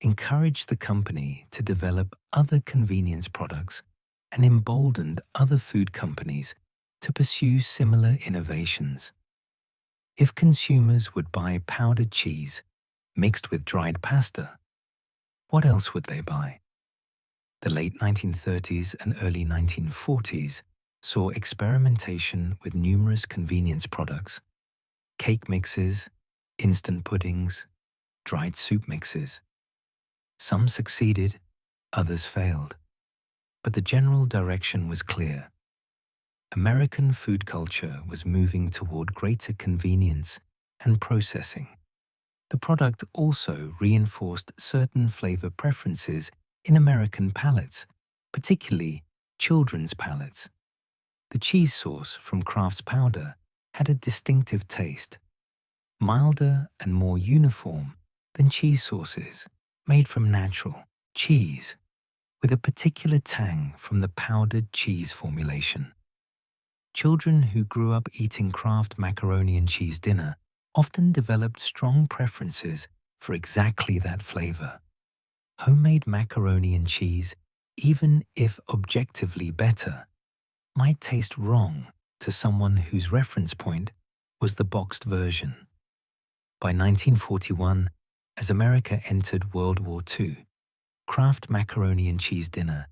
encouraged the company to develop other convenience products and emboldened other food companies to pursue similar innovations. If consumers would buy powdered cheese mixed with dried pasta, what else would they buy? The late 1930s and early 1940s saw experimentation with numerous convenience products: cake mixes, instant puddings, dried soup mixes. Some succeeded, others failed, but the general direction was clear. American food culture was moving toward greater convenience and processing. The product also reinforced certain flavor preferences in American palates, particularly children's palates. The cheese sauce from Kraft's powder had a distinctive taste, milder and more uniform than cheese sauces made from natural cheese, with a particular tang from the powdered cheese formulation. Children who grew up eating Kraft macaroni and cheese dinner often developed strong preferences for exactly that flavor. Homemade macaroni and cheese, even if objectively better, might taste wrong to someone whose reference point was the boxed version. By 1941, as America entered World War II, Kraft macaroni and cheese dinner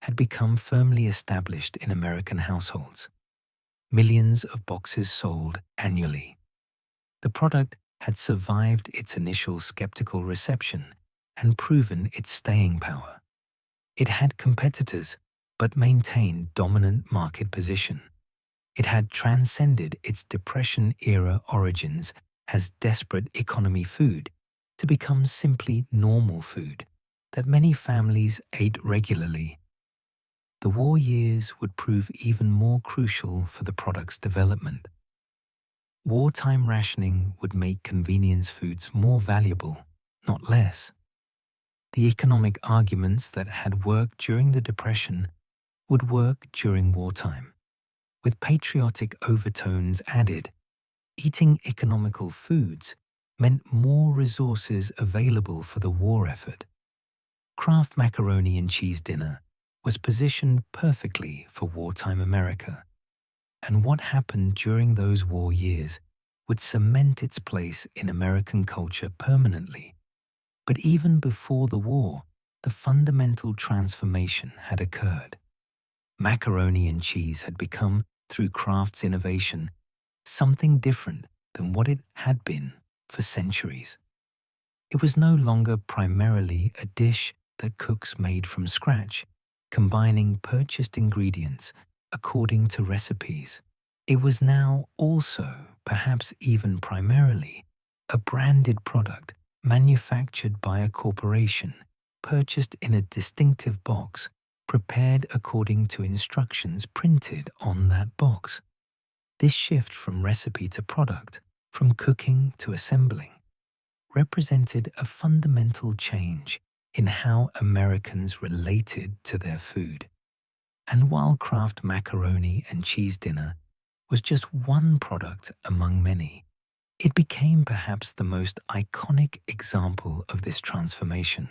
had become firmly established in American households. Millions of boxes sold annually. The product had survived its initial skeptical reception and proven its staying power. It had competitors, but maintained dominant market position. It had transcended its Depression-era origins as desperate economy food to become simply normal food that many families ate regularly. The war years would prove even more crucial for the product's development. Wartime rationing would make convenience foods more valuable, not less. The economic arguments that had worked during the Depression would work during wartime. With patriotic overtones added, eating economical foods meant more resources available for the war effort. Kraft macaroni and cheese dinner was positioned perfectly for wartime America, and what happened during those war years would cement its place in American culture permanently. But even before the war, the fundamental transformation had occurred. Macaroni and cheese had become, through Kraft's innovation, something different than what it had been for centuries. It was no longer primarily a dish that cooks made from scratch, combining purchased ingredients according to recipes. It was now also, perhaps even primarily, a branded product manufactured by a corporation, purchased in a distinctive box, prepared according to instructions printed on that box. This shift from recipe to product, from cooking to assembling, represented a fundamental change in how Americans related to their food. And while Kraft macaroni and cheese dinner was just one product among many, it became perhaps the most iconic example of this transformation,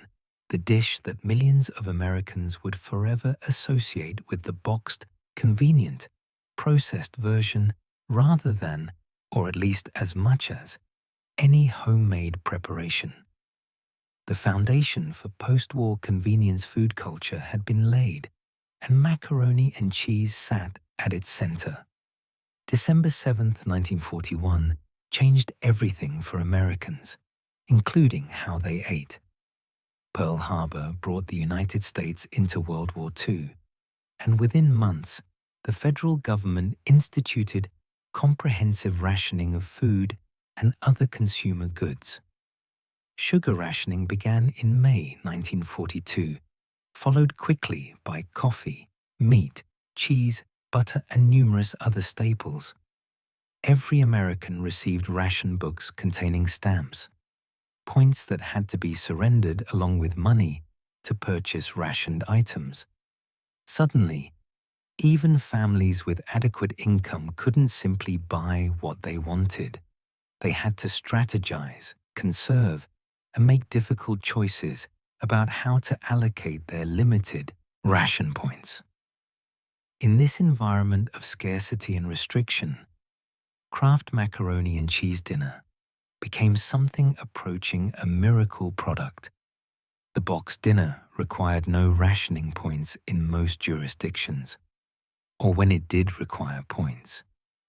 the dish that millions of Americans would forever associate with the boxed, convenient, processed version rather than, or at least as much as, any homemade preparation. The foundation for post-war convenience food culture had been laid, and macaroni and cheese sat at its center. December 7, 1941, changed everything for Americans, including how they ate. Pearl Harbor brought the United States into World War II, and within months, the federal government instituted comprehensive rationing of food and other consumer goods. Sugar rationing began in May 1942, followed quickly by coffee, meat, cheese, butter, and numerous other staples. Every American received ration books containing stamps, points that had to be surrendered along with money to purchase rationed items. Suddenly, even families with adequate income couldn't simply buy what they wanted. They had to strategize, conserve, and make difficult choices about how to allocate their limited ration points. In this environment of scarcity and restriction, Kraft Macaroni and Cheese Dinner became something approaching a miracle product. The box dinner required no rationing points in most jurisdictions, or when it did require points,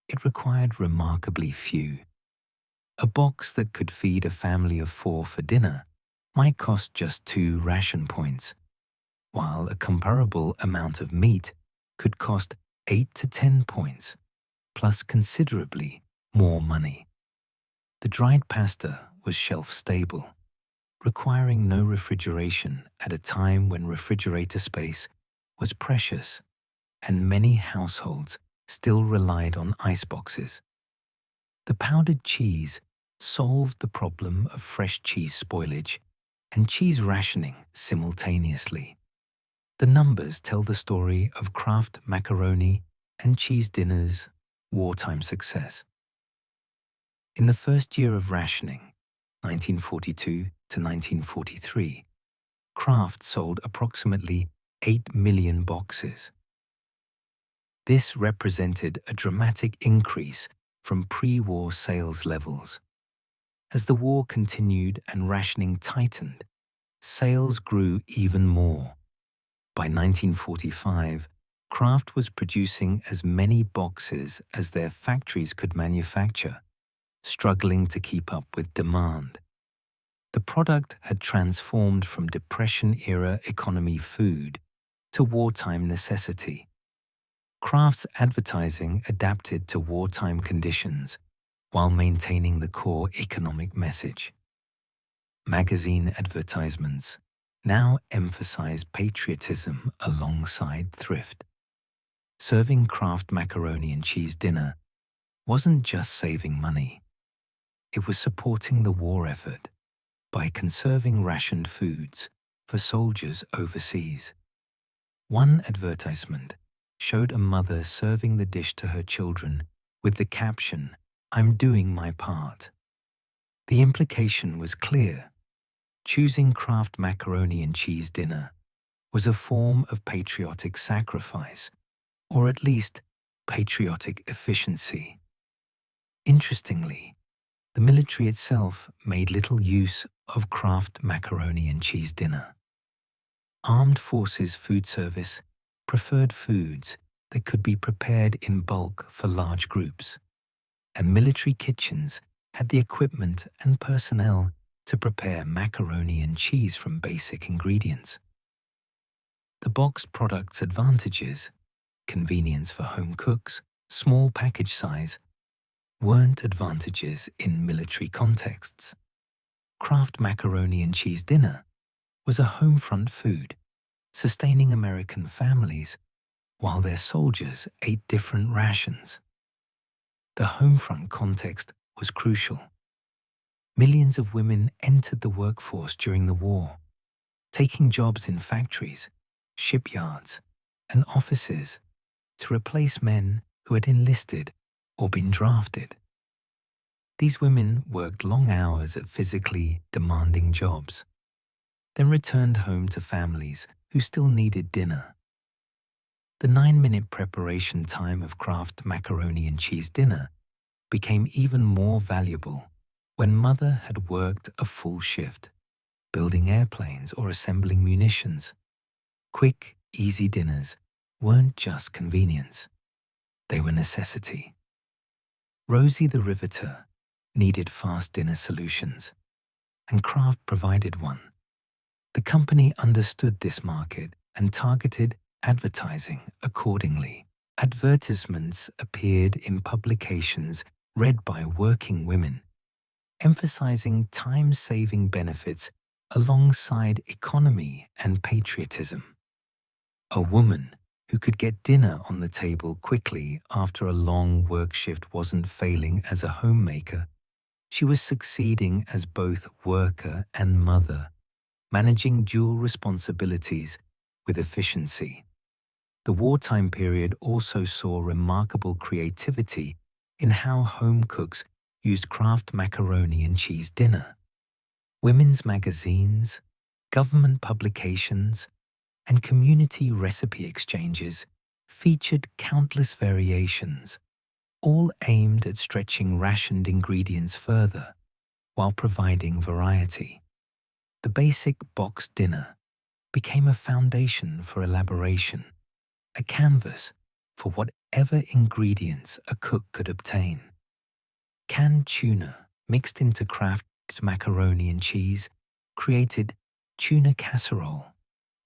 it required remarkably few. A box that could feed a family of 4 for dinner might cost just 2 ration points, while a comparable amount of meat could cost 8 to 10 points, plus considerably more money. The dried pasta was shelf-stable, requiring no refrigeration at a time when refrigerator space was precious, and many households still relied on iceboxes. The powdered cheese solved the problem of fresh cheese spoilage and cheese rationing simultaneously. The numbers tell the story of Kraft Macaroni and Cheese Dinner's wartime success. In the first year of rationing, 1942 to 1943, Kraft sold approximately 8 million boxes. This represented a dramatic increase from pre-war sales levels. As the war continued and rationing tightened, sales grew even more. By 1945, Kraft was producing as many boxes as their factories could manufacture, struggling to keep up with demand. The product had transformed from Depression-era economy food to wartime necessity. Kraft's advertising adapted to wartime conditions while maintaining the core economic message. Magazine advertisements now emphasize patriotism alongside thrift. Serving Kraft Macaroni and Cheese Dinner wasn't just saving money. It was supporting the war effort by conserving rationed foods for soldiers overseas. One advertisement showed a mother serving the dish to her children with the caption, "I'm doing my part." The implication was clear. Choosing Kraft Macaroni and Cheese Dinner was a form of patriotic sacrifice, or at least patriotic efficiency. Interestingly, the military itself made little use of Kraft Macaroni and Cheese Dinner. Armed Forces Food Service preferred foods that could be prepared in bulk for large groups, and military kitchens had the equipment and personnel to prepare macaroni and cheese from basic ingredients. The boxed product's advantages, convenience for home cooks, small package size, weren't advantages in military contexts. Kraft Macaroni and Cheese Dinner was a home front food, sustaining American families while their soldiers ate different rations. The home front context was crucial. Millions of women entered the workforce during the war, taking jobs in factories, shipyards, and offices to replace men who had enlisted or been drafted. These women worked long hours at physically demanding jobs, then returned home to families who still needed dinner. The 9-minute preparation time of Kraft Macaroni and Cheese Dinner became even more valuable when mother had worked a full shift. building airplanes or assembling munitions. Quick, easy dinners weren't just convenience. They were necessity. Rosie the Riveter needed fast dinner solutions, and Kraft provided one. The company understood this market and targeted advertising accordingly. Advertisements appeared in publications read by working women, emphasizing time-saving benefits alongside economy and patriotism. A woman who could get dinner on the table quickly after a long work shift wasn't failing as a homemaker. She was succeeding as both worker and mother, managing dual responsibilities with efficiency. The wartime period also saw remarkable creativity in how home cooks used Kraft macaroni and cheese dinner. Women's magazines, government publications, and community recipe exchanges featured countless variations, all aimed at stretching rationed ingredients further while providing variety. The basic boxed dinner became a foundation for elaboration, a canvas for whatever ingredients a cook could obtain. Canned tuna mixed into Kraft's macaroni and cheese created tuna casserole,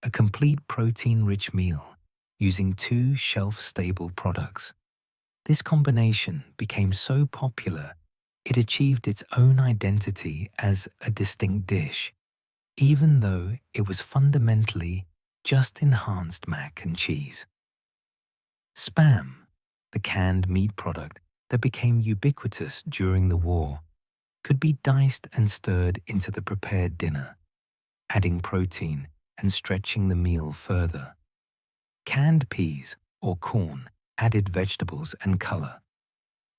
a complete protein-rich meal using two shelf-stable products. This combination became so popular it achieved its own identity as a distinct dish, even though it was fundamentally just enhanced mac and cheese. Spam, the canned meat product that became ubiquitous during the war, could be diced and stirred into the prepared dinner, adding protein and stretching the meal further. Canned peas or corn added vegetables and color.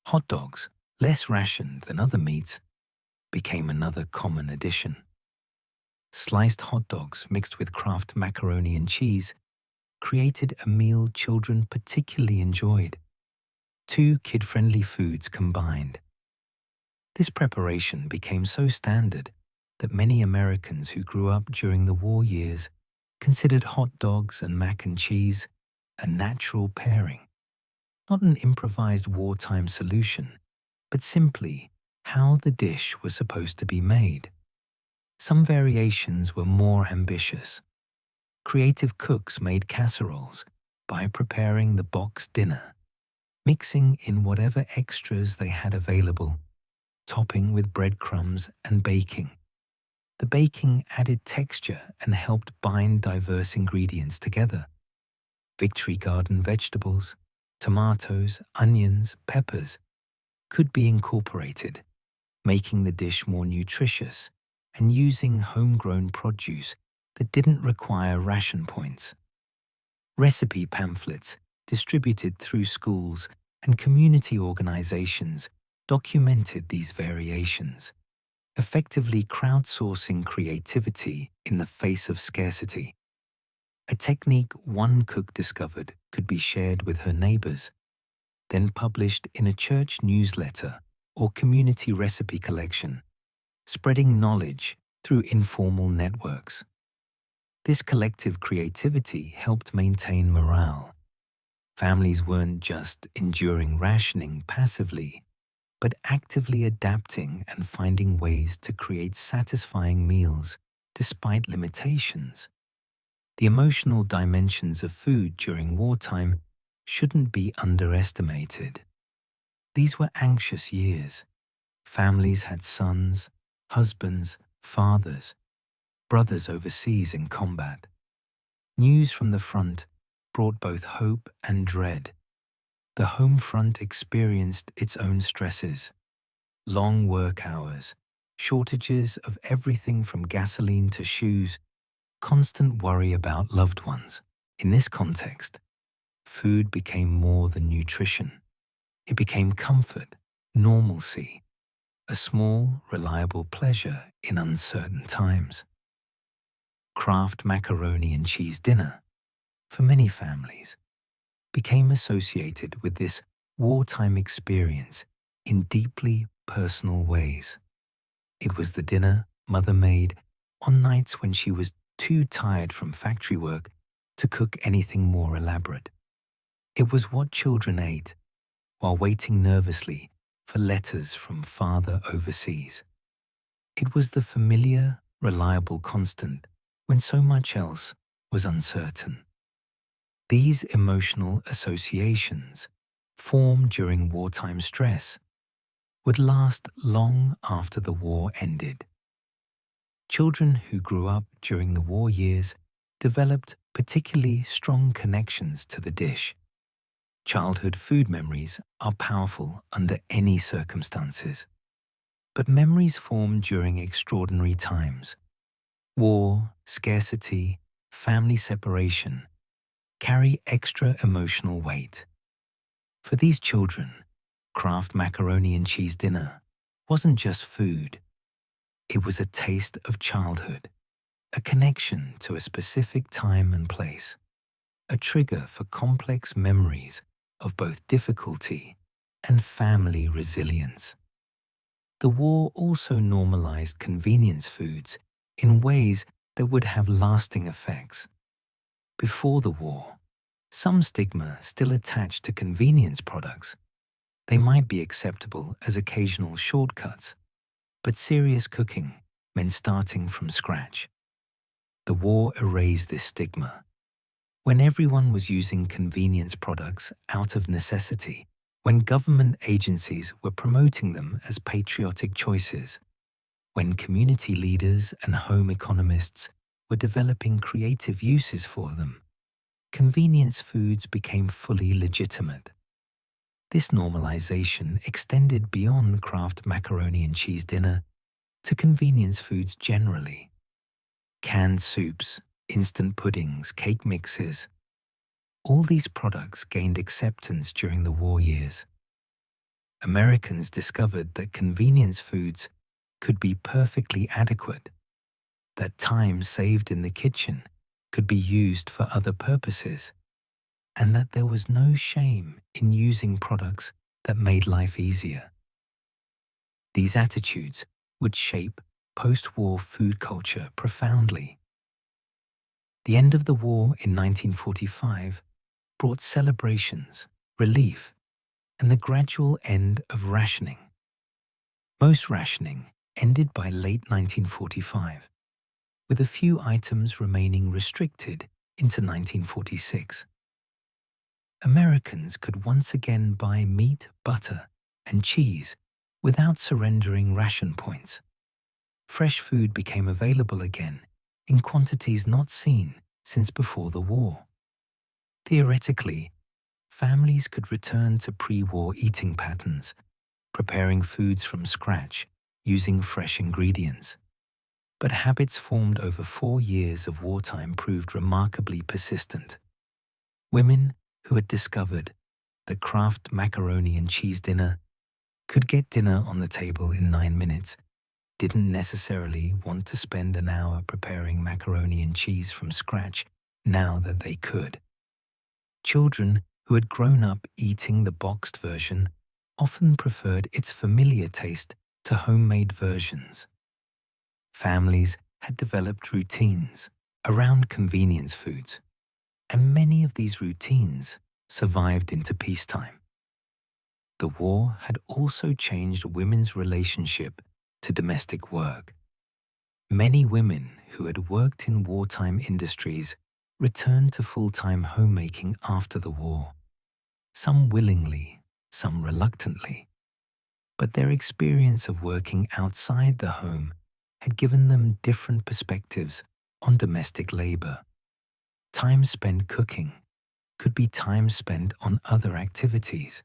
Hot dogs, less rationed than other meats, became another common addition. Sliced hot dogs mixed with Kraft macaroni and cheese created a meal children particularly enjoyed. Two kid-friendly foods combined. This preparation became so standard that many Americans who grew up during the war years considered hot dogs and mac and cheese a natural pairing, not an improvised wartime solution, but simply how the dish was supposed to be made. Some variations were more ambitious. Creative cooks made casseroles by preparing the boxed dinner, mixing in whatever extras they had available, topping with breadcrumbs and baking. The baking added texture and helped bind diverse ingredients together. Victory Garden vegetables, tomatoes, onions, peppers could be incorporated, making the dish more nutritious and using homegrown produce that didn't require ration points. Recipe pamphlets distributed through schools and community organizations documented these variations, effectively crowdsourcing creativity in the face of scarcity. A technique one cook discovered could be shared with her neighbors, then published in a church newsletter or community recipe collection, spreading knowledge through informal networks. This collective creativity helped maintain morale. Families weren't just enduring rationing passively, but actively adapting and finding ways to create satisfying meals despite limitations. The emotional dimensions of food during wartime shouldn't be underestimated. These were anxious years. Families had sons, husbands, fathers, brothers overseas in combat. News from the front brought both hope and dread. The home front experienced its own stresses. Long work hours, shortages of everything from gasoline to shoes, constant worry about loved ones. In this context, food became more than nutrition. It became comfort, normalcy, a small, reliable pleasure in uncertain times. Kraft macaroni and cheese dinner, for many families, became associated with this wartime experience in deeply personal ways. It was the dinner mother made on nights when she was too tired from factory work to cook anything more elaborate. It was what children ate while waiting nervously for letters from father overseas. It was the familiar, reliable constant when so much else was uncertain. These emotional associations, formed during wartime stress, would last long after the war ended. Children who grew up during the war years developed particularly strong connections to the dish. Childhood food memories are powerful under any circumstances. But memories formed during extraordinary times, war, scarcity, family separation, carry extra emotional weight. For these children, Kraft macaroni and cheese dinner wasn't just food. It was a taste of childhood, a connection to a specific time and place, a trigger for complex memories of both difficulty and family resilience. The war also normalized convenience foods in ways that would have lasting effects. Before the war, some stigma still attached to convenience products. They might be acceptable as occasional shortcuts, but serious cooking meant starting from scratch. The war erased this stigma. When everyone was using convenience products out of necessity, when government agencies were promoting them as patriotic choices, when community leaders and home economists were developing creative uses for them, convenience foods became fully legitimate. This normalization extended beyond Kraft macaroni and cheese dinner to convenience foods generally. Canned soups, instant puddings, cake mixes. All these products gained acceptance during the war years. Americans discovered that convenience foods could be perfectly adequate, that time saved in the kitchen could be used for other purposes, and that there was no shame in using products that made life easier. These attitudes would shape post-war food culture profoundly. The end of the war in 1945 brought celebrations, relief, and the gradual end of rationing. Most rationing ended by late 1945, with a few items remaining restricted into 1946. Americans could once again buy meat, butter, and cheese without surrendering ration points. Fresh food became available again in quantities not seen since before the war. Theoretically, families could return to pre-war eating patterns, preparing foods from scratch using fresh ingredients. But habits formed over 4 years of wartime proved remarkably persistent. Women who had discovered that Kraft macaroni and cheese dinner could get dinner on the table in 9 minutes didn't necessarily want to spend an hour preparing macaroni and cheese from scratch now that they could. Children who had grown up eating the boxed version often preferred its familiar taste to homemade versions. Families had developed routines around convenience foods, and many of these routines survived into peacetime. The war had also changed women's relationship to domestic work. Many women who had worked in wartime industries returned to full-time homemaking after the war, some willingly, some reluctantly. But their experience of working outside the home had given them different perspectives on domestic labor. Time spent cooking could be time spent on other activities.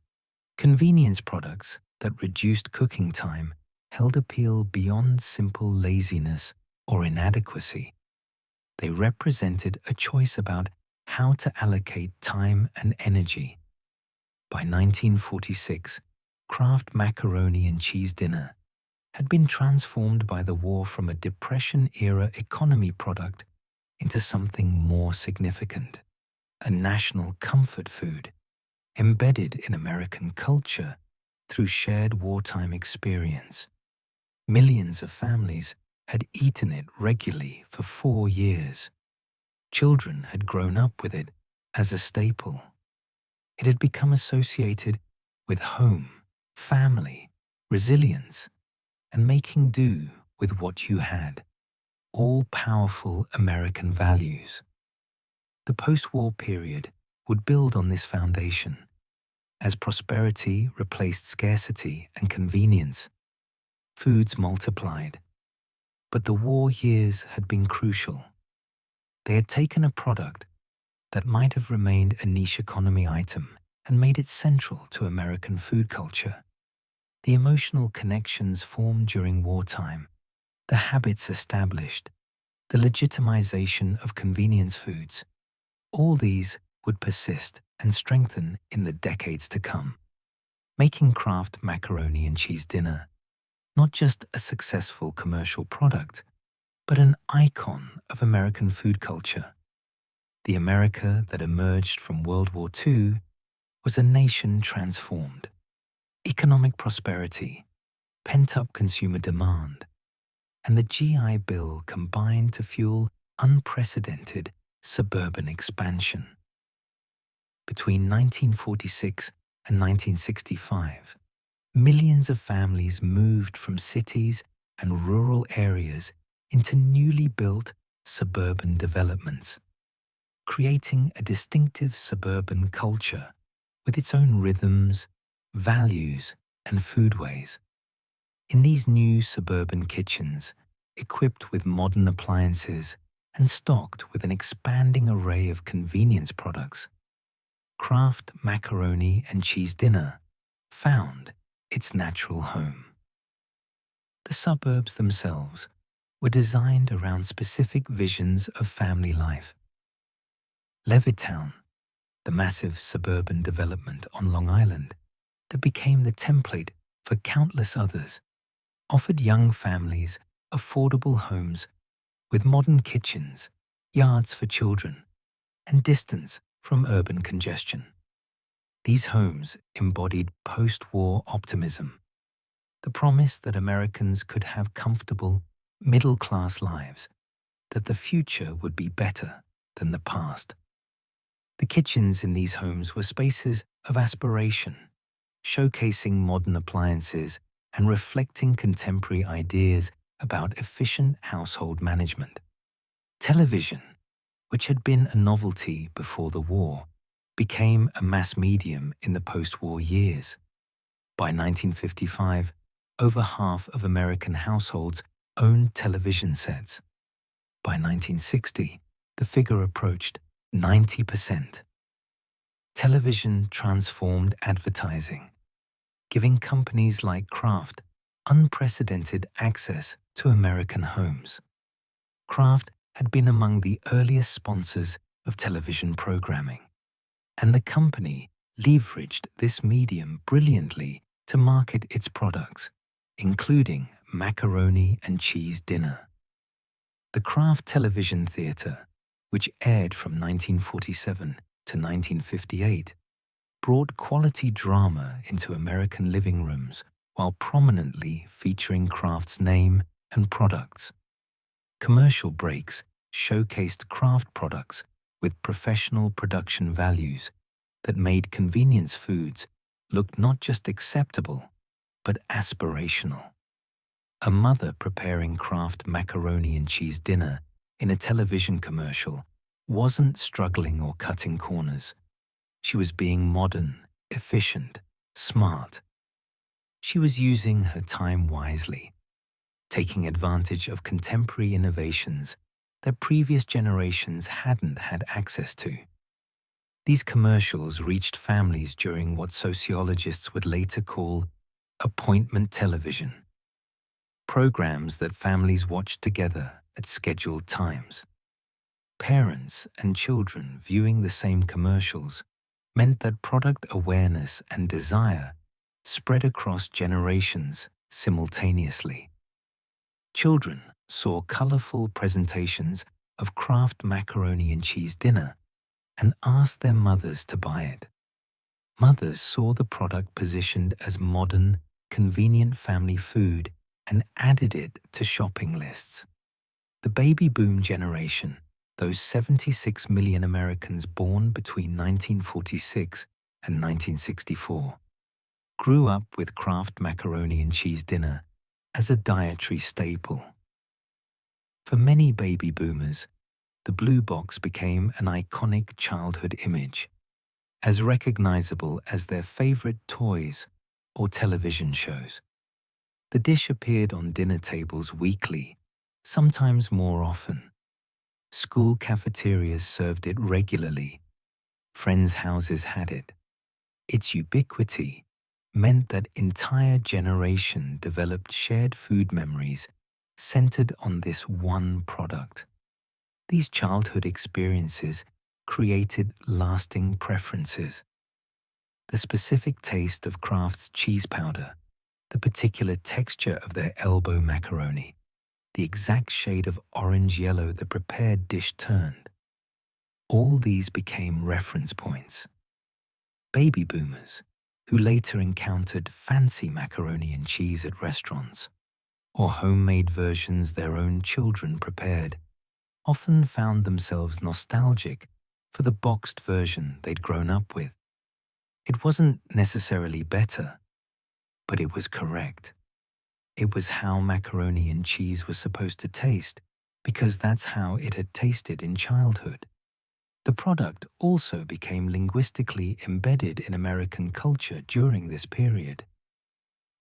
Convenience products that reduced cooking time held appeal beyond simple laziness or inadequacy. They represented a choice about how to allocate time and energy. By 1946, Kraft macaroni and cheese dinner had been transformed by the war from a Depression-era economy product into something more significant, a national comfort food embedded in American culture through shared wartime experience. Millions of families had eaten it regularly for 4 years. Children had grown up with it as a staple. It had become associated with home, family, resilience, and making do with what you had, all powerful American values. The post-war period would build on this foundation. As prosperity replaced scarcity and convenience, foods multiplied. But the war years had been crucial. They had taken a product that might have remained a niche economy item and made it central to American food culture. The emotional connections formed during wartime, the habits established, the legitimization of convenience foods, all these would persist and strengthen in the decades to come, making Kraft macaroni and cheese dinner not just a successful commercial product, but an icon of American food culture. The America that emerged from World War II was a nation transformed. Economic prosperity, pent-up consumer demand, and the GI Bill combined to fuel unprecedented suburban expansion. Between 1946 and 1965, millions of families moved from cities and rural areas into newly built suburban developments, creating a distinctive suburban culture with its own rhythms, values, and foodways. In these new suburban kitchens, equipped with modern appliances and stocked with an expanding array of convenience products, Kraft macaroni and cheese dinner found its natural home. The suburbs themselves were designed around specific visions of family life. Levittown, the massive suburban development on Long Island that became the template for countless others, offered young families affordable homes with modern kitchens, yards for children, and distance from urban congestion. These homes embodied post-war optimism, the promise that Americans could have comfortable, middle-class lives, that the future would be better than the past. The kitchens in these homes were spaces of aspiration, showcasing modern appliances and reflecting contemporary ideas about efficient household management. Television, which had been a novelty before the war, became a mass medium in the post-war years. By 1955, over half of American households owned television sets. By 1960, the figure approached 90%. Television transformed advertising, giving companies like Kraft unprecedented access to American homes. Kraft had been among the earliest sponsors of television programming, and the company leveraged this medium brilliantly to market its products, including macaroni and cheese dinner. The Kraft Television Theater, which aired from 1947 to 1958, brought quality drama into American living rooms while prominently featuring Kraft's name and products. Commercial breaks showcased Kraft products with professional production values that made convenience foods look not just acceptable, but aspirational. A mother preparing Kraft macaroni and cheese dinner in a television commercial wasn't struggling or cutting corners. She was being modern, efficient, smart. She was using her time wisely, taking advantage of contemporary innovations that previous generations hadn't had access to. These commercials reached families during what sociologists would later call appointment television, programs that families watched together at scheduled times. Parents and children viewing the same commercials meant that product awareness and desire spread across generations simultaneously. Children saw colorful presentations of Kraft macaroni and cheese dinner and asked their mothers to buy it. Mothers saw the product positioned as modern, convenient family food and added it to shopping lists. The baby boom generation, those 76 million Americans born between 1946 and 1964, grew up with Kraft macaroni and cheese dinner as a dietary staple. For many baby boomers, the blue box became an iconic childhood image, as recognizable as their favorite toys or television shows. The dish appeared on dinner tables weekly, sometimes more often. School cafeterias served it regularly. Friends' houses had it. Its ubiquity meant that entire generation developed shared food memories centered on this one product. These childhood experiences created lasting preferences. The specific taste of Kraft's cheese powder, the particular texture of their elbow macaroni, the exact shade of orange-yellow the prepared dish turned. All these became reference points. Baby boomers, who later encountered fancy macaroni and cheese at restaurants, or homemade versions their own children prepared, often found themselves nostalgic for the boxed version they'd grown up with. It wasn't necessarily better, but it was correct. It was how macaroni and cheese was supposed to taste, because that's how it had tasted in childhood. The product also became linguistically embedded in American culture during this period.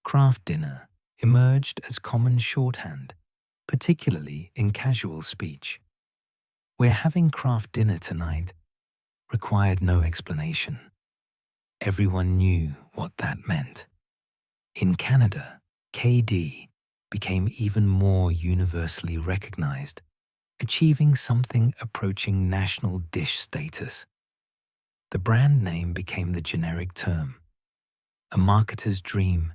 Kraft dinner emerged as common shorthand, particularly in casual speech. "We're having Kraft dinner tonight" required no explanation. Everyone knew what that meant. In Canada, KD became even more universally recognized, achieving something approaching national dish status. The brand name became the generic term, a marketer's dream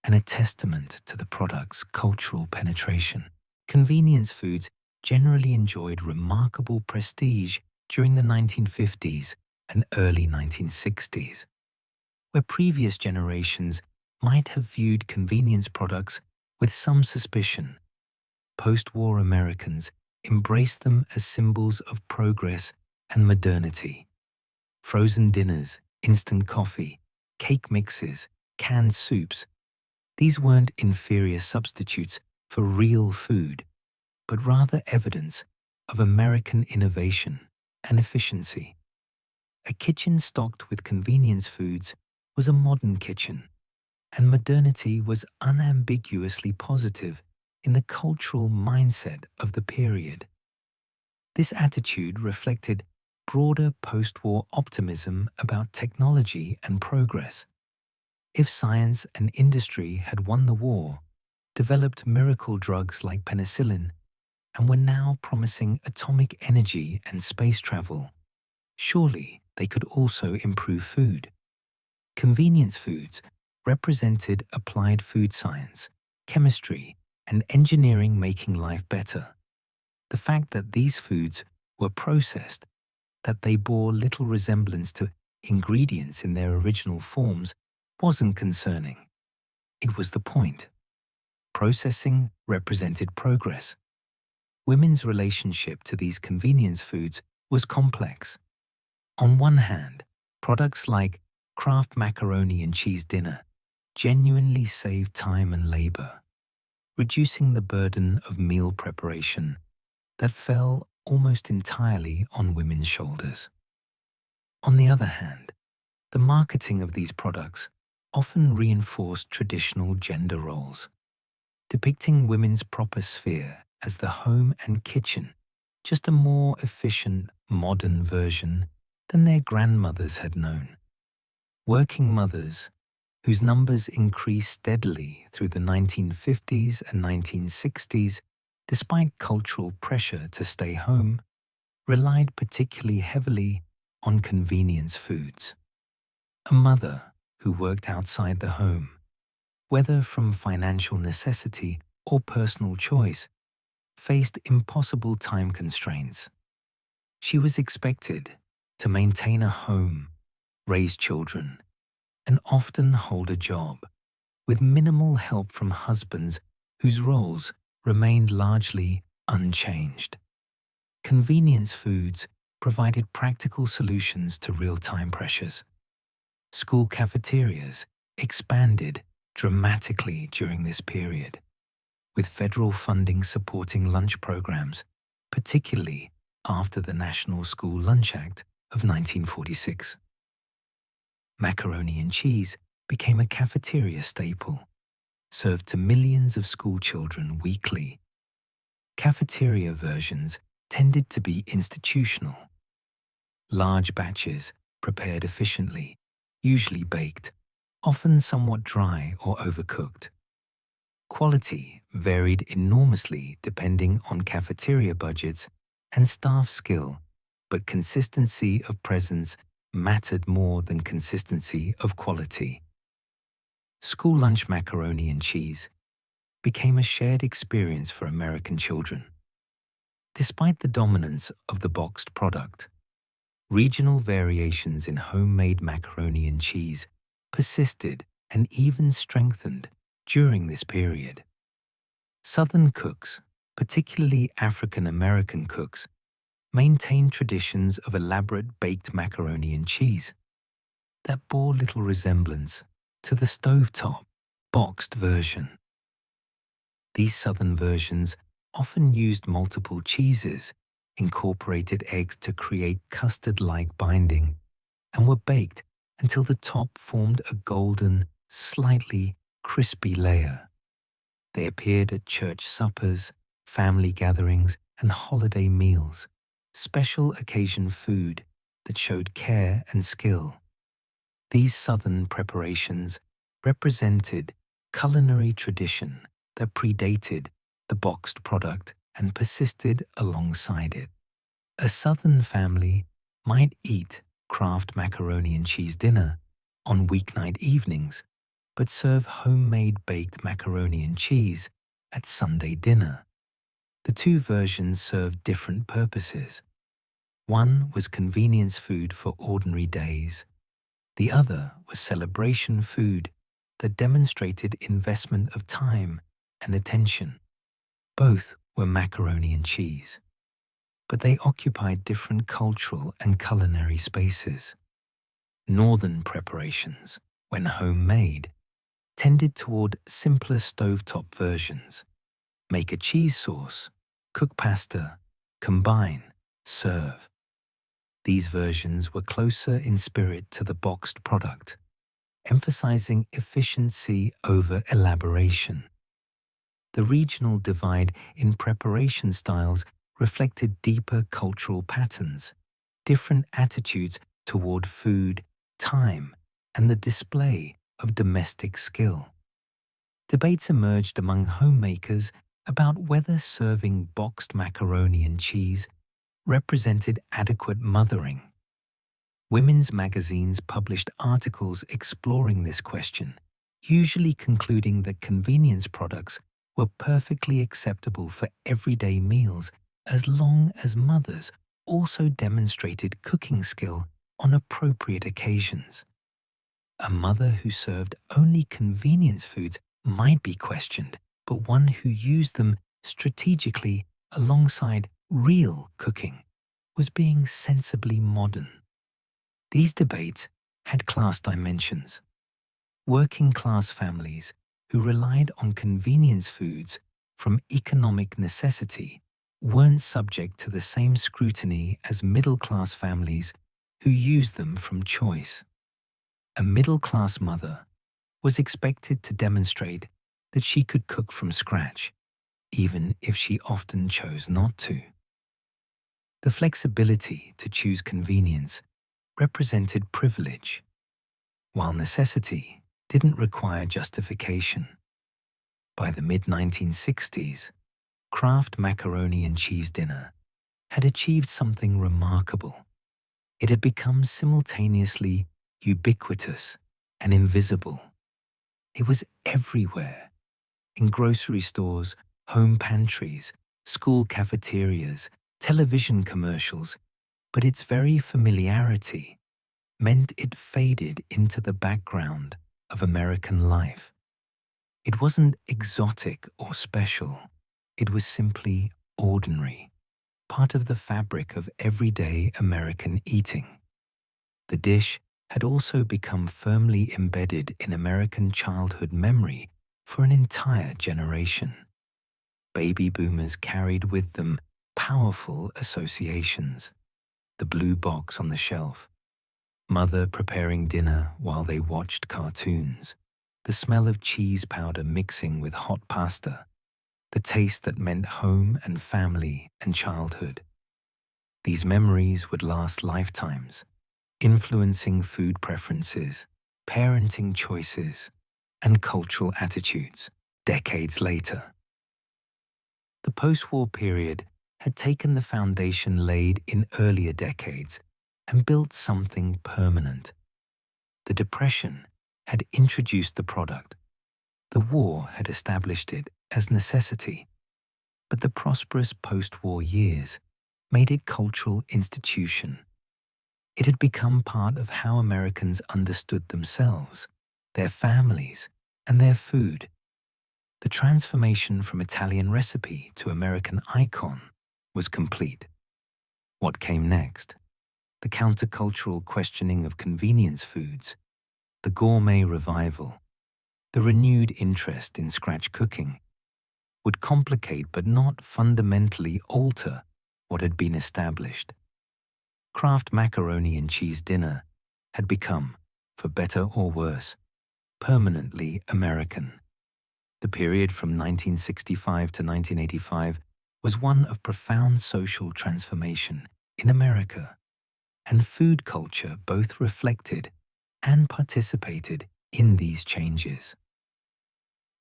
and a testament to the product's cultural penetration. Convenience foods generally enjoyed remarkable prestige during the 1950s and early 1960s, where previous generations might have viewed convenience products with some suspicion. Post-war Americans embraced them as symbols of progress and modernity. Frozen dinners, instant coffee, cake mixes, canned soups, these weren't inferior substitutes for real food, but rather evidence of American innovation and efficiency. A kitchen stocked with convenience foods was a modern kitchen, and modernity was unambiguously positive in the cultural mindset of the period. This attitude reflected broader post-war optimism about technology and progress. If science and industry had won the war, developed miracle drugs like penicillin, and were now promising atomic energy and space travel, surely they could also improve food. Convenience foods represented applied food science, chemistry, and engineering making life better. The fact that these foods were processed, that they bore little resemblance to ingredients in their original forms, wasn't concerning. It was the point. Processing represented progress. Women's relationship to these convenience foods was complex. On one hand, products like Kraft macaroni and cheese dinner genuinely saved time and labor, reducing the burden of meal preparation that fell almost entirely on women's shoulders. On the other hand, the marketing of these products often reinforced traditional gender roles, depicting women's proper sphere as the home and kitchen, just a more efficient, modern version than their grandmothers had known. Working mothers, whose numbers increased steadily through the 1950s and 1960s, despite cultural pressure to stay home, relied particularly heavily on convenience foods. A mother who worked outside the home, whether from financial necessity or personal choice, faced impossible time constraints. She was expected to maintain a home, raise children, and often hold a job, with minimal help from husbands whose roles remained largely unchanged. Convenience foods provided practical solutions to real-time pressures. School cafeterias expanded dramatically during this period, with federal funding supporting lunch programs, particularly after the National School Lunch Act of 1946. Macaroni and cheese became a cafeteria staple, served to millions of school children weekly. Cafeteria versions tended to be institutional. Large batches, prepared efficiently, usually baked, often somewhat dry or overcooked. Quality varied enormously depending on cafeteria budgets and staff skill, but consistency of presence mattered more than consistency of quality. School lunch macaroni and cheese became a shared experience for American children. Despite the dominance of the boxed product, regional variations in homemade macaroni and cheese persisted and even strengthened during this period. Southern cooks, particularly African American cooks, maintained traditions of elaborate baked macaroni and cheese that bore little resemblance to the stovetop, boxed version. These Southern versions often used multiple cheeses, incorporated eggs to create custard-like binding, and were baked until the top formed a golden, slightly crispy layer. They appeared at church suppers, family gatherings, and holiday meals, special occasion food that showed care and skill. These Southern preparations represented culinary tradition that predated the boxed product and persisted alongside it. A Southern family might eat Kraft macaroni and cheese dinner on weeknight evenings, but serve homemade baked macaroni and cheese at Sunday dinner. The two versions served different purposes. One was convenience food for ordinary days. The other was celebration food that demonstrated investment of time and attention. Both were macaroni and cheese, but they occupied different cultural and culinary spaces. Northern preparations, when homemade, tended toward simpler stovetop versions. Make a cheese sauce, cook pasta, combine, serve. These versions were closer in spirit to the boxed product, emphasizing efficiency over elaboration. The regional divide in preparation styles reflected deeper cultural patterns, different attitudes toward food, time, and the display of domestic skill. Debates emerged among homemakers about whether serving boxed macaroni and cheese represented adequate mothering. Women's magazines published articles exploring this question, usually concluding that convenience products were perfectly acceptable for everyday meals as long as mothers also demonstrated cooking skill on appropriate occasions. A mother who served only convenience foods might be questioned, but one who used them strategically alongside real cooking was being sensibly modern. These debates had class dimensions. Working-class families who relied on convenience foods from economic necessity weren't subject to the same scrutiny as middle-class families who used them from choice. A middle-class mother was expected to demonstrate that she could cook from scratch, even if she often chose not to. The flexibility to choose convenience represented privilege, while necessity didn't require justification. By the mid-1960s, Kraft macaroni and cheese dinner had achieved something remarkable. It had become simultaneously ubiquitous and invisible. It was everywhere, in grocery stores, home pantries, school cafeterias, television commercials, but its very familiarity meant it faded into the background of American life. It wasn't exotic or special. It was simply ordinary, part of the fabric of everyday American eating. The dish had also become firmly embedded in American childhood memory for an entire generation. Baby boomers carried with them powerful associations. The blue box on the shelf, mother preparing dinner while they watched cartoons, the smell of cheese powder mixing with hot pasta, the taste that meant home and family and childhood. These memories would last lifetimes, influencing food preferences, parenting choices, and cultural attitudes decades later. The post-war period had taken the foundation laid in earlier decades and built something permanent. The Depression had introduced the product. The war had established it as necessity. But the prosperous post-war years made it cultural institution. It had become part of how Americans understood themselves, their families, and their food. The transformation from Italian recipe to American icon was complete. What came next? The countercultural questioning of convenience foods, the gourmet revival, the renewed interest in scratch cooking, would complicate but not fundamentally alter what had been established. Kraft macaroni and cheese dinner had become, for better or worse, permanently American. The period from 1965 to 1985 was one of profound social transformation in America, and food culture both reflected and participated in these changes.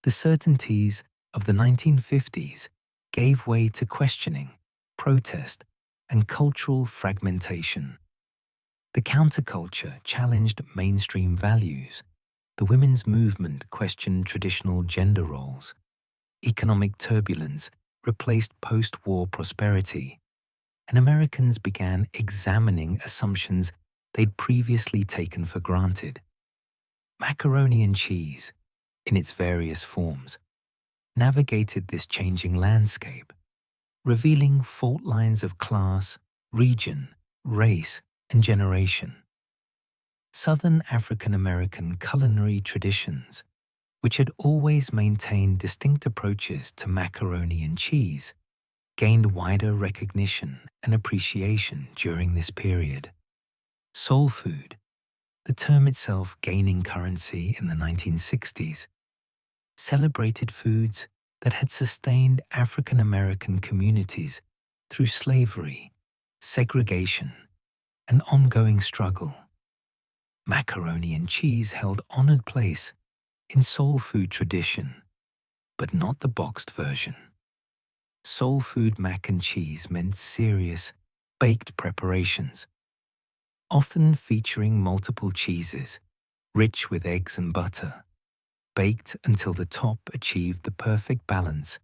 The certainties of the 1950s gave way to questioning, protest, and cultural fragmentation. The counterculture challenged mainstream values. The women's movement questioned traditional gender roles. Economic turbulence replaced post-war prosperity, and Americans began examining assumptions they'd previously taken for granted. Macaroni and cheese, in its various forms, navigated this changing landscape, revealing fault lines of class, region, race, and generation. Southern African American culinary traditions, which had always maintained distinct approaches to macaroni and cheese, gained wider recognition and appreciation during this period. Soul food, the term itself gaining currency in the 1960s, celebrated foods that had sustained African American communities through slavery, segregation, and ongoing struggle. Macaroni and cheese held honored place in soul food tradition, but not the boxed version. Soul food mac and cheese meant serious, baked preparations, often featuring multiple cheeses, rich with eggs and butter, baked until the top achieved the perfect balance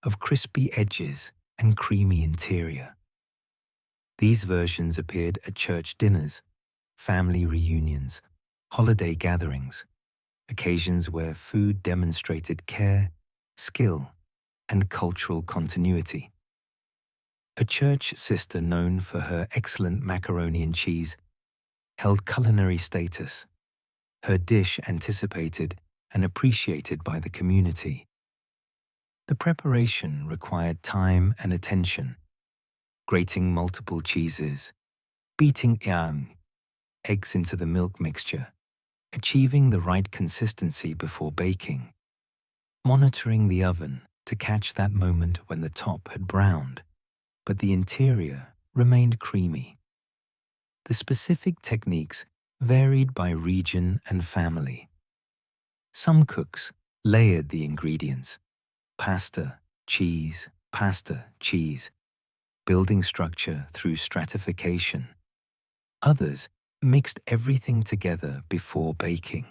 of crispy edges and creamy interior. These versions appeared at church dinners, family reunions, holiday gatherings, occasions where food demonstrated care, skill, and cultural continuity. A church sister known for her excellent macaroni and cheese held culinary status. Her dish anticipated and appreciated by the community. The preparation required time and attention, grating multiple cheeses, beating eggs into the milk mixture, achieving the right consistency before baking, monitoring the oven to catch that moment when the top had browned, but the interior remained creamy. The specific techniques varied by region and family. Some cooks layered the ingredients, pasta, cheese, building structure through stratification. Others mixed everything together before baking.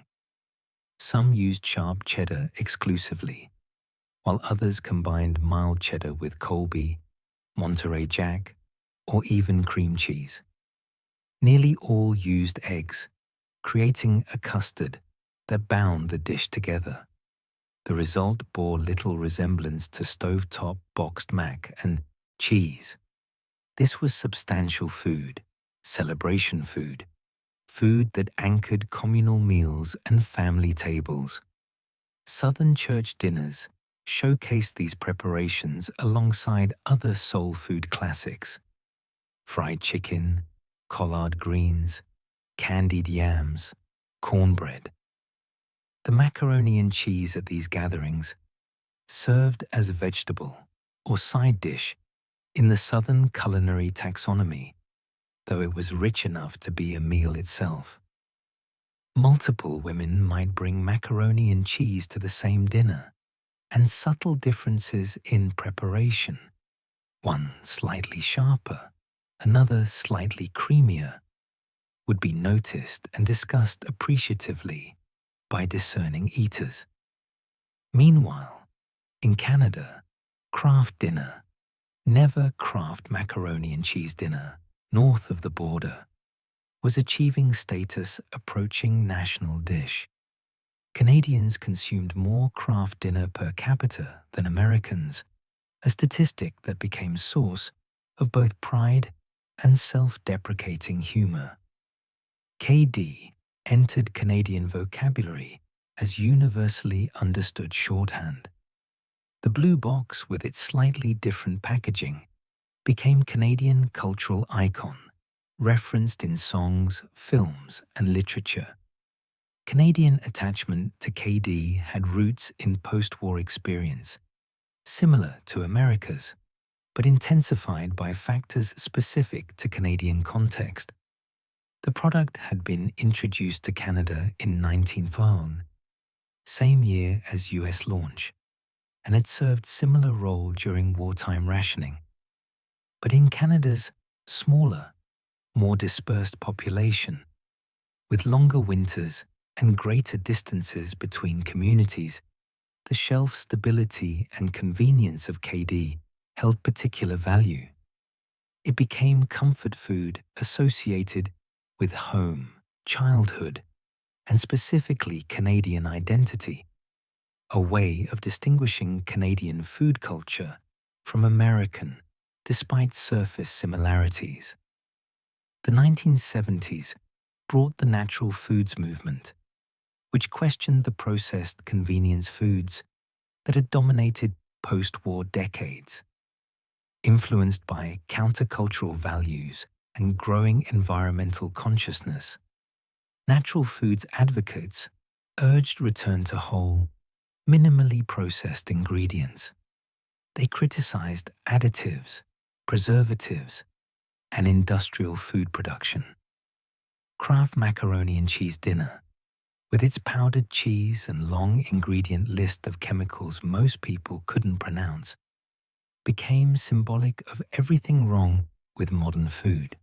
Some used sharp cheddar exclusively, while others combined mild cheddar with Colby, Monterey Jack, or even cream cheese. Nearly all used eggs, creating a custard that bound the dish together. The result bore little resemblance to stovetop boxed mac and cheese. This was substantial food, celebration food, food that anchored communal meals and family tables. Southern church dinners showcased these preparations alongside other soul food classics: fried chicken, collard greens, candied yams, cornbread. The macaroni and cheese at these gatherings served as a vegetable or side dish in the Southern culinary taxonomy, though it was rich enough to be a meal itself. Multiple women might bring macaroni and cheese to the same dinner, and subtle differences in preparation, one slightly sharper, another slightly creamier, would be noticed and discussed appreciatively by discerning eaters. Meanwhile, in Canada, Kraft Dinner, never Kraft macaroni and cheese dinner, north of the border, was achieving status approaching national dish. Canadians consumed more Kraft Dinner per capita than Americans, a statistic that became source of both pride and self-deprecating humor. KD entered Canadian vocabulary as universally understood shorthand. The blue box, with its slightly different packaging, became Canadian cultural icon, referenced in songs, films, and literature. Canadian attachment to KD had roots in post-war experience, similar to America's, but intensified by factors specific to Canadian context. The product had been introduced to Canada in 1901, same year as US launch, and had served similar role during wartime rationing. But in Canada's smaller, more dispersed population, with longer winters and greater distances between communities, the shelf stability and convenience of KD held particular value. It became comfort food associated with home, childhood, and specifically Canadian identity, a way of distinguishing Canadian food culture from American, despite surface similarities. The 1970s brought the natural foods movement, which questioned the processed convenience foods that had dominated post-war decades. Influenced by countercultural values and growing environmental consciousness, natural foods advocates urged return to whole, minimally processed ingredients. They criticized additives, preservatives, and industrial food production. Kraft macaroni and cheese dinner, with its powdered cheese and long ingredient list of chemicals most people couldn't pronounce, became symbolic of everything wrong with modern food.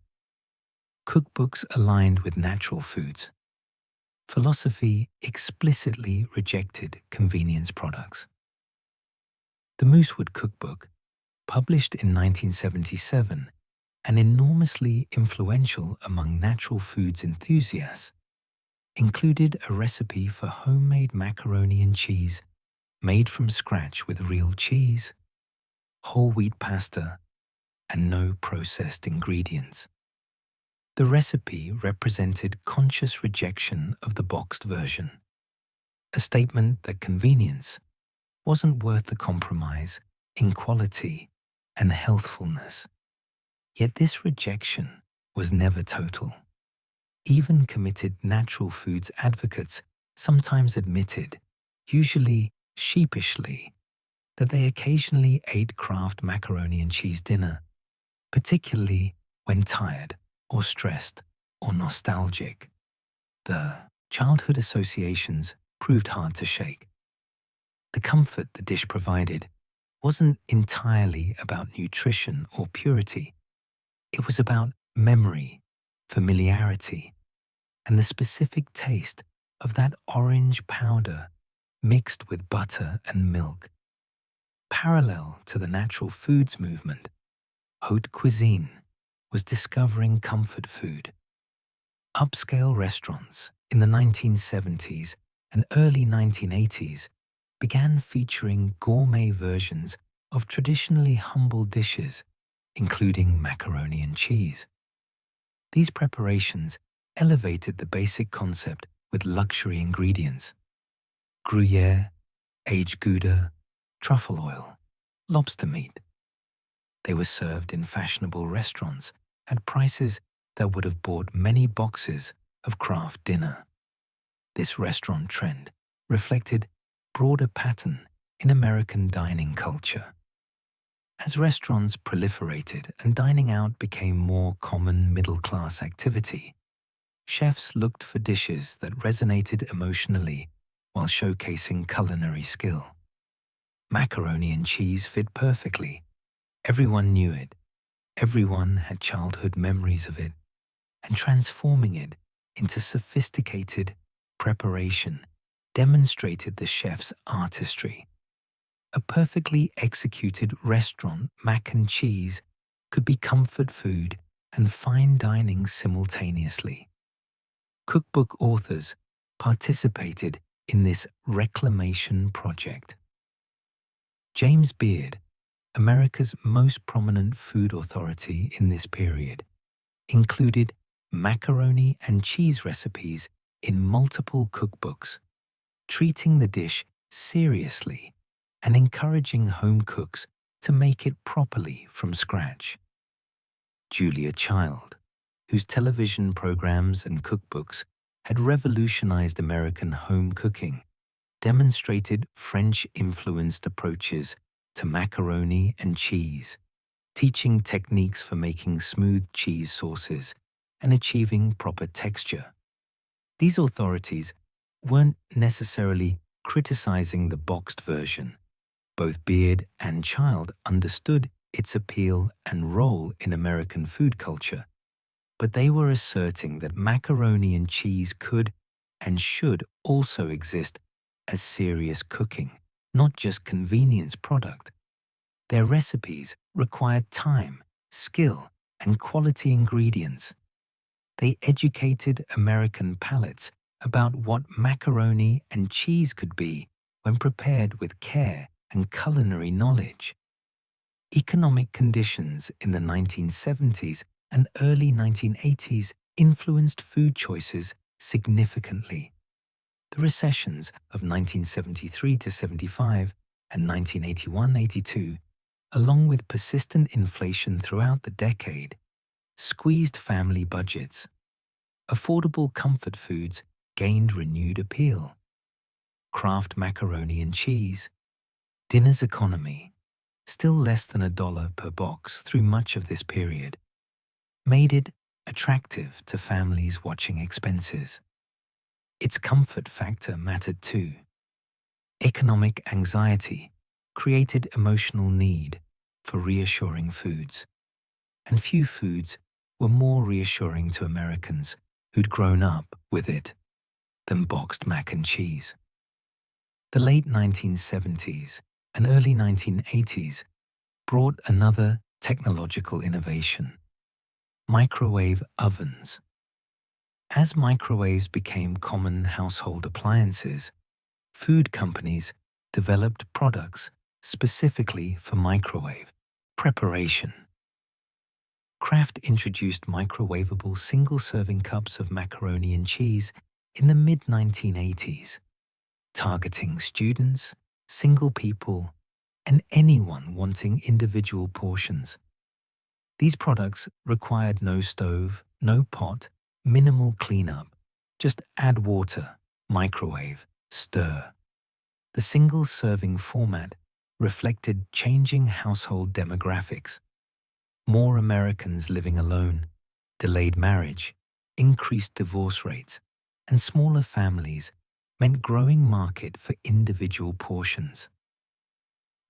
Cookbooks aligned with natural foods. Philosophy explicitly rejected convenience products. The Moosewood Cookbook, published in 1977 and enormously influential among natural foods enthusiasts, included a recipe for homemade macaroni and cheese made from scratch with real cheese, whole wheat pasta, and no processed ingredients. The recipe represented conscious rejection of the boxed version, a statement that convenience wasn't worth the compromise in quality and healthfulness. Yet this rejection was never total. Even committed natural foods advocates sometimes admitted, usually sheepishly, that they occasionally ate Kraft macaroni and cheese dinner, particularly when tired or stressed or nostalgic. The childhood associations proved hard to shake. The comfort the dish provided wasn't entirely about nutrition or purity. It was about memory, familiarity, and the specific taste of that orange powder mixed with butter and milk. Parallel to the natural foods movement, haute cuisine was discovering comfort food. Upscale restaurants in the 1970s and early 1980s began featuring gourmet versions of traditionally humble dishes, including macaroni and cheese. These preparations elevated the basic concept with luxury ingredients: Gruyere, aged Gouda, truffle oil, lobster meat. They were served in fashionable restaurants at prices that would have bought many boxes of craft dinner. This restaurant trend reflected broader pattern in American dining culture. As restaurants proliferated and dining out became more common middle-class activity, chefs looked for dishes that resonated emotionally while showcasing culinary skill. Macaroni and cheese fit perfectly. Everyone knew it. Everyone had childhood memories of it, and transforming it into sophisticated preparation demonstrated the chef's artistry. A perfectly executed restaurant mac and cheese could be comfort food and fine dining simultaneously. Cookbook authors participated in this reclamation project. James Beard, America's most prominent food authority in this period, included macaroni and cheese recipes in multiple cookbooks, treating the dish seriously and encouraging home cooks to make it properly from scratch. Julia Child, whose television programs and cookbooks had revolutionized American home cooking, demonstrated French-influenced approaches to macaroni and cheese, teaching techniques for making smooth cheese sauces and achieving proper texture. These authorities weren't necessarily criticizing the boxed version. Both Beard and Child understood its appeal and role in American food culture, but they were asserting that macaroni and cheese could and should also exist as serious cooking, not just convenience product. Their recipes required time, skill, and quality ingredients. They educated American palates about what macaroni and cheese could be when prepared with care and culinary knowledge. Economic conditions in the 1970s and early 1980s influenced food choices significantly. The recessions of 1973 to 75 and 1981-82, along with persistent inflation throughout the decade, squeezed family budgets. Affordable comfort foods gained renewed appeal. Kraft macaroni and cheese, dinner's economy, still less than $1 per box through much of this period, made it attractive to families watching expenses. Its comfort factor mattered too. Economic anxiety created emotional need for reassuring foods, and few foods were more reassuring to Americans who'd grown up with it than boxed mac and cheese. The late 1970s and early 1980s brought another technological innovation: microwave ovens. As microwaves became common household appliances, food companies developed products specifically for microwave preparation. Kraft introduced microwavable single-serving cups of macaroni and cheese in the mid-1980s, targeting students, single people, and anyone wanting individual portions. These products required no stove, no pot, minimal cleanup. Just add water, microwave, stir. The single-serving format reflected changing household demographics. More Americans living alone, delayed marriage, increased divorce rates, and smaller families meant growing market for individual portions.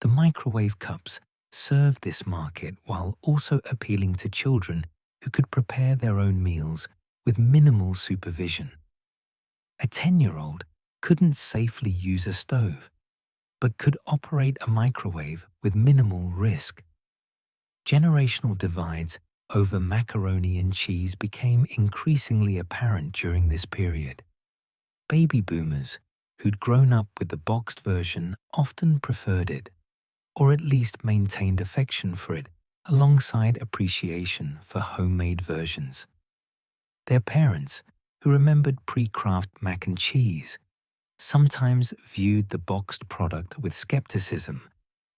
The microwave cups served this market while also appealing to children who could prepare their own meals with minimal supervision. A 10-year-old couldn't safely use a stove, but could operate a microwave with minimal risk. Generational divides over macaroni and cheese became increasingly apparent during this period. Baby boomers, who'd grown up with the boxed version often preferred it, or at least maintained affection for it alongside appreciation for homemade versions. Their parents, who remembered pre-Kraft mac and cheese, sometimes viewed the boxed product with skepticism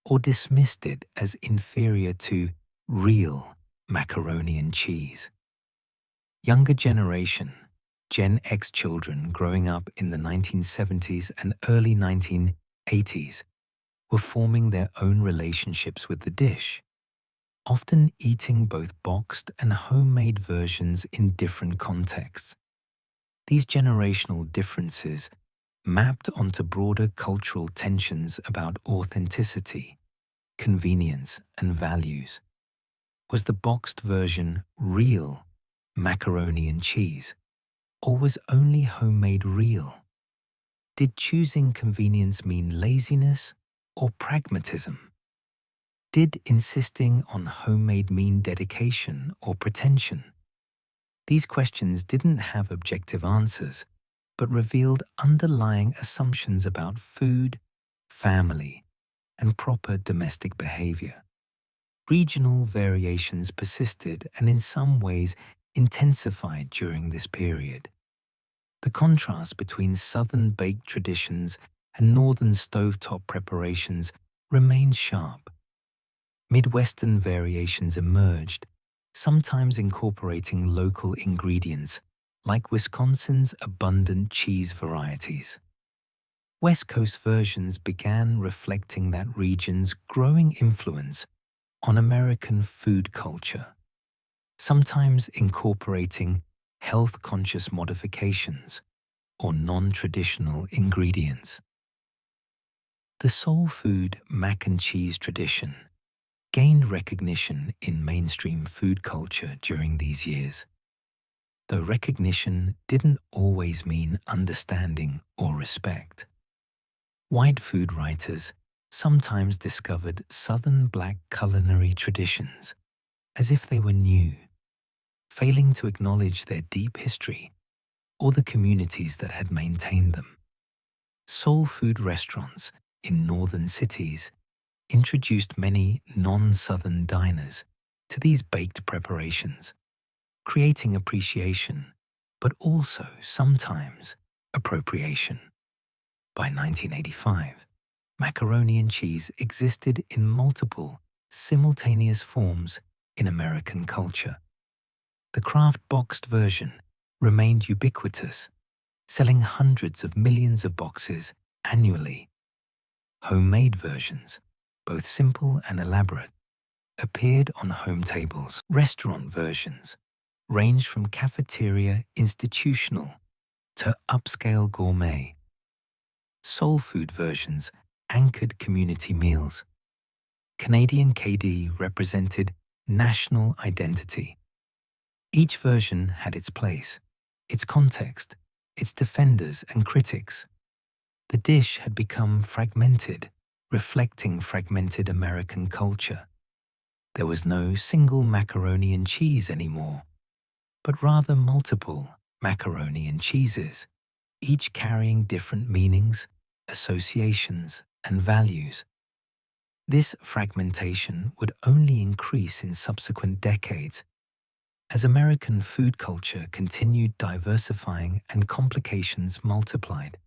or dismissed it as inferior to real macaroni and cheese. Younger generation, Gen X children growing up in the 1970s and early 1980s, were forming their own relationships with the dish, often eating both boxed and homemade versions in different contexts. These generational differences mapped onto broader cultural tensions about authenticity, convenience, and values. Was the boxed version real macaroni and cheese, or was only homemade real? Did choosing convenience mean laziness or pragmatism? Did insisting on homemade mean dedication or pretension? These questions didn't have objective answers, but revealed underlying assumptions about food, family, and proper domestic behavior. Regional variations persisted and in some ways intensified during this period. The contrast between southern baked traditions and northern stovetop preparations remained sharp. Midwestern variations emerged, sometimes incorporating local ingredients, like Wisconsin's abundant cheese varieties. West Coast versions began reflecting that region's growing influence on American food culture, sometimes incorporating health-conscious modifications or non-traditional ingredients. The soul food mac and cheese tradition gained recognition in mainstream food culture during these years, though recognition didn't always mean understanding or respect. White food writers sometimes discovered Southern Black culinary traditions as if they were new, failing to acknowledge their deep history or the communities that had maintained them. Soul food restaurants in northern cities introduced many non-Southern diners to these baked preparations, creating appreciation, but also sometimes appropriation. By 1985, macaroni and cheese existed in multiple, simultaneous forms in American culture. The Kraft boxed version remained ubiquitous, selling hundreds of millions of boxes annually. Homemade versions, both simple and elaborate, appeared on home tables. Restaurant versions ranged from cafeteria institutional to upscale gourmet. Soul food versions anchored community meals. Canadian KD represented national identity. Each version had its place, its context, its defenders and critics. The dish had become fragmented, reflecting fragmented American culture. There was no single macaroni and cheese anymore, but rather multiple macaroni and cheeses, each carrying different meanings, associations, and values. This fragmentation would only increase in subsequent decades as American food culture continued diversifying and complications multiplied.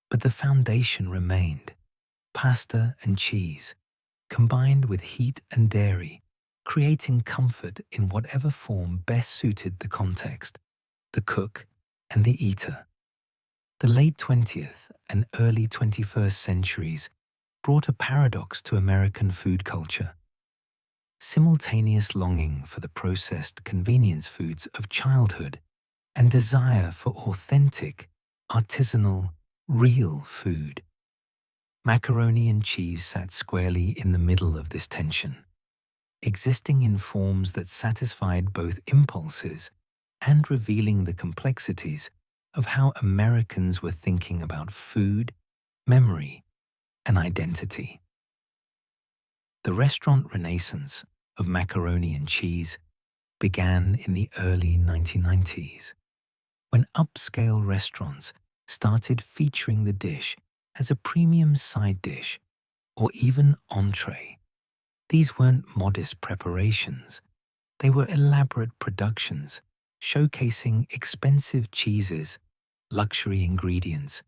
But the foundation remained: pasta and cheese, combined with heat and dairy, creating comfort in whatever form best suited the context, the cook, and the eater. The late 20th and early 21st centuries brought a paradox to American food culture: simultaneous longing for the processed convenience foods of childhood and desire for authentic, artisanal, real food. Macaroni and cheese sat squarely in the middle of this tension, existing in forms that satisfied both impulses and revealing the complexities of how Americans were thinking about food, memory, and identity. The restaurant renaissance of macaroni and cheese began in the early 1990s, when upscale restaurants started featuring the dish as a premium side dish or even entree. These weren't modest preparations. They were elaborate productions showcasing expensive cheeses, luxury ingredients,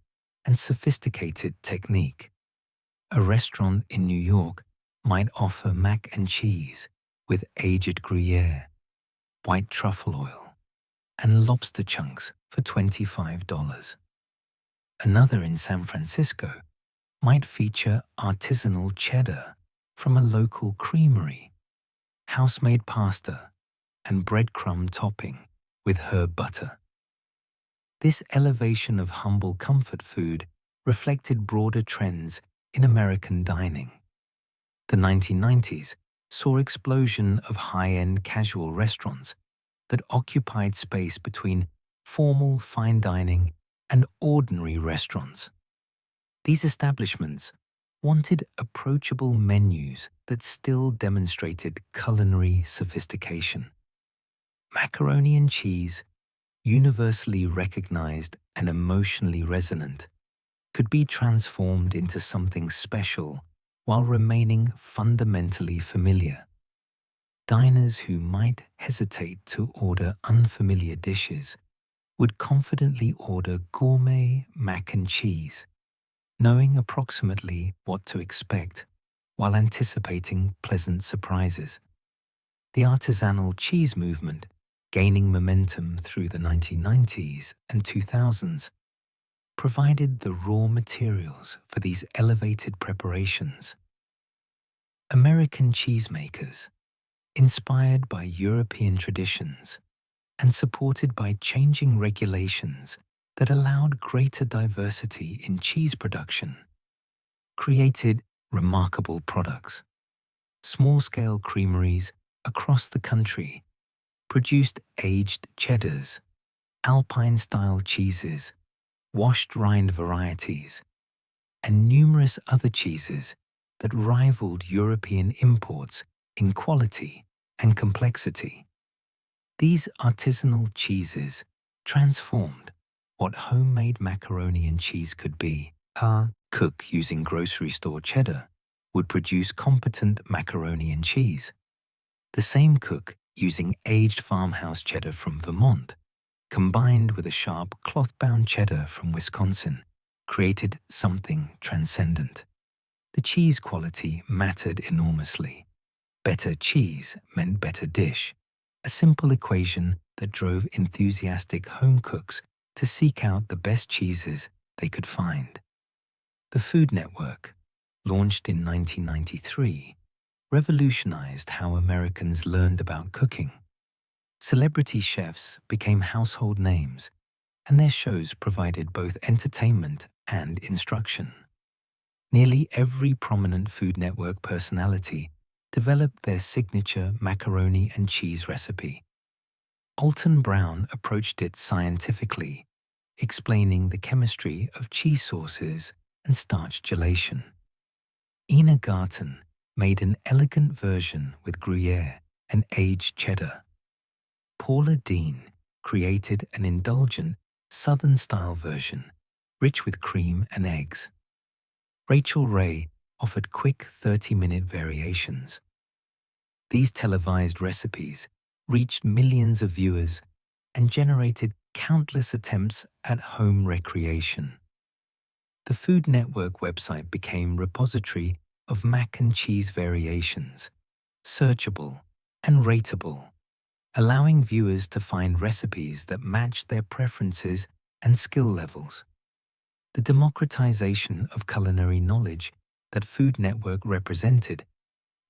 and sophisticated technique. A restaurant in New York might offer mac and cheese with aged Gruyere, white truffle oil, and lobster chunks for $25. Another in San Francisco might feature artisanal cheddar from a local creamery, house-made pasta, and breadcrumb topping with herb butter. This elevation of humble comfort food reflected broader trends in American dining. The 1990s saw explosion of high-end casual restaurants that occupied space between formal fine dining and ordinary restaurants. These establishments wanted approachable menus that still demonstrated culinary sophistication. Macaroni and cheese, universally recognized and emotionally resonant, could be transformed into something special while remaining fundamentally familiar. Diners who might hesitate to order unfamiliar dishes would confidently order gourmet mac and cheese, knowing approximately what to expect while anticipating pleasant surprises. The artisanal cheese movement, gaining momentum through the 1990s and 2000s, provided the raw materials for these elevated preparations. American cheesemakers, inspired by European traditions and supported by changing regulations that allowed greater diversity in cheese production, created remarkable products. Small-scale creameries across the country produced aged cheddars, Alpine-style cheeses, washed rind varieties, and numerous other cheeses that rivaled European imports in quality and complexity. These artisanal cheeses transformed what homemade macaroni and cheese could be. A cook using grocery store cheddar would produce competent macaroni and cheese. The same cook using aged farmhouse cheddar from Vermont, combined with a sharp cloth-bound cheddar from Wisconsin, created something transcendent. The cheese quality mattered enormously. Better cheese meant better dish, a simple equation that drove enthusiastic home cooks to seek out the best cheeses they could find. The Food Network, launched in 1993, revolutionized how Americans learned about cooking. Celebrity chefs became household names, and their shows provided both entertainment and instruction. Nearly every prominent Food Network personality developed their signature macaroni and cheese recipe. Alton Brown approached it scientifically, explaining the chemistry of cheese sauces and starch gelation. Ina Garten made an elegant version with Gruyere and aged cheddar. Paula Deen created an indulgent Southern-style version, rich with cream and eggs. Rachel Ray offered quick 30-minute variations. These televised recipes reached millions of viewers and generated countless attempts at home recreation. The Food Network website became a repository of mac and cheese variations, searchable and rateable, allowing viewers to find recipes that matched their preferences and skill levels. The democratization of culinary knowledge that Food Network represented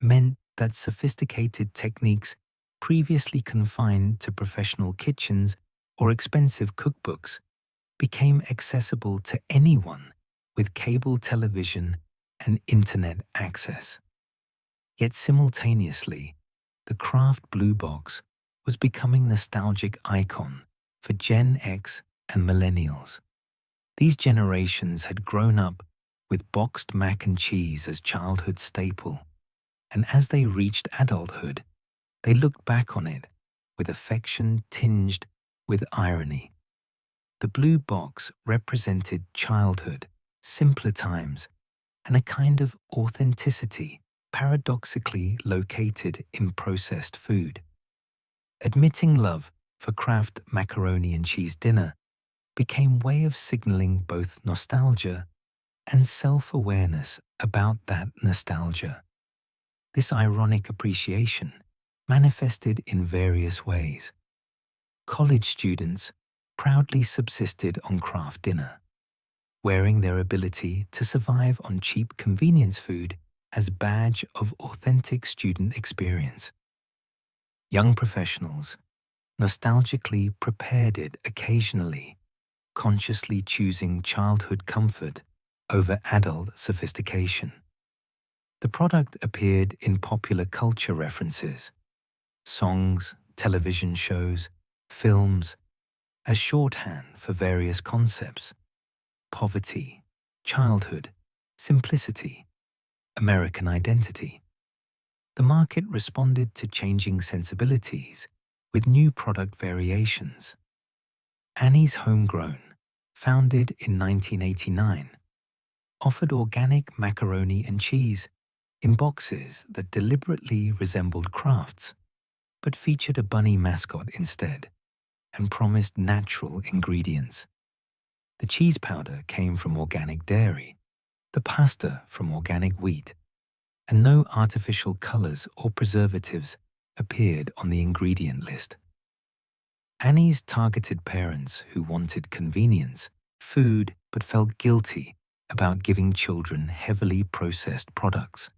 meant that sophisticated techniques previously confined to professional kitchens or expensive cookbooks became accessible to anyone with cable television and internet access. Yet simultaneously, the Kraft Blue Box was becoming a nostalgic icon for Gen X and millennials. These generations had grown up with boxed mac and cheese as childhood staple, and as they reached adulthood, they looked back on it with affection tinged with irony. The blue box represented childhood, simpler times, and a kind of authenticity paradoxically located in processed food. Admitting love for Kraft macaroni and cheese dinner became a way of signaling both nostalgia and self-awareness about that nostalgia. This ironic appreciation manifested in various ways. College students proudly subsisted on Kraft dinner, wearing their ability to survive on cheap convenience food as badge of authentic student experience. Young professionals nostalgically prepared it occasionally, consciously choosing childhood comfort over adult sophistication. The product appeared in popular culture references, songs, television shows, films, as shorthand for various concepts: poverty, childhood, simplicity, American identity. The market responded to changing sensibilities with new product variations. Annie's Homegrown, founded in 1989, offered organic macaroni and cheese in boxes that deliberately resembled Kraft's, but featured a bunny mascot instead and promised natural ingredients. The cheese powder came from organic dairy, the pasta from organic wheat, and no artificial colors or preservatives appeared on the ingredient list. Annie's targeted parents who wanted convenience, food, but felt guilty about giving children heavily processed products.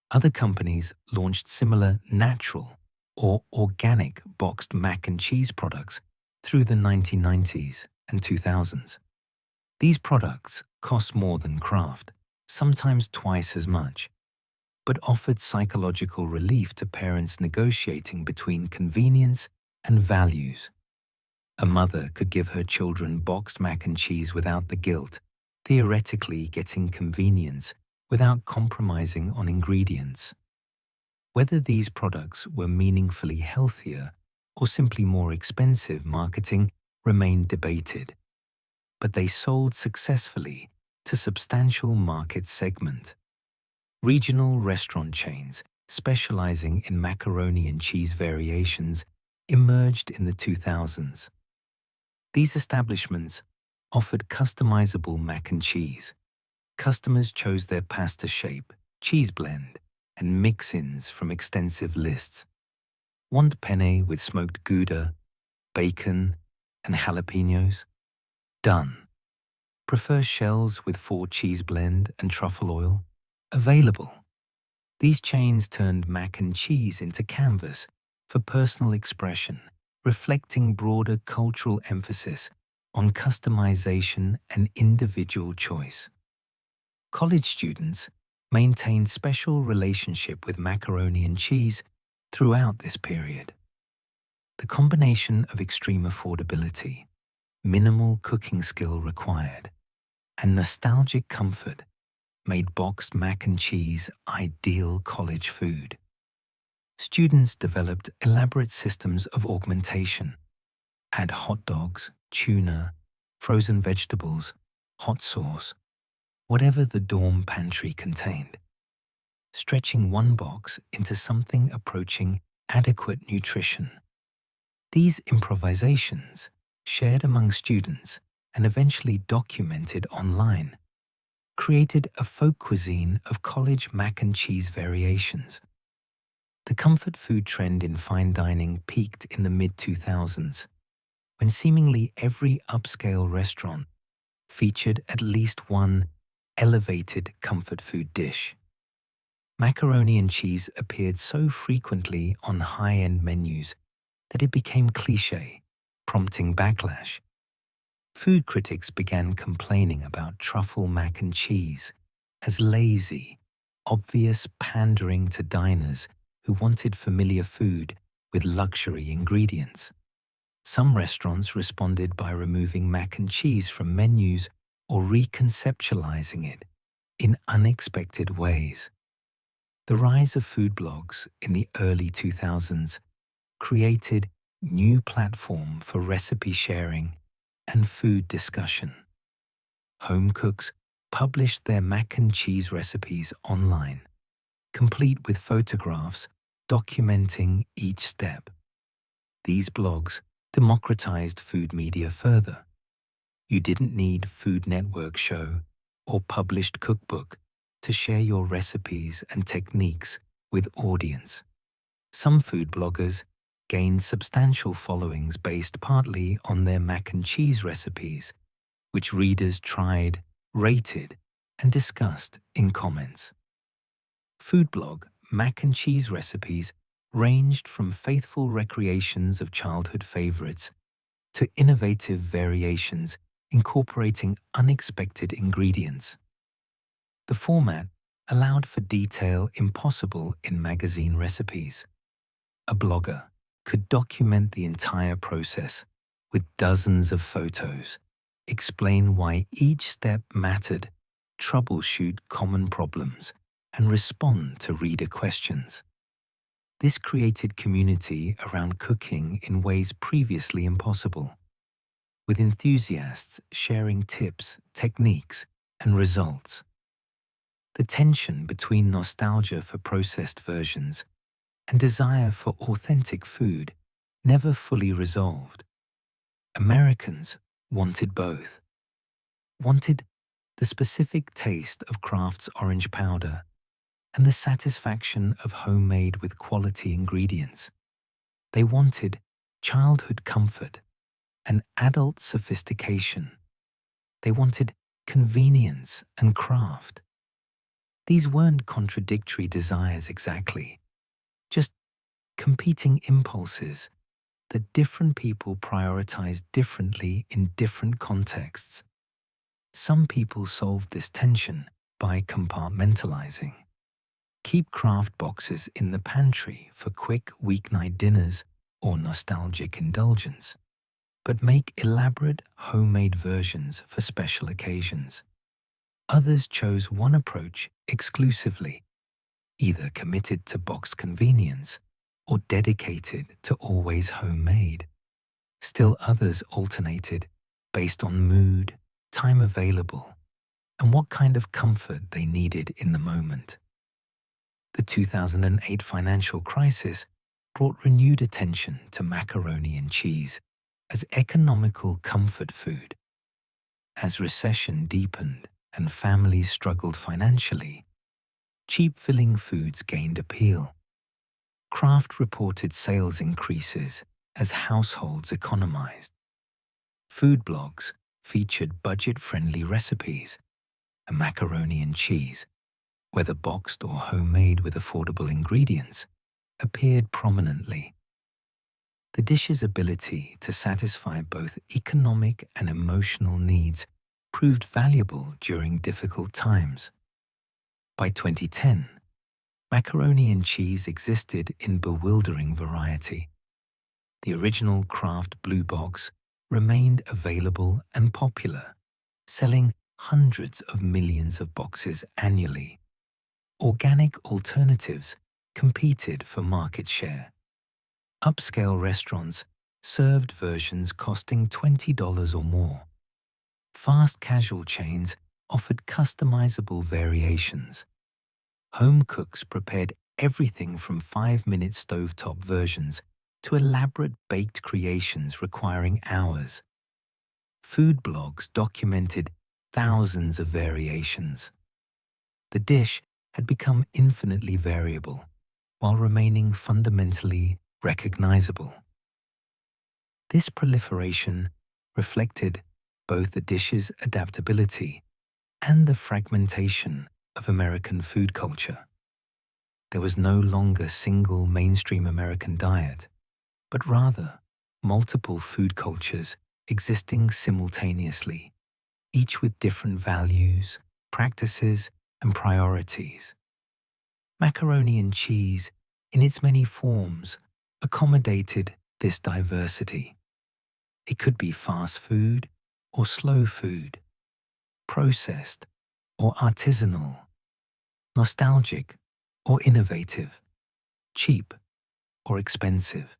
Other companies launched similar natural or organic boxed mac and cheese products through the 1990s and 2000s. These products cost more than Kraft, sometimes twice as much, but offered psychological relief to parents negotiating between convenience and values. A mother could give her children boxed mac and cheese without the guilt, theoretically getting convenience without compromising on ingredients. Whether these products were meaningfully healthier or simply more expensive marketing remained debated, but they sold successfully to substantial market segment. Regional restaurant chains specializing in macaroni and cheese variations emerged in the 2000s. These establishments offered customizable mac and cheese. Customers chose their pasta shape, cheese blend, and mix-ins from extensive lists. Want penne with smoked Gouda, bacon, and jalapenos? Done. Prefer shells with 4 cheese blend and truffle oil? Available. These chains turned mac and cheese into canvas for personal expression, reflecting broader cultural emphasis on customization and individual choice. College students maintained special relationship with macaroni and cheese throughout this period. The combination of extreme affordability, minimal cooking skill required, and nostalgic comfort made boxed mac and cheese ideal college food. Students developed elaborate systems of augmentation. Add hot dogs, tuna, frozen vegetables, hot sauce, whatever the dorm pantry contained, stretching one box into something approaching adequate nutrition. These improvisations, shared among students and eventually documented online, created a folk cuisine of college mac and cheese variations. The comfort food trend in fine dining peaked in the mid-2000s, when seemingly every upscale restaurant featured at least one elevated comfort food dish. Macaroni and cheese appeared so frequently on high-end menus that it became cliché, prompting backlash. Food critics began complaining about truffle mac and cheese as lazy, obvious pandering to diners who wanted familiar food with luxury ingredients. Some restaurants responded by removing mac and cheese from menus or reconceptualizing it in unexpected ways. The rise of food blogs in the early 2000s created new platform for recipe sharing and food discussion. Home cooks published their mac and cheese recipes online, complete with photographs documenting each step. These blogs democratized food media further. You didn't need Food Network show or published cookbook to share your recipes and techniques with audience. Some food bloggers gained substantial followings based partly on their mac and cheese recipes, which readers tried, rated, and discussed in comments. Food blog mac and cheese recipes ranged from faithful recreations of childhood favorites to innovative variations incorporating unexpected ingredients. The format allowed for detail impossible in magazine recipes. A blogger could document the entire process with dozens of photos, explain why each step mattered, troubleshoot common problems, and respond to reader questions. This created community around cooking in ways previously impossible, with enthusiasts sharing tips, techniques, and results. The tension between nostalgia for processed versions and desire for authentic food never fully resolved. Americans wanted both. Wanted the specific taste of Kraft's orange powder and the satisfaction of homemade with quality ingredients. They wanted childhood comfort and adult sophistication. They wanted convenience and craft. These weren't contradictory desires exactly, just competing impulses that different people prioritize differently in different contexts. Some people solved this tension by compartmentalizing. Keep Kraft boxes in the pantry for quick weeknight dinners or nostalgic indulgence, but make elaborate homemade versions for special occasions. Others chose one approach exclusively, either committed to boxed convenience or dedicated to always homemade. Still others alternated based on mood, time available, and what kind of comfort they needed in the moment. The 2008 financial crisis brought renewed attention to macaroni and cheese as economical comfort food. As recession deepened and families struggled financially, cheap filling foods gained appeal. Kraft reported sales increases as households economized. Food blogs featured budget-friendly recipes, and macaroni and cheese, whether boxed or homemade with affordable ingredients, appeared prominently. The dish's ability to satisfy both economic and emotional needs proved valuable during difficult times. By 2010, macaroni and cheese existed in bewildering variety. The original Kraft Blue Box remained available and popular, selling hundreds of millions of boxes annually. Organic alternatives competed for market share. Upscale restaurants served versions costing $20 or more. Fast casual chains offered customizable variations. Home cooks prepared everything from 5-minute stovetop versions to elaborate baked creations requiring hours. Food blogs documented thousands of variations. The dish had become infinitely variable while remaining fundamentally recognizable. This proliferation reflected both the dish's adaptability and the fragmentation of American food culture. There was no longer single mainstream American diet, but rather multiple food cultures existing simultaneously, each with different values, practices, and priorities. Macaroni and cheese, in its many forms, accommodated this diversity. It could be fast food or slow food, processed or artisanal, nostalgic or innovative, cheap or expensive,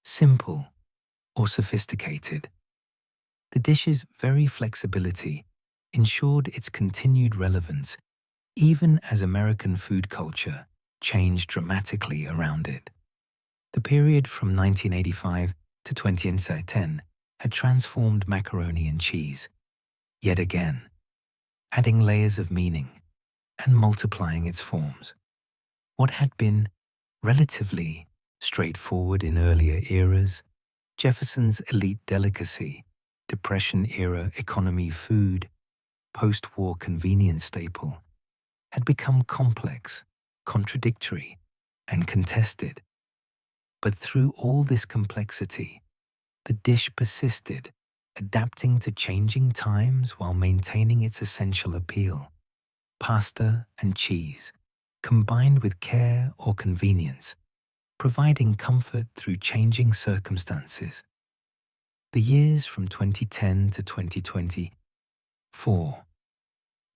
simple or sophisticated. The dish's very flexibility ensured its continued relevance even as American food culture changed dramatically around it. The period from 1985 to 2010 had transformed macaroni and cheese, yet again, adding layers of meaning and multiplying its forms. What had been relatively straightforward in earlier eras, Jefferson's elite delicacy, Depression-era economy food, post-war convenience staple, had become complex, contradictory, and contested. But through all this complexity, the dish persisted, adapting to changing times while maintaining its essential appeal. Pasta and cheese, combined with care or convenience, providing comfort through changing circumstances. The years from 2010 to 2024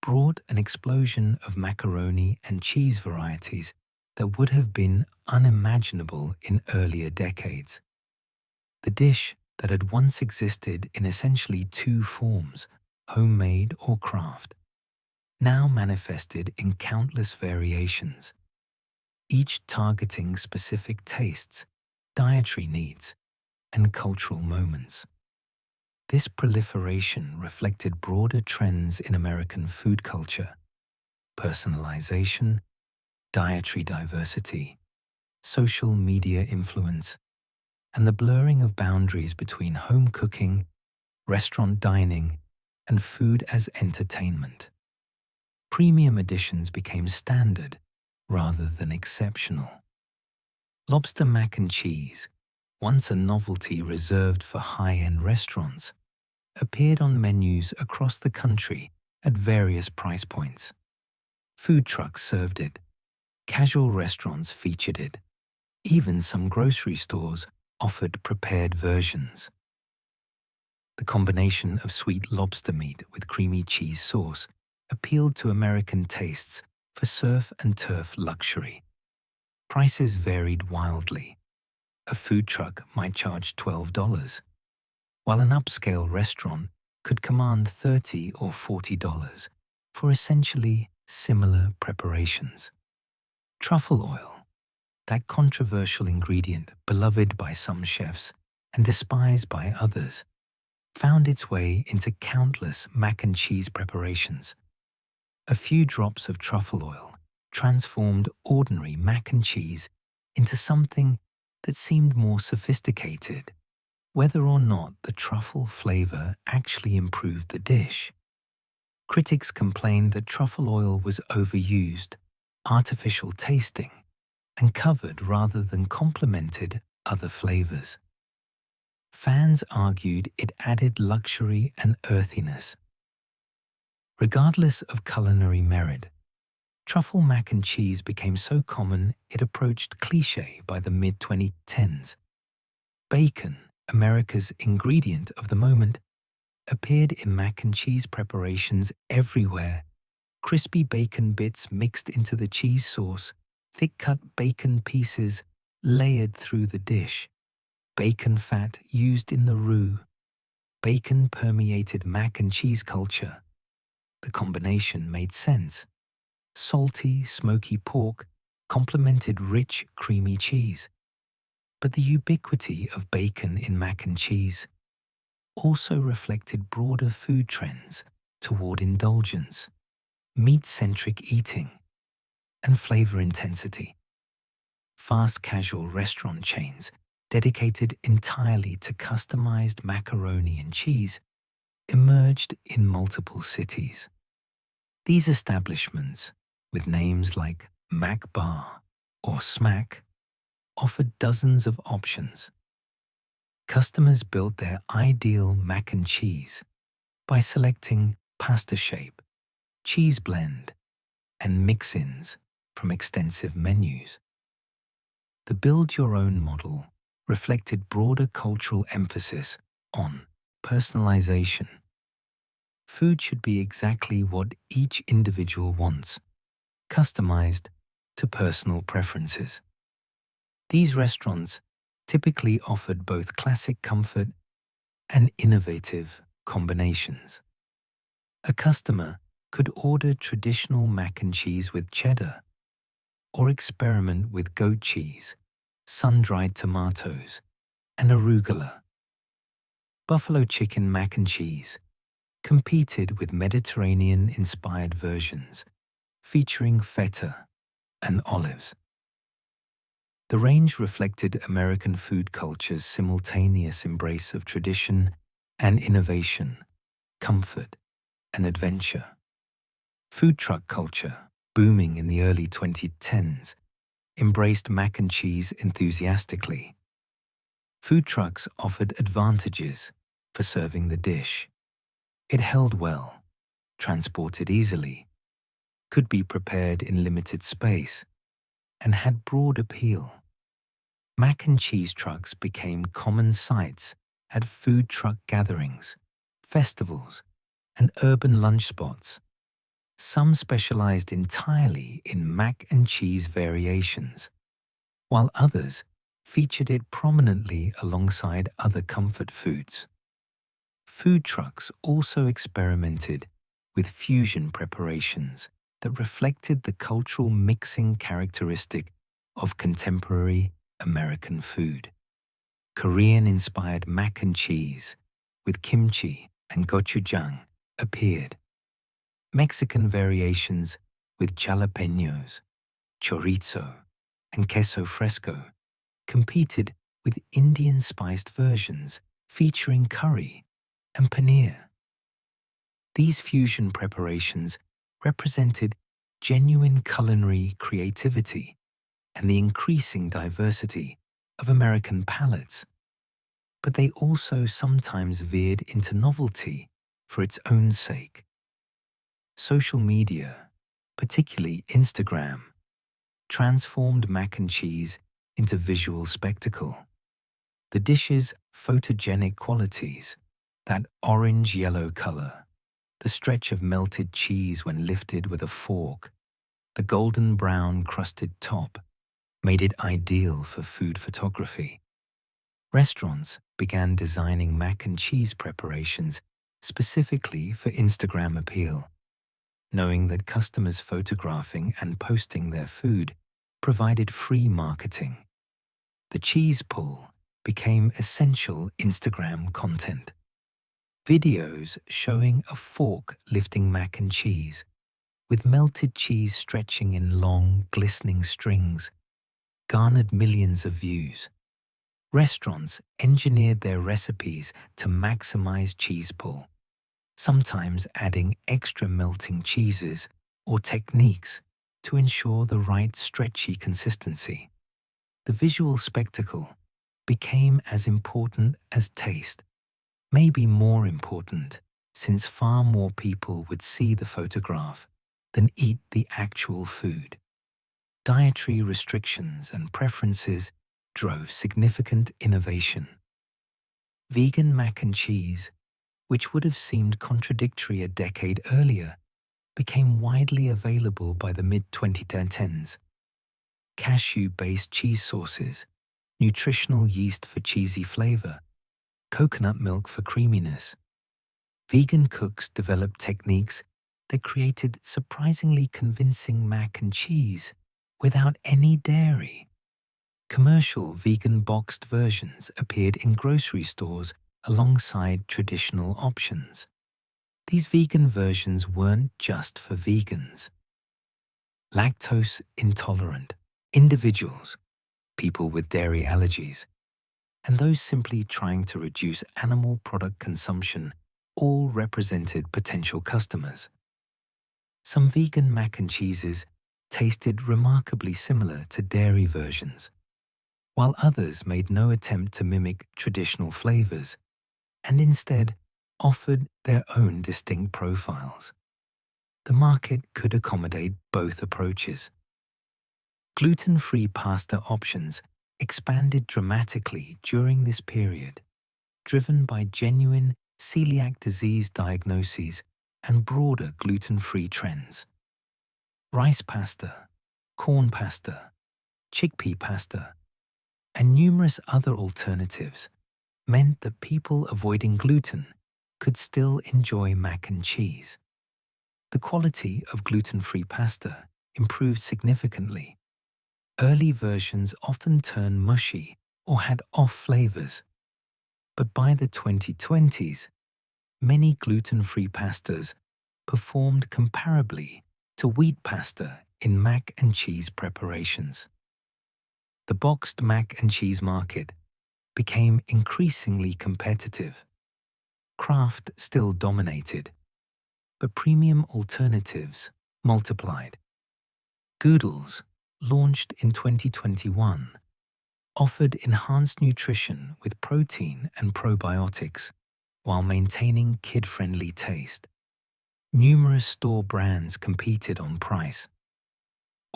brought an explosion of macaroni and cheese varieties that would have been unimaginable in earlier decades. The dish that had once existed in essentially two forms, homemade or craft, now manifested in countless variations, each targeting specific tastes, dietary needs, and cultural moments. This proliferation reflected broader trends in American food culture: personalization, dietary diversity, social media influence, and the blurring of boundaries between home cooking, restaurant dining, and food as entertainment. Premium editions became standard rather than exceptional. Lobster mac and cheese, once a novelty reserved for high-end restaurants, appeared on menus across the country at various price points. Food trucks served it, casual restaurants featured it, even some grocery stores offered prepared versions. The combination of sweet lobster meat with creamy cheese sauce appealed to American tastes for surf and turf luxury. Prices varied wildly. A food truck might charge $12, while an upscale restaurant could command $30 or $40 for essentially similar preparations. Truffle oil, that controversial ingredient beloved by some chefs and despised by others, found its way into countless mac and cheese preparations. A few drops of truffle oil transformed ordinary mac and cheese into something that seemed more sophisticated, whether or not the truffle flavor actually improved the dish. Critics complained that truffle oil was overused, artificial tasting, and covered rather than complemented other flavors. Fans argued it added luxury and earthiness. Regardless of culinary merit, truffle mac and cheese became so common it approached cliché by the mid-2010s. Bacon, America's ingredient of the moment, appeared in mac and cheese preparations everywhere. Crispy bacon bits mixed into the cheese sauce, thick-cut bacon pieces layered through the dish, bacon fat used in the roux. Bacon permeated mac and cheese culture. The combination made sense. Salty, smoky pork complemented rich, creamy cheese. But the ubiquity of bacon in mac and cheese also reflected broader food trends toward indulgence, meat-centric eating, and flavor intensity. Fast casual restaurant chains dedicated entirely to customized macaroni and cheese emerged in multiple cities. These establishments, with names like Mac Bar or Smack, offered dozens of options. Customers built their ideal mac and cheese by selecting pasta shape, cheese blend, and mix-ins from extensive menus. The build-your-own model reflected broader cultural emphasis on personalization. Food should be exactly what each individual wants, customized to personal preferences. These restaurants typically offered both classic comfort and innovative combinations. A customer could order traditional mac and cheese with cheddar, or experiment with goat cheese, sun-dried tomatoes, and arugula. Buffalo chicken mac and cheese competed with Mediterranean-inspired versions featuring feta and olives. The range reflected American food culture's simultaneous embrace of tradition and innovation, comfort and adventure. Food truck culture, booming in the early 2010s, embraced mac and cheese enthusiastically. Food trucks offered advantages for serving the dish. It held well, transported easily, could be prepared in limited space, and had broad appeal. Mac and cheese trucks became common sights at food truck gatherings, festivals, and urban lunch spots. Some specialized entirely in mac and cheese variations, while others featured it prominently alongside other comfort foods. Food trucks also experimented with fusion preparations that reflected the cultural mixing characteristic of contemporary American food. Korean-inspired mac and cheese with kimchi and gochujang appeared. Mexican variations with jalapenos, chorizo, and queso fresco competed with Indian-spiced versions featuring curry and paneer. These fusion preparations represented genuine culinary creativity and the increasing diversity of American palates, but they also sometimes veered into novelty for its own sake. Social media, particularly Instagram, transformed mac and cheese into visual spectacle. The dish's photogenic qualities, that orange-yellow color, the stretch of melted cheese when lifted with a fork, the golden brown crusted top, made it ideal for food photography. Restaurants began designing mac and cheese preparations specifically for Instagram appeal, knowing that customers photographing and posting their food provided free marketing. The cheese pull became essential Instagram content. Videos showing a fork lifting mac and cheese, with melted cheese stretching in long, glistening strings, garnered millions of views. Restaurants engineered their recipes to maximize cheese pull, sometimes adding extra melting cheeses or techniques to ensure the right stretchy consistency. The visual spectacle became as important as taste, maybe more important, since far more people would see the photograph than eat the actual food. Dietary restrictions and preferences drove significant innovation. Vegan mac and cheese, which would have seemed contradictory a decade earlier, became widely available by the mid-2010s. Cashew-based cheese sauces, nutritional yeast for cheesy flavor, coconut milk for creaminess. Vegan cooks developed techniques that created surprisingly convincing mac and cheese without any dairy. Commercial vegan boxed versions appeared in grocery stores alongside traditional options. These vegan versions weren't just for vegans. Lactose intolerant individuals, people with dairy allergies, and those simply trying to reduce animal product consumption all represented potential customers. Some vegan mac and cheeses tasted remarkably similar to dairy versions, while others made no attempt to mimic traditional flavors and instead offered their own distinct profiles. The market could accommodate both approaches. Gluten-free pasta options expanded dramatically during this period, driven by genuine celiac disease diagnoses and broader gluten-free trends. Rice pasta, corn pasta, chickpea pasta, and numerous other alternatives meant that people avoiding gluten could still enjoy mac and cheese. The quality of gluten-free pasta improved significantly. Early versions often turned mushy or had off flavors. But by the 2020s, many gluten-free pastas performed comparably to wheat pasta in mac and cheese preparations. The boxed mac and cheese market became increasingly competitive. Kraft still dominated, but premium alternatives multiplied. Goodles, launched in 2021, offered enhanced nutrition with protein and probiotics while maintaining kid-friendly taste. Numerous store brands competed on price.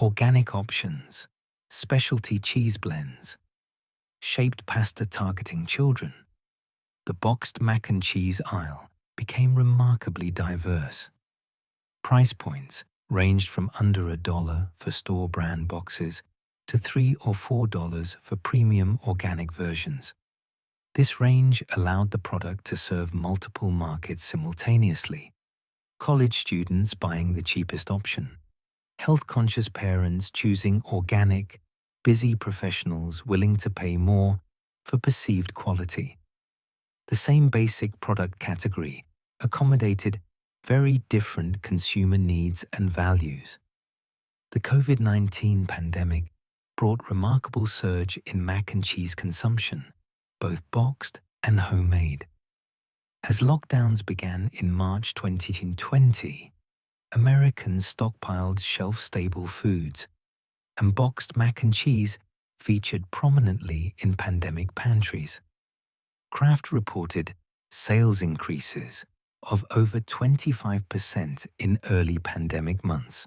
Organic options, specialty cheese blends, shaped pasta targeting children. The boxed mac and cheese aisle became remarkably diverse. Price points ranged from under $1 for store brand boxes to $3 or $4 for premium organic versions. This range allowed the product to serve multiple markets simultaneously. College students buying the cheapest option, health-conscious parents choosing organic, busy professionals willing to pay more for perceived quality. The same basic product category accommodated very different consumer needs and values. The COVID-19 pandemic brought remarkable surge in mac and cheese consumption, both boxed and homemade. As lockdowns began in March 2020, Americans stockpiled shelf-stable foods, and boxed mac and cheese featured prominently in pandemic pantries. Kraft reported sales increases of over 25% in early pandemic months.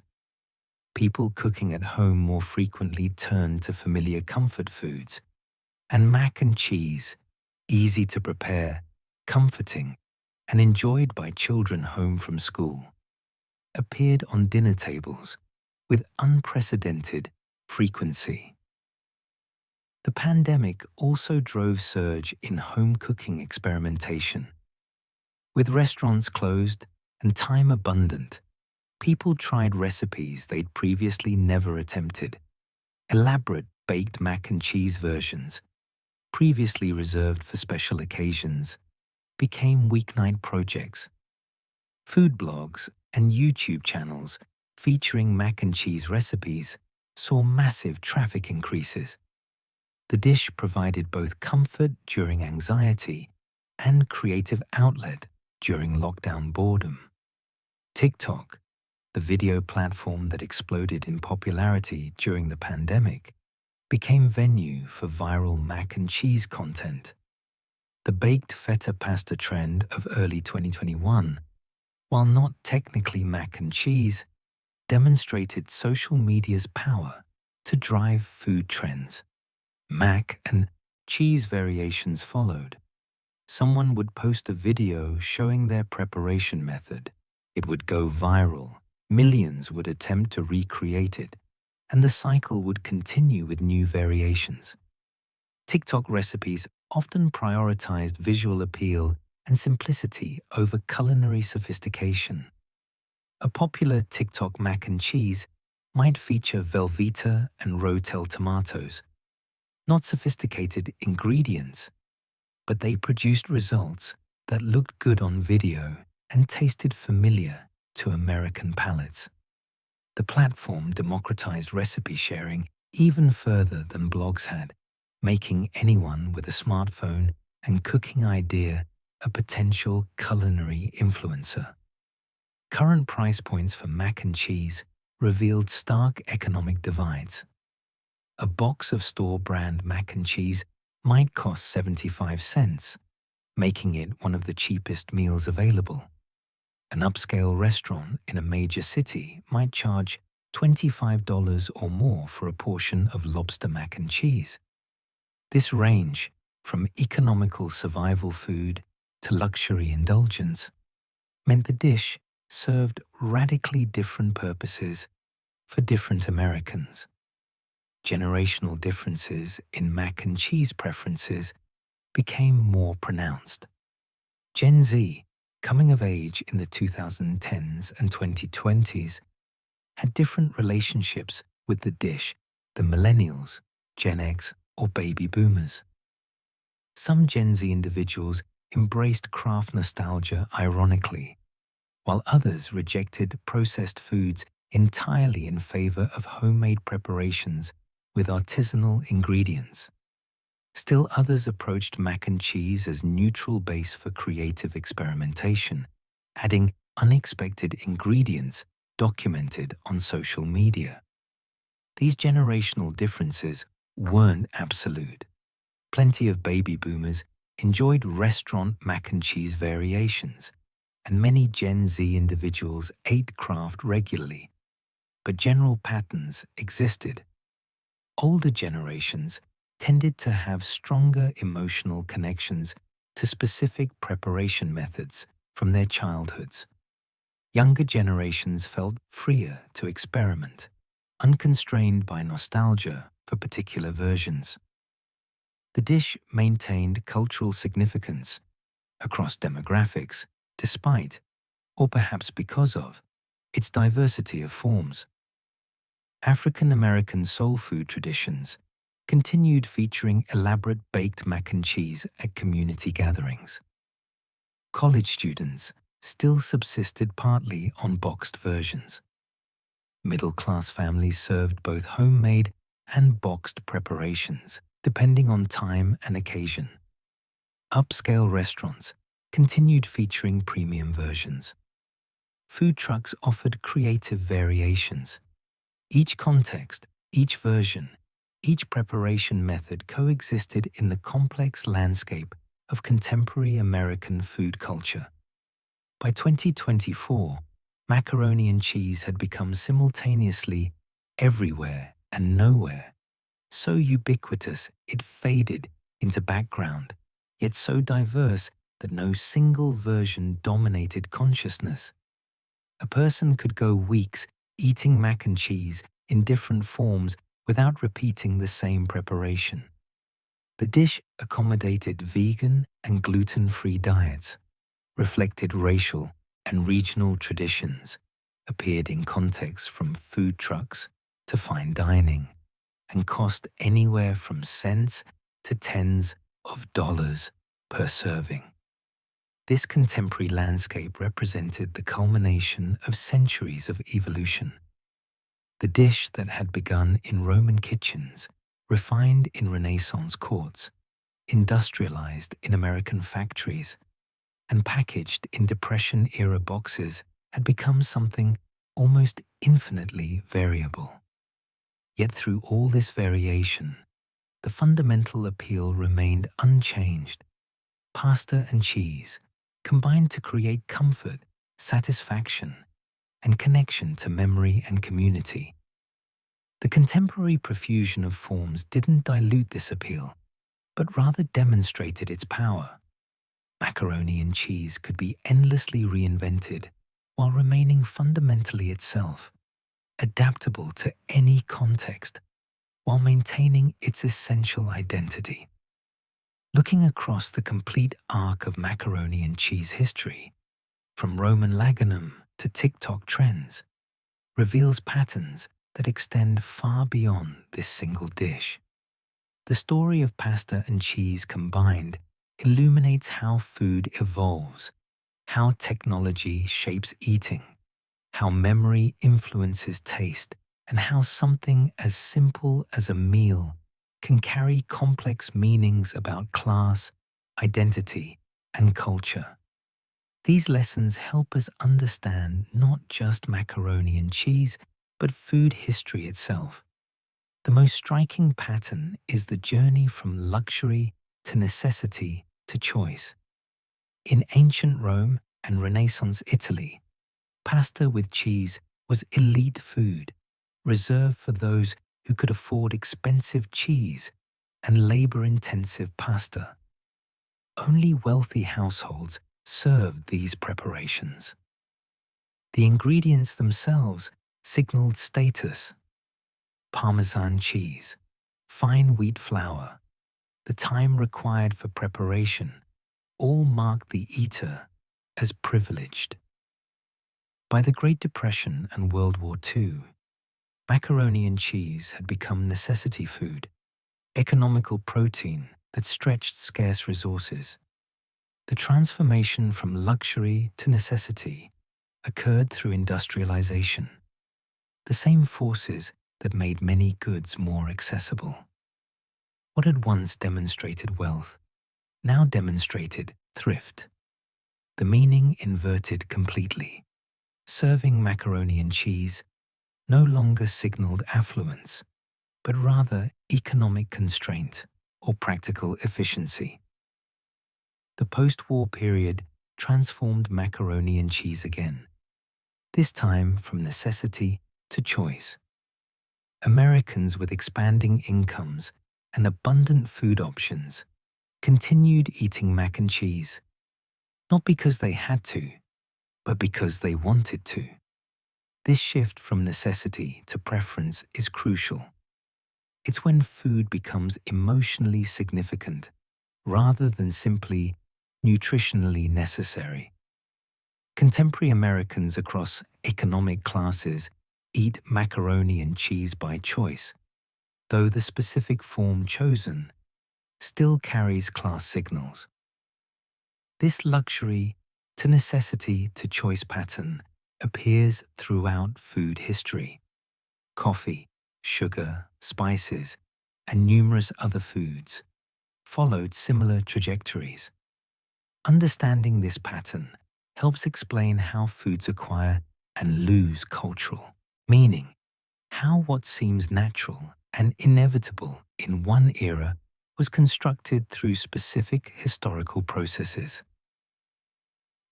People cooking at home more frequently turned to familiar comfort foods, and mac and cheese, easy to prepare, comforting, and enjoyed by children home from school, appeared on dinner tables with unprecedented frequency. The pandemic also drove surge in home cooking experimentation. With restaurants closed and time abundant, people tried recipes they'd previously never attempted. Elaborate baked mac and cheese versions, previously reserved for special occasions, became weeknight projects. Food blogs and YouTube channels featuring mac and cheese recipes saw massive traffic increases. The dish provided both comfort during anxiety and creative outlet during lockdown boredom. TikTok, the video platform that exploded in popularity during the pandemic, became venue for viral mac and cheese content. The baked feta pasta trend of early 2021, while not technically mac and cheese, demonstrated social media's power to drive food trends. Mac and cheese variations followed. Someone would post a video showing their preparation method. It would go viral. Millions would attempt to recreate it, and the cycle would continue with new variations. TikTok recipes often prioritized visual appeal and simplicity over culinary sophistication. A popular TikTok mac and cheese might feature Velveeta and Rotel tomatoes, not sophisticated ingredients, but they produced results that looked good on video and tasted familiar to American palates. The platform democratized recipe sharing even further than blogs had, making anyone with a smartphone and cooking idea a potential culinary influencer. Current price points for mac and cheese revealed stark economic divides. A box of store-brand mac and cheese might cost 75 cents, making it one of the cheapest meals available. An upscale restaurant in a major city might charge $25 or more for a portion of lobster mac and cheese. This range from economical survival food to luxury indulgence meant the dish served radically different purposes for different Americans. Generational differences in mac and cheese preferences became more pronounced. Gen Z coming of age in the 2010s and 2020s, had different relationships with the dish than millennials, Gen X, or baby boomers. Some Gen Z individuals embraced craft nostalgia ironically, while others rejected processed foods entirely in favor of homemade preparations with artisanal ingredients. Still others approached mac and cheese as neutral base for creative experimentation, adding unexpected ingredients documented on social media. These generational differences weren't absolute. Plenty of baby boomers enjoyed restaurant mac and cheese variations, and many Gen Z individuals ate craft regularly. But general patterns existed. Older generations tended to have stronger emotional connections to specific preparation methods from their childhoods. Younger generations felt freer to experiment, unconstrained by nostalgia for particular versions. The dish maintained cultural significance across demographics despite, or perhaps because of, its diversity of forms. African American soul food traditions continued featuring elaborate baked mac and cheese at community gatherings. College students still subsisted partly on boxed versions. Middle-class families served both homemade and boxed preparations, depending on time and occasion. Upscale restaurants continued featuring premium versions. Food trucks offered creative variations. Each context, each version, each preparation method coexisted in the complex landscape of contemporary American food culture. By 2024, macaroni and cheese had become simultaneously everywhere and nowhere, so ubiquitous it faded into background, yet so diverse that no single version dominated consciousness. A person could go weeks eating mac and cheese in different forms without repeating the same preparation. The dish accommodated vegan and gluten-free diets, reflected racial and regional traditions, appeared in contexts from food trucks to fine dining, and cost anywhere from cents to tens of dollars per serving. This contemporary landscape represented the culmination of centuries of evolution. The dish that had begun in Roman kitchens, refined in Renaissance courts, industrialized in American factories, and packaged in Depression-era boxes had become something almost infinitely variable. Yet through all this variation, the fundamental appeal remained unchanged. Pasta and cheese combined to create comfort, satisfaction, and connection to memory and community. The contemporary profusion of forms didn't dilute this appeal, but rather demonstrated its power. Macaroni and cheese could be endlessly reinvented while remaining fundamentally itself, adaptable to any context, while maintaining its essential identity. Looking across the complete arc of macaroni and cheese history, from Roman laganum to TikTok trends, reveals patterns that extend far beyond this single dish. The story of pasta and cheese combined illuminates how food evolves, how technology shapes eating, how memory influences taste, and how something as simple as a meal can carry complex meanings about class, identity, and culture. These lessons help us understand not just macaroni and cheese, but food history itself. The most striking pattern is the journey from luxury to necessity to choice. In ancient Rome and Renaissance Italy, pasta with cheese was elite food, reserved for those who could afford expensive cheese and labor-intensive pasta. Only wealthy households served these preparations. The ingredients themselves signaled status. Parmesan cheese, fine wheat flour, the time required for preparation, all marked the eater as privileged. By the Great Depression and World War II, macaroni and cheese had become necessity food, economical protein that stretched scarce resources. The transformation from luxury to necessity occurred through industrialization, the same forces that made many goods more accessible. What had once demonstrated wealth now demonstrated thrift. The meaning inverted completely. Serving macaroni and cheese no longer signaled affluence, but rather economic constraint or practical efficiency. The post-war period transformed macaroni and cheese again, this time from necessity to choice. Americans with expanding incomes and abundant food options continued eating mac and cheese, not because they had to, but because they wanted to. This shift from necessity to preference is crucial. It's when food becomes emotionally significant rather than simply nutritionally necessary. Contemporary Americans across economic classes eat macaroni and cheese by choice, though the specific form chosen still carries class signals. This luxury to necessity to choice pattern appears throughout food history. Coffee, sugar, spices, and numerous other foods followed similar trajectories. Understanding this pattern helps explain how foods acquire and lose cultural meaning, how what seems natural and inevitable in one era was constructed through specific historical processes.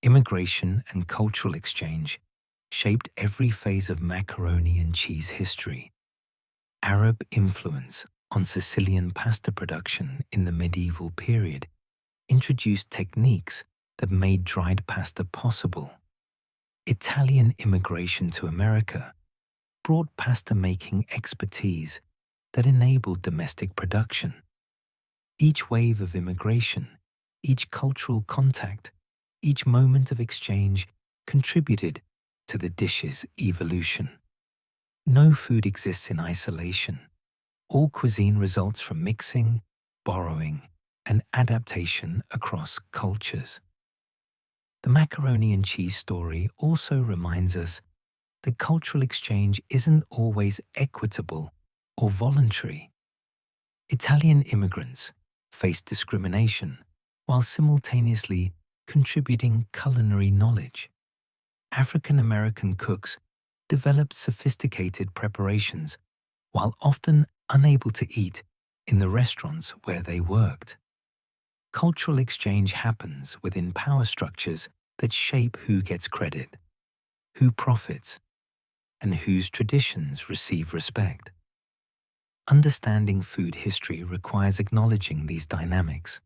Immigration and cultural exchange shaped every phase of macaroni and cheese history. Arab influence on Sicilian pasta production in the medieval period introduced techniques that made dried pasta possible. Italian immigration to America brought pasta-making expertise that enabled domestic production. Each wave of immigration, each cultural contact, each moment of exchange contributed to the dish's evolution. No food exists in isolation. All cuisine results from mixing, borrowing, and adaptation across cultures. The macaroni and cheese story also reminds us that cultural exchange isn't always equitable or voluntary. Italian immigrants faced discrimination while simultaneously contributing culinary knowledge. African American cooks developed sophisticated preparations while often unable to eat in the restaurants where they worked. Cultural exchange happens within power structures that shape who gets credit, who profits, and whose traditions receive respect. Understanding food history requires acknowledging these dynamics.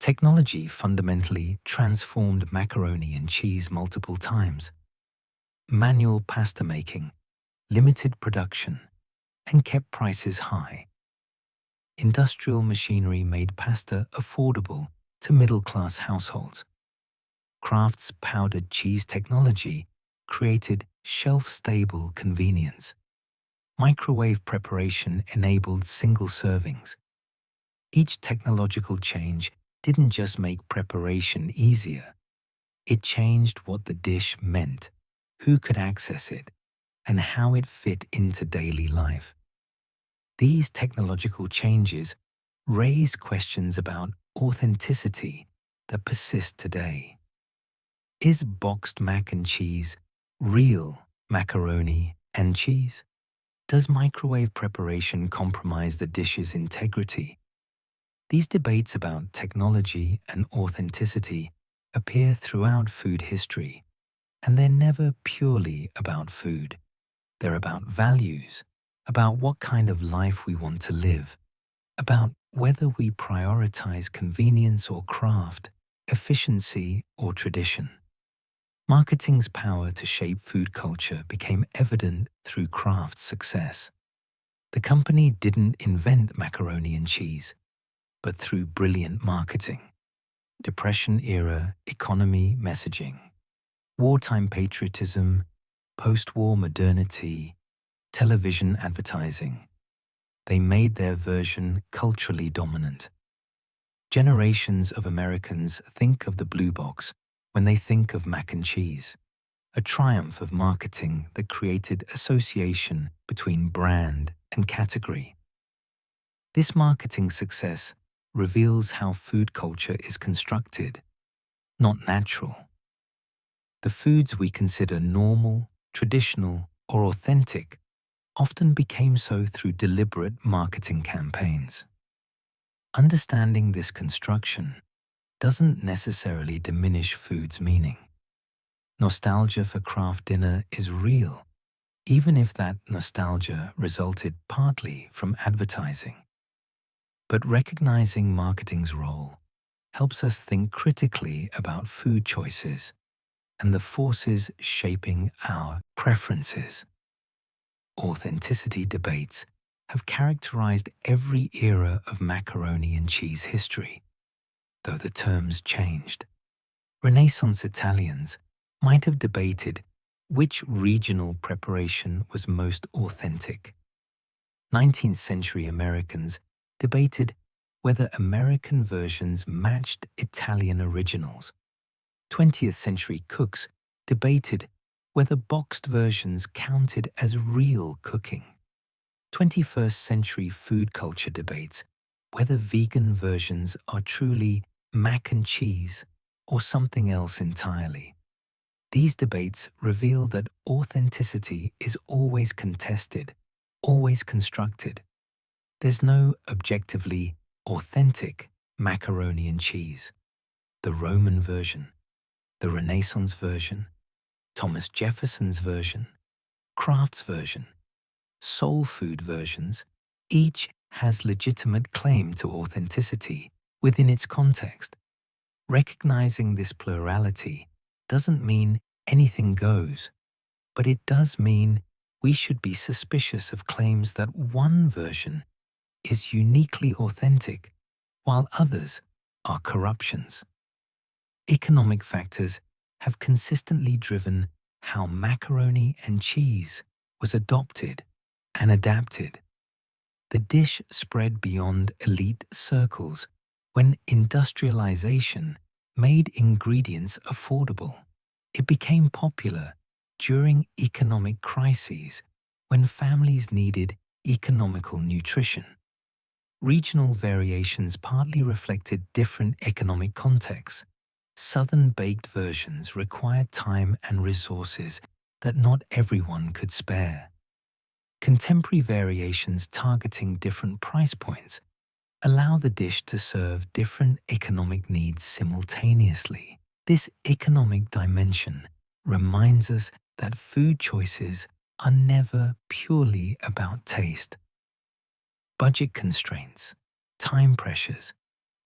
Technology fundamentally transformed macaroni and cheese multiple times. Manual pasta making, limited production, and kept prices high. Industrial machinery made pasta affordable to middle-class households. Kraft's powdered cheese technology created shelf-stable convenience. Microwave preparation enabled single servings. Each technological change didn't just make preparation easier, it changed what the dish meant, who could access it, and how it fit into daily life. These technological changes raise questions about authenticity that persist today. Is boxed mac and cheese real macaroni and cheese? Does microwave preparation compromise the dish's integrity? These debates about technology and authenticity appear throughout food history, and they're never purely about food. They're about values, about what kind of life we want to live, about whether we prioritize convenience or craft, efficiency or tradition. Marketing's power to shape food culture became evident through Kraft's success. The company didn't invent macaroni and cheese, but through brilliant marketing. Depression-era economy messaging, wartime patriotism, post-war modernity, television advertising. They made their version culturally dominant. Generations of Americans think of the blue box when they think of mac and cheese, a triumph of marketing that created association between brand and category. This marketing success reveals how food culture is constructed, not natural. The foods we consider normal, traditional, or authentic often became so through deliberate marketing campaigns. Understanding this construction doesn't necessarily diminish food's meaning. Nostalgia for Kraft Dinner is real, even if that nostalgia resulted partly from advertising. But recognizing marketing's role helps us think critically about food choices and the forces shaping our preferences. Authenticity debates have characterized every era of macaroni and cheese history, though the terms changed. Renaissance Italians might have debated which regional preparation was most authentic. 19th century Americans debated whether American versions matched Italian originals. 20th century cooks debated whether boxed versions counted as real cooking. 21st century food culture debates whether vegan versions are truly mac and cheese or something else entirely. These debates reveal that authenticity is always contested, always constructed. There's no objectively authentic macaroni and cheese. The Roman version, the Renaissance version, Thomas Jefferson's version, Kraft's version, soul food versions, each has legitimate claim to authenticity within its context. Recognizing this plurality doesn't mean anything goes, but it does mean we should be suspicious of claims that one version is uniquely authentic while others are corruptions. Economic factors have consistently driven how macaroni and cheese was adopted and adapted. The dish spread beyond elite circles when industrialization made ingredients affordable. It became popular during economic crises when families needed economical nutrition. Regional variations partly reflected different economic contexts. Southern baked versions required time and resources that not everyone could spare. Contemporary variations targeting different price points allow the dish to serve different economic needs simultaneously. This economic dimension reminds us that food choices are never purely about taste. Budget constraints, time pressures,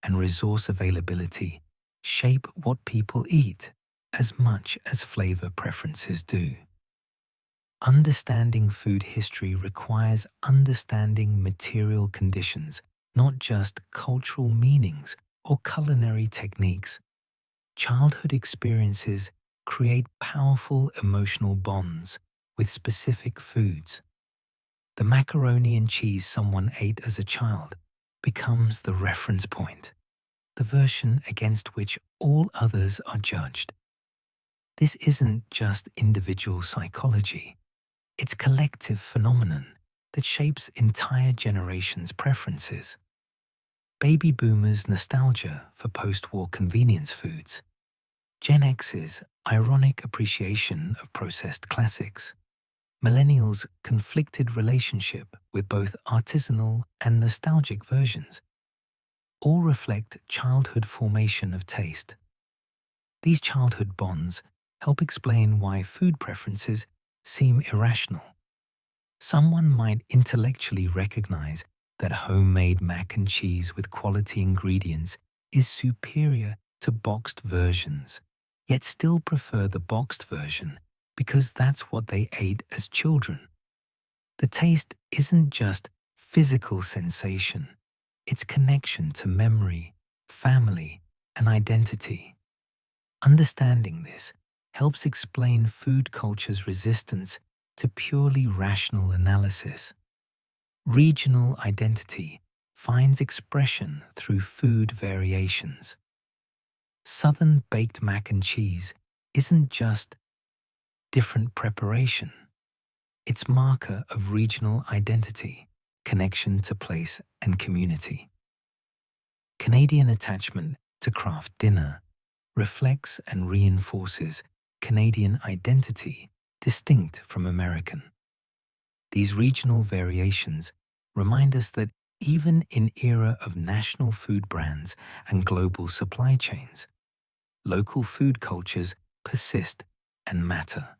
and resource availability shape what people eat as much as flavor preferences do. Understanding food history requires understanding material conditions, not just cultural meanings or culinary techniques. Childhood experiences create powerful emotional bonds with specific foods. The macaroni and cheese someone ate as a child becomes the reference point, the version against which all others are judged. This isn't just individual psychology. It's a collective phenomenon that shapes entire generations' preferences. Baby boomers' nostalgia for post-war convenience foods, Gen X's ironic appreciation of processed classics, millennials' conflicted relationship with both artisanal and nostalgic versions, all reflect childhood formation of taste. These childhood bonds help explain why food preferences seem irrational. Someone might intellectually recognize that homemade mac and cheese with quality ingredients is superior to boxed versions, yet still prefer the boxed version because that's what they ate as children. The taste isn't just physical sensation, it's connection to memory, family, and identity. Understanding this helps explain food culture's resistance to purely rational analysis. Regional identity finds expression through food variations. Southern baked mac and cheese isn't just different preparation. It's marker of regional identity, connection to place and community. Canadian attachment to craft dinner reflects and reinforces Canadian identity distinct from American. These regional variations remind us that even in era of national food brands and global supply chains, local food cultures persist and matter.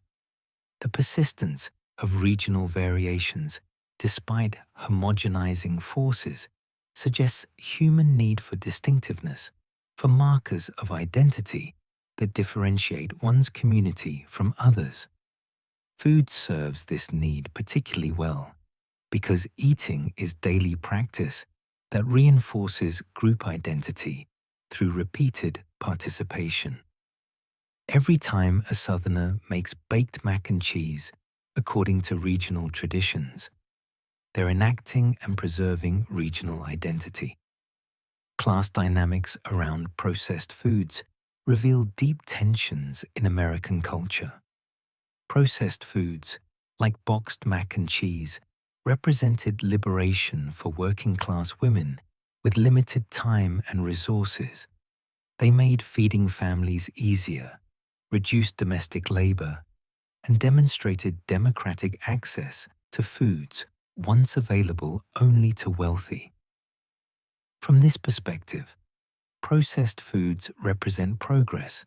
The persistence of regional variations, despite homogenizing forces, suggests human need for distinctiveness, for markers of identity that differentiate one's community from others. Food serves this need particularly well because eating is daily practice that reinforces group identity through repeated participation. Every time a Southerner makes baked mac and cheese according to regional traditions, they're enacting and preserving regional identity. Class dynamics around processed foods reveal deep tensions in American culture. Processed foods, like boxed mac and cheese, represented liberation for working-class women with limited time and resources. They made feeding families easier, reduced domestic labor, and demonstrated democratic access to foods once available only to wealthy. From this perspective, processed foods represent progress.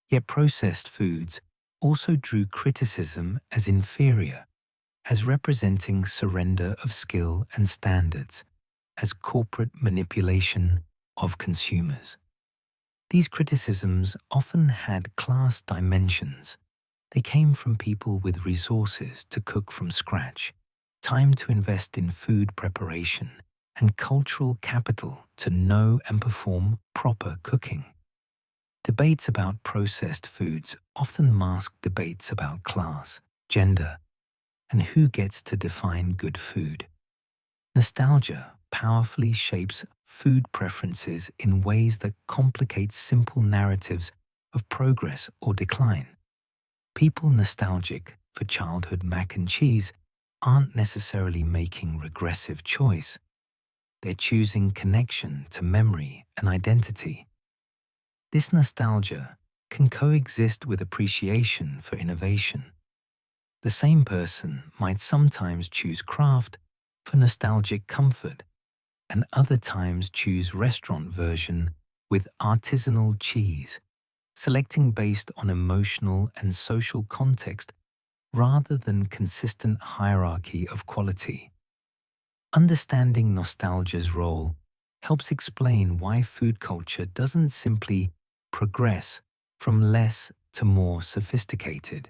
Yet processed foods also drew criticism as inferior, as representing surrender of skill and standards, as corporate manipulation of consumers. These criticisms often had class dimensions. They came from people with resources to cook from scratch, time to invest in food preparation, and cultural capital to know and perform proper cooking. Debates about processed foods often mask debates about class, gender, and who gets to define good food. Nostalgia powerfully shapes food preferences in ways that complicate simple narratives of progress or decline. People nostalgic for childhood mac and cheese aren't necessarily making regressive choice. They're choosing connection to memory and identity. This nostalgia can coexist with appreciation for innovation. The same person might sometimes choose craft for nostalgic comfort and other times choose restaurant version with artisanal cheese, selecting based on emotional and social context rather than consistent hierarchy of quality. Understanding nostalgia's role helps explain why food culture doesn't simply progress from less to more sophisticated.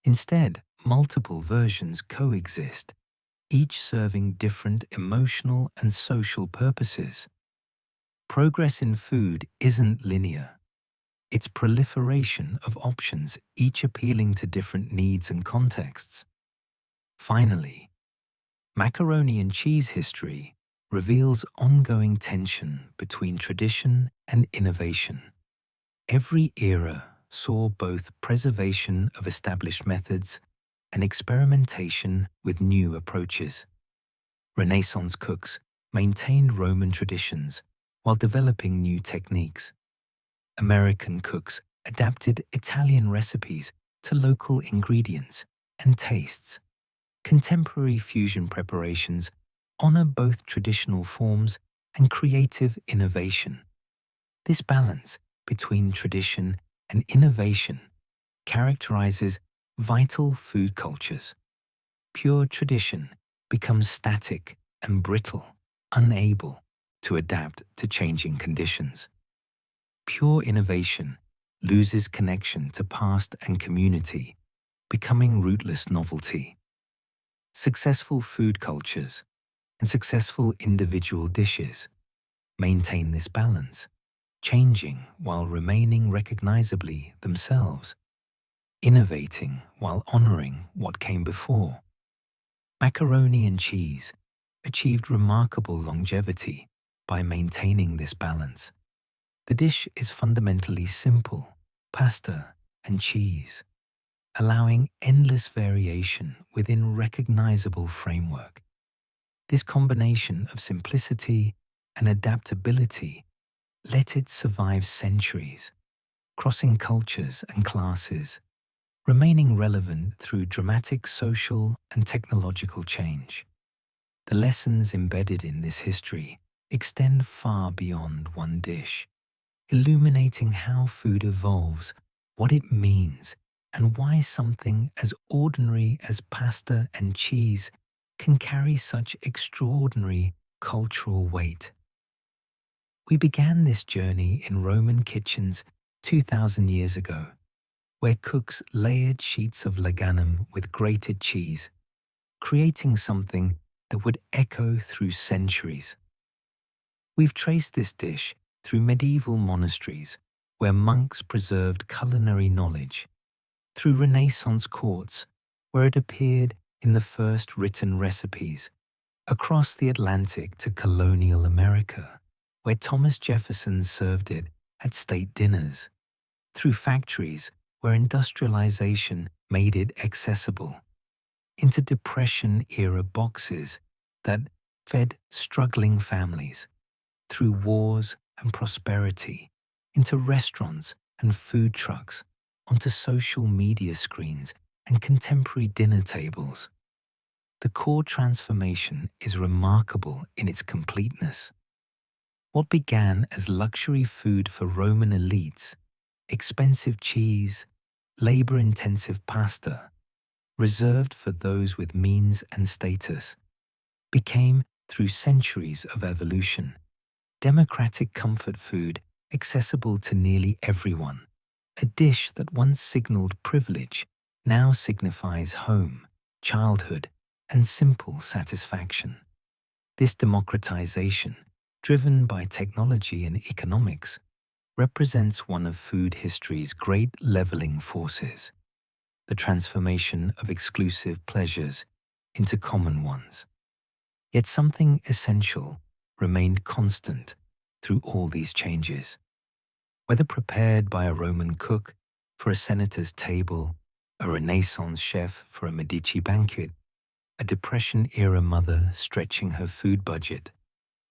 Instead, multiple versions coexist, each serving different emotional and social purposes. Progress in food isn't linear. It's proliferation of options, each appealing to different needs and contexts. Finally, macaroni and cheese history reveals ongoing tension between tradition and innovation. Every era saw both preservation of established methods and experimentation with new approaches. Renaissance cooks maintained Roman traditions while developing new techniques. American cooks adapted Italian recipes to local ingredients and tastes. Contemporary fusion preparations honor both traditional forms and creative innovation. This balance between tradition and innovation characterizes vital food cultures. Pure tradition becomes static and brittle, unable to adapt to changing conditions. Pure innovation loses connection to past and community, becoming rootless novelty. Successful food cultures and successful individual dishes maintain this balance. changing while remaining recognizably themselves, innovating while honoring what came before. Macaroni and cheese achieved remarkable longevity by maintaining this balance. The dish is fundamentally simple: pasta and cheese, allowing endless variation within recognizable framework. This combination of simplicity and adaptability let it survive centuries, crossing cultures and classes, remaining relevant through dramatic social and technological change. The lessons embedded in this history extend far beyond one dish, illuminating how food evolves, what it means, and why something as ordinary as pasta and cheese can carry such extraordinary cultural weight. We began this journey in Roman kitchens 2,000 years ago, where cooks layered sheets of leganum with grated cheese, creating something that would echo through centuries. We've traced this dish through medieval monasteries, where monks preserved culinary knowledge, through Renaissance courts, where it appeared in the first written recipes, across the Atlantic to colonial America, where Thomas Jefferson served it at state dinners, through factories where industrialization made it accessible, into Depression-era boxes that fed struggling families, through wars and prosperity, into restaurants and food trucks, onto social media screens and contemporary dinner tables. The core transformation is remarkable in its completeness. What began as luxury food for Roman elites, expensive cheese, labor-intensive pasta, reserved for those with means and status, became, through centuries of evolution, democratic comfort food accessible to nearly everyone. A dish that once signaled privilege now signifies home, childhood, and simple satisfaction. This democratization, driven by technology and economics, represents one of food history's great leveling forces: the transformation of exclusive pleasures into common ones. Yet something essential remained constant through all these changes. Whether prepared by a Roman cook for a senator's table, a Renaissance chef for a Medici banquet, a Depression-era mother stretching her food budget,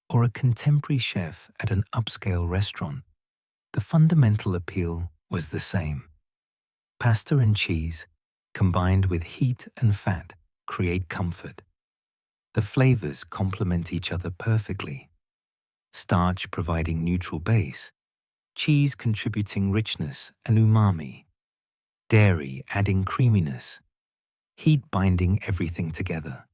or a contemporary chef at an upscale restaurant, the fundamental appeal was the same. Pasta and cheese, combined with heat and fat, create comfort. The flavors complement each other perfectly: starch providing neutral base, cheese contributing richness and umami, dairy adding creaminess, heat binding everything together.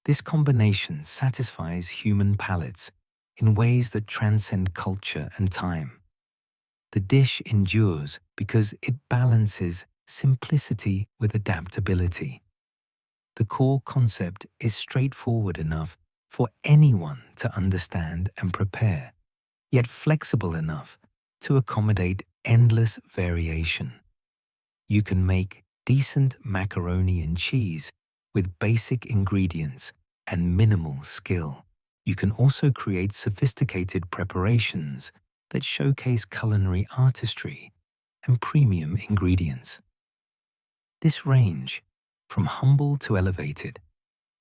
This combination satisfies human palates in ways that transcend culture and time. The dish endures because it balances simplicity with adaptability. The core concept is straightforward enough for anyone to understand and prepare, yet flexible enough to accommodate endless variation. You can make decent macaroni and cheese with basic ingredients and minimal skill. You can also create sophisticated preparations that showcase culinary artistry and premium ingredients. This range, from humble to elevated,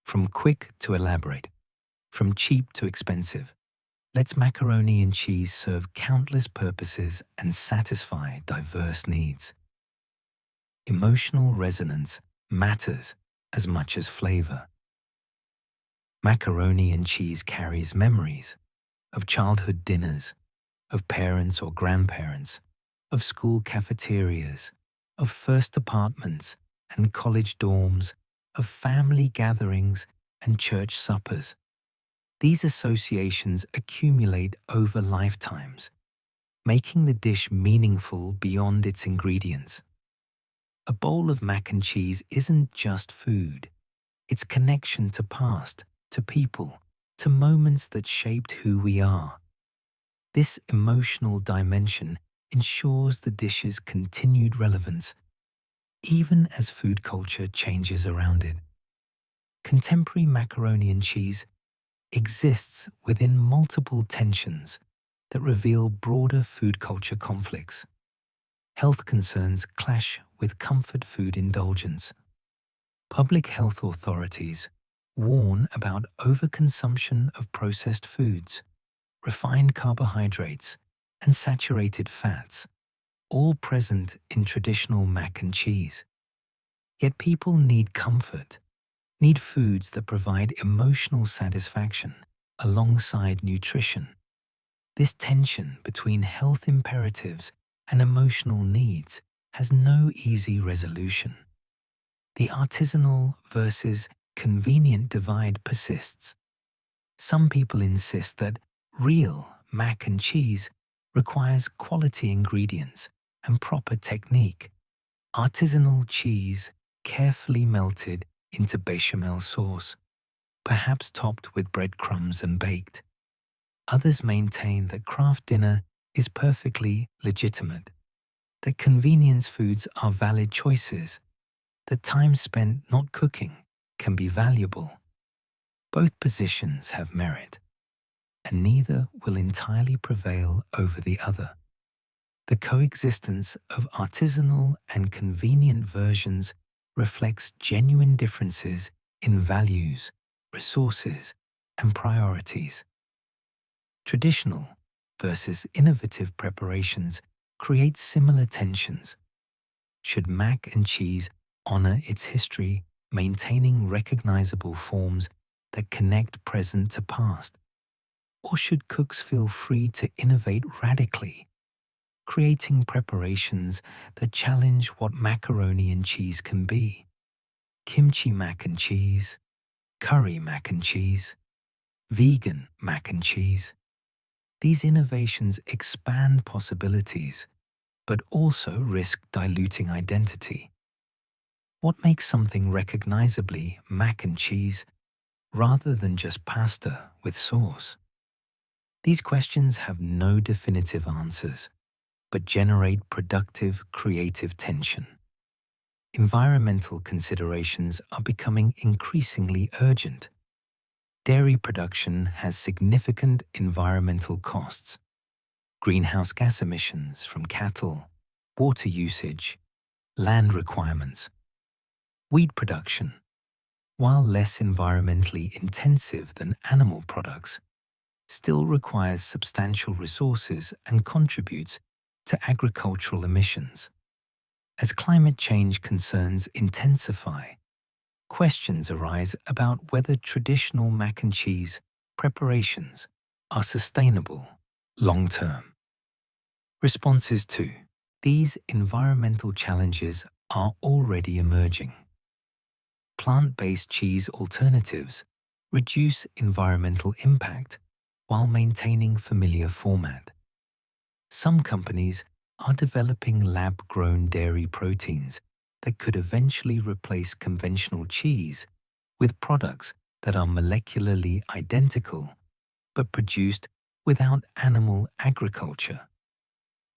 from quick to elaborate, from cheap to expensive, lets macaroni and cheese serve countless purposes and satisfy diverse needs. Emotional resonance matters as much as flavor. Macaroni and cheese carries memories of childhood dinners, of parents or grandparents, of school cafeterias, of first apartments and college dorms, of family gatherings and church suppers. These associations accumulate over lifetimes, making the dish meaningful beyond its ingredients. A bowl of mac and cheese isn't just food. It's connection to past, to people, to moments that shaped who we are. This emotional dimension ensures the dish's continued relevance, even as food culture changes around it. Contemporary macaroni and cheese exists within multiple tensions that reveal broader food culture conflicts. Health concerns clash with comfort food indulgence. Public health authorities warn about overconsumption of processed foods, refined carbohydrates, and saturated fats, all present in traditional mac and cheese. Yet people need comfort, need foods that provide emotional satisfaction alongside nutrition. This tension between health imperatives and emotional needs has no easy resolution. The artisanal versus convenient divide persists. Some people insist that real mac and cheese requires quality ingredients and proper technique. Artisanal cheese carefully melted into bechamel sauce, perhaps topped with breadcrumbs and baked. Others maintain that craft dinner is perfectly legitimate, that convenience foods are valid choices, that time spent not cooking can be valuable. Both positions have merit, and neither will entirely prevail over the other. The coexistence of artisanal and convenient versions reflects genuine differences in values, resources, and priorities. Traditional versus innovative preparations create similar tensions. Should mac and cheese honor its history, maintaining recognizable forms that connect present to past? Or should cooks feel free to innovate radically, creating preparations that challenge what macaroni and cheese can be? Kimchi mac and cheese, curry mac and cheese, vegan mac and cheese. These innovations expand possibilities, but also risk diluting identity. What makes something recognizably mac and cheese rather than just pasta with sauce? These questions have no definitive answers, but generate productive, creative tension. Environmental considerations are becoming increasingly urgent. Dairy production has significant environmental costs. Greenhouse gas emissions from cattle, water usage, land requirements. Wheat production, while less environmentally intensive than animal products, still requires substantial resources and contributes to agricultural emissions. As climate change concerns intensify, questions arise about whether traditional mac and cheese preparations are sustainable long-term. Responses to these environmental challenges are already emerging. Plant-based cheese alternatives reduce environmental impact while maintaining familiar format. Some companies are developing lab-grown dairy proteins that could eventually replace conventional cheese with products that are molecularly identical but produced without animal agriculture.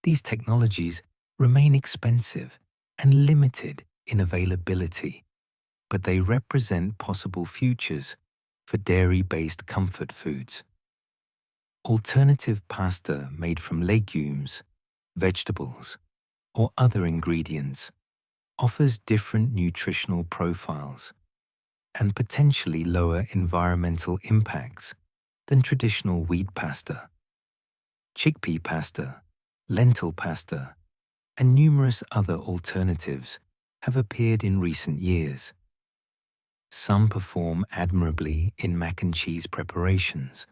These technologies remain expensive and limited in availability, but they represent possible futures for dairy-based comfort foods. Alternative pasta made from legumes, vegetables, or other ingredients offers different nutritional profiles and potentially lower environmental impacts than traditional wheat pasta. Chickpea pasta, lentil pasta, and numerous other alternatives have appeared in recent years. Some perform admirably in mac and cheese preparations,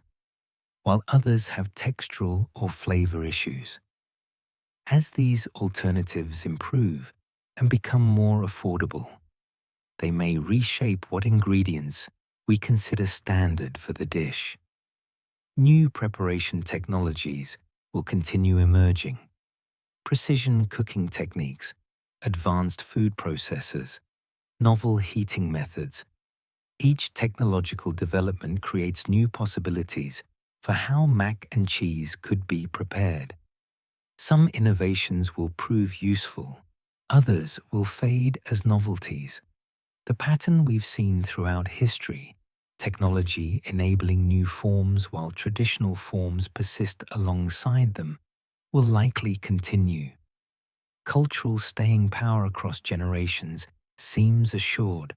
while others have textural or flavor issues. As these alternatives improve and become more affordable, they may reshape what ingredients we consider standard for the dish. New preparation technologies will continue emerging. Precision cooking techniques, advanced food processors, novel heating methods. Each technological development creates new possibilities for how mac and cheese could be prepared. Some innovations will prove useful, others will fade as novelties. The pattern we've seen throughout history, technology enabling new forms while traditional forms persist alongside them, will likely continue. Cultural staying power across generations seems assured.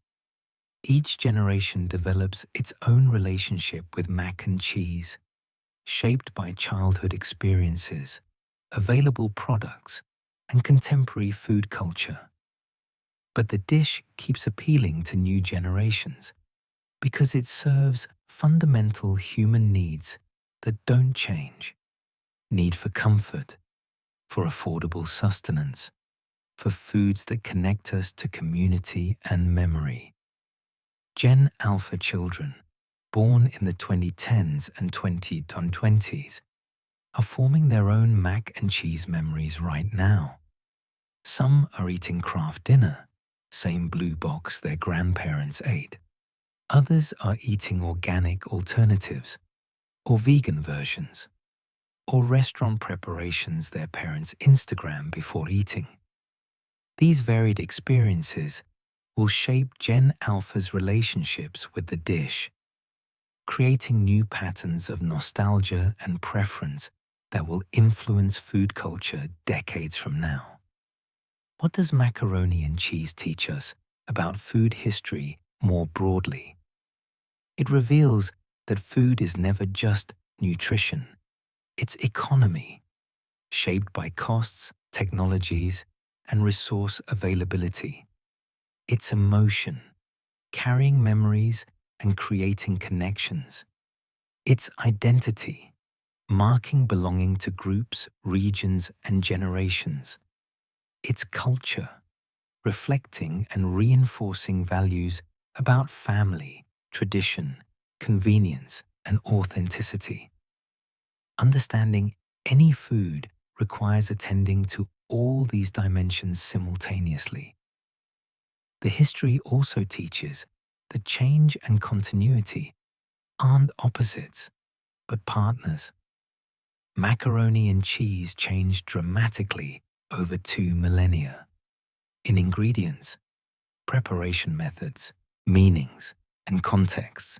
Each generation develops its own relationship with mac and cheese, shaped by childhood experiences, available products, and contemporary food culture. But the dish keeps appealing to new generations because it serves fundamental human needs that don't change. Need for comfort, for affordable sustenance, for foods that connect us to community and memory. Gen Alpha children, born in the 2010s and 2020s, are forming their own mac and cheese memories right now. Some are eating Kraft Dinner, same blue box their grandparents ate. Others are eating organic alternatives, or vegan versions, or restaurant preparations their parents Instagram before eating. These varied experiences will shape Gen Alpha's relationships with the dish, creating new patterns of nostalgia and preference that will influence food culture decades from now. What does macaroni and cheese teach us about food history more broadly? It reveals that food is never just nutrition, it's economy, shaped by costs, technologies, and resource availability. It's emotion, carrying memories and creating connections. It's identity, marking belonging to groups, regions, and generations. It's culture, reflecting and reinforcing values about family, tradition, convenience, and authenticity. Understanding any food requires attending to all these dimensions simultaneously. The history also teaches that change and continuity aren't opposites, but partners. Macaroni and cheese changed dramatically over 2 millennia. In ingredients, preparation methods, meanings, and contexts.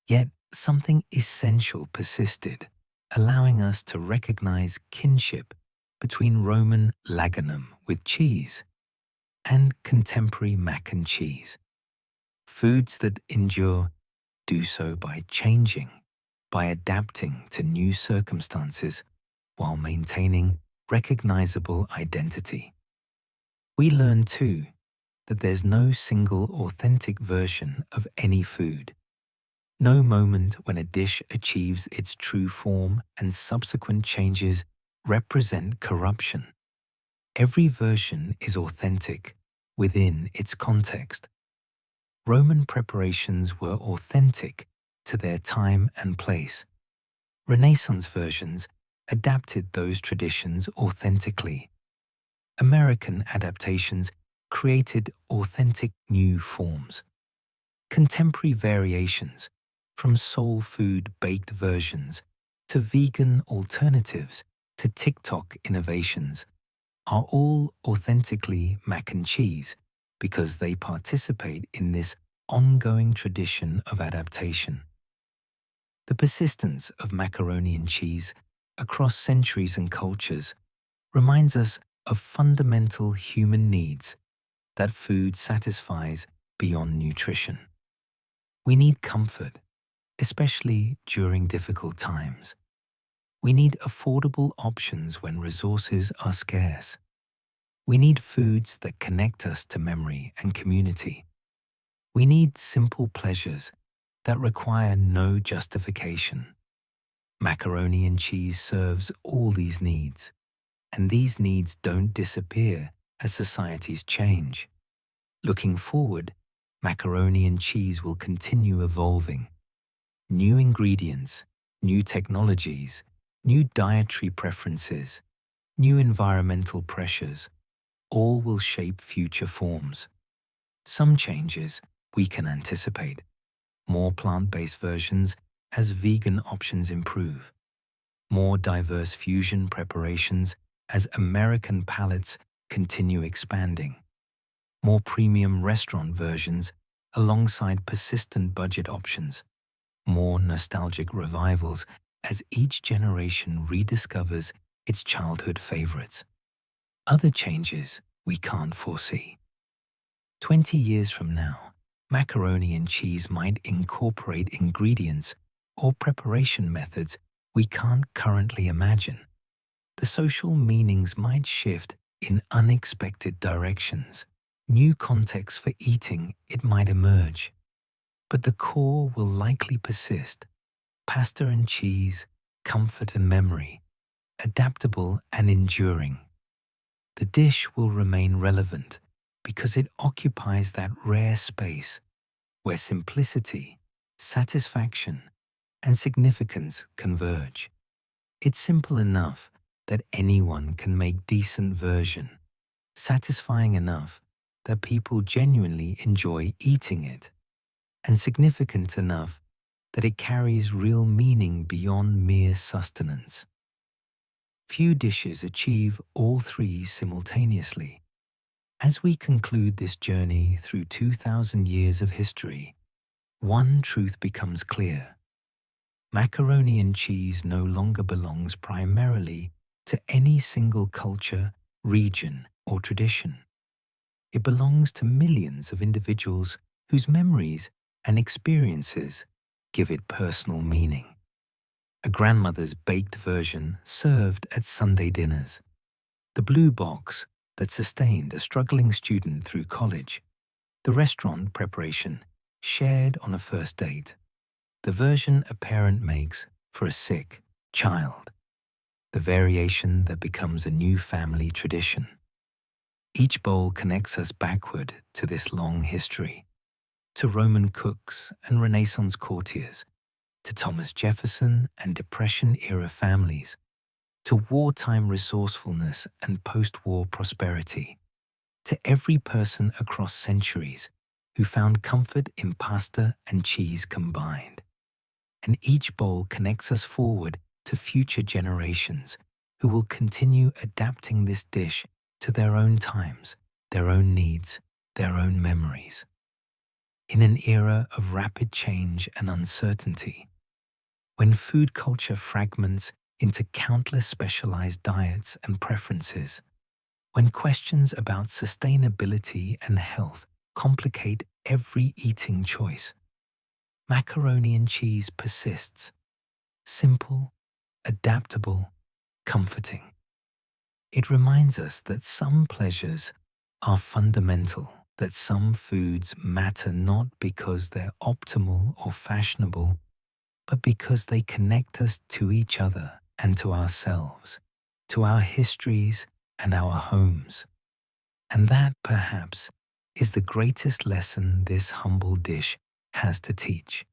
Yet something essential persisted, allowing us to recognize kinship between Roman laganum with cheese and contemporary mac and cheese. Foods that endure do so by changing, by adapting to new circumstances while maintaining recognizable identity. We learn too that there's no single authentic version of any food. No moment when a dish achieves its true form and subsequent changes represent corruption. Every version is authentic within its context. Roman preparations were authentic to their time and place. Renaissance versions adapted those traditions authentically. American adaptations created authentic new forms. Contemporary variations, from soul food baked versions to vegan alternatives to TikTok innovations, are all authentically mac and cheese because they participate in this ongoing tradition of adaptation. The persistence of macaroni and cheese across centuries and cultures reminds us of fundamental human needs that food satisfies beyond nutrition. We need comfort, especially during difficult times. We need affordable options when resources are scarce. We need foods that connect us to memory and community. We need simple pleasures that require no justification. Macaroni and cheese serves all these needs, and these needs don't disappear as societies change. Looking forward, macaroni and cheese will continue evolving. New ingredients, new technologies, new dietary preferences, new environmental pressures, all will shape future forms. Some changes we can anticipate, more plant-based versions as vegan options improve, more diverse fusion preparations as American palates continue expanding, more premium restaurant versions alongside persistent budget options, more nostalgic revivals as each generation rediscovers its childhood favorites. Other changes we can't foresee. 20 years from now, macaroni and cheese might incorporate ingredients or preparation methods we can't currently imagine. The social meanings might shift in unexpected directions. New contexts for eating it might emerge. But the core will likely persist. Pasta and cheese, comfort and memory, adaptable and enduring. The dish will remain relevant because it occupies that rare space where simplicity, satisfaction, and significance converge. It's simple enough that anyone can make decent version, satisfying enough that people genuinely enjoy eating it, and significant enough that it carries real meaning beyond mere sustenance. Few dishes achieve all three simultaneously. As we conclude this journey through 2,000 years of history, one truth becomes clear. Macaroni and cheese no longer belongs primarily to any single culture, region, or tradition. It belongs to millions of individuals whose memories and experiences give it personal meaning. A grandmother's baked version served at Sunday dinners. The blue box that sustained a struggling student through college. The restaurant preparation shared on a first date. The version a parent makes for a sick child. The variation that becomes a new family tradition. Each bowl connects us backward to this long history, to Roman cooks and Renaissance courtiers, to Thomas Jefferson and Depression-era families, to wartime resourcefulness and post-war prosperity, to every person across centuries who found comfort in pasta and cheese combined. And each bowl connects us forward to future generations who will continue adapting this dish to their own times, their own needs, their own memories. In an era of rapid change and uncertainty, when food culture fragments into countless specialized diets and preferences, when questions about sustainability and health complicate every eating choice, macaroni and cheese persists, simple, adaptable, comforting. It reminds us that some pleasures are fundamental, that some foods matter not because they're optimal or fashionable, but because they connect us to each other and to ourselves, to our histories and our homes. And that, perhaps, is the greatest lesson this humble dish has to teach.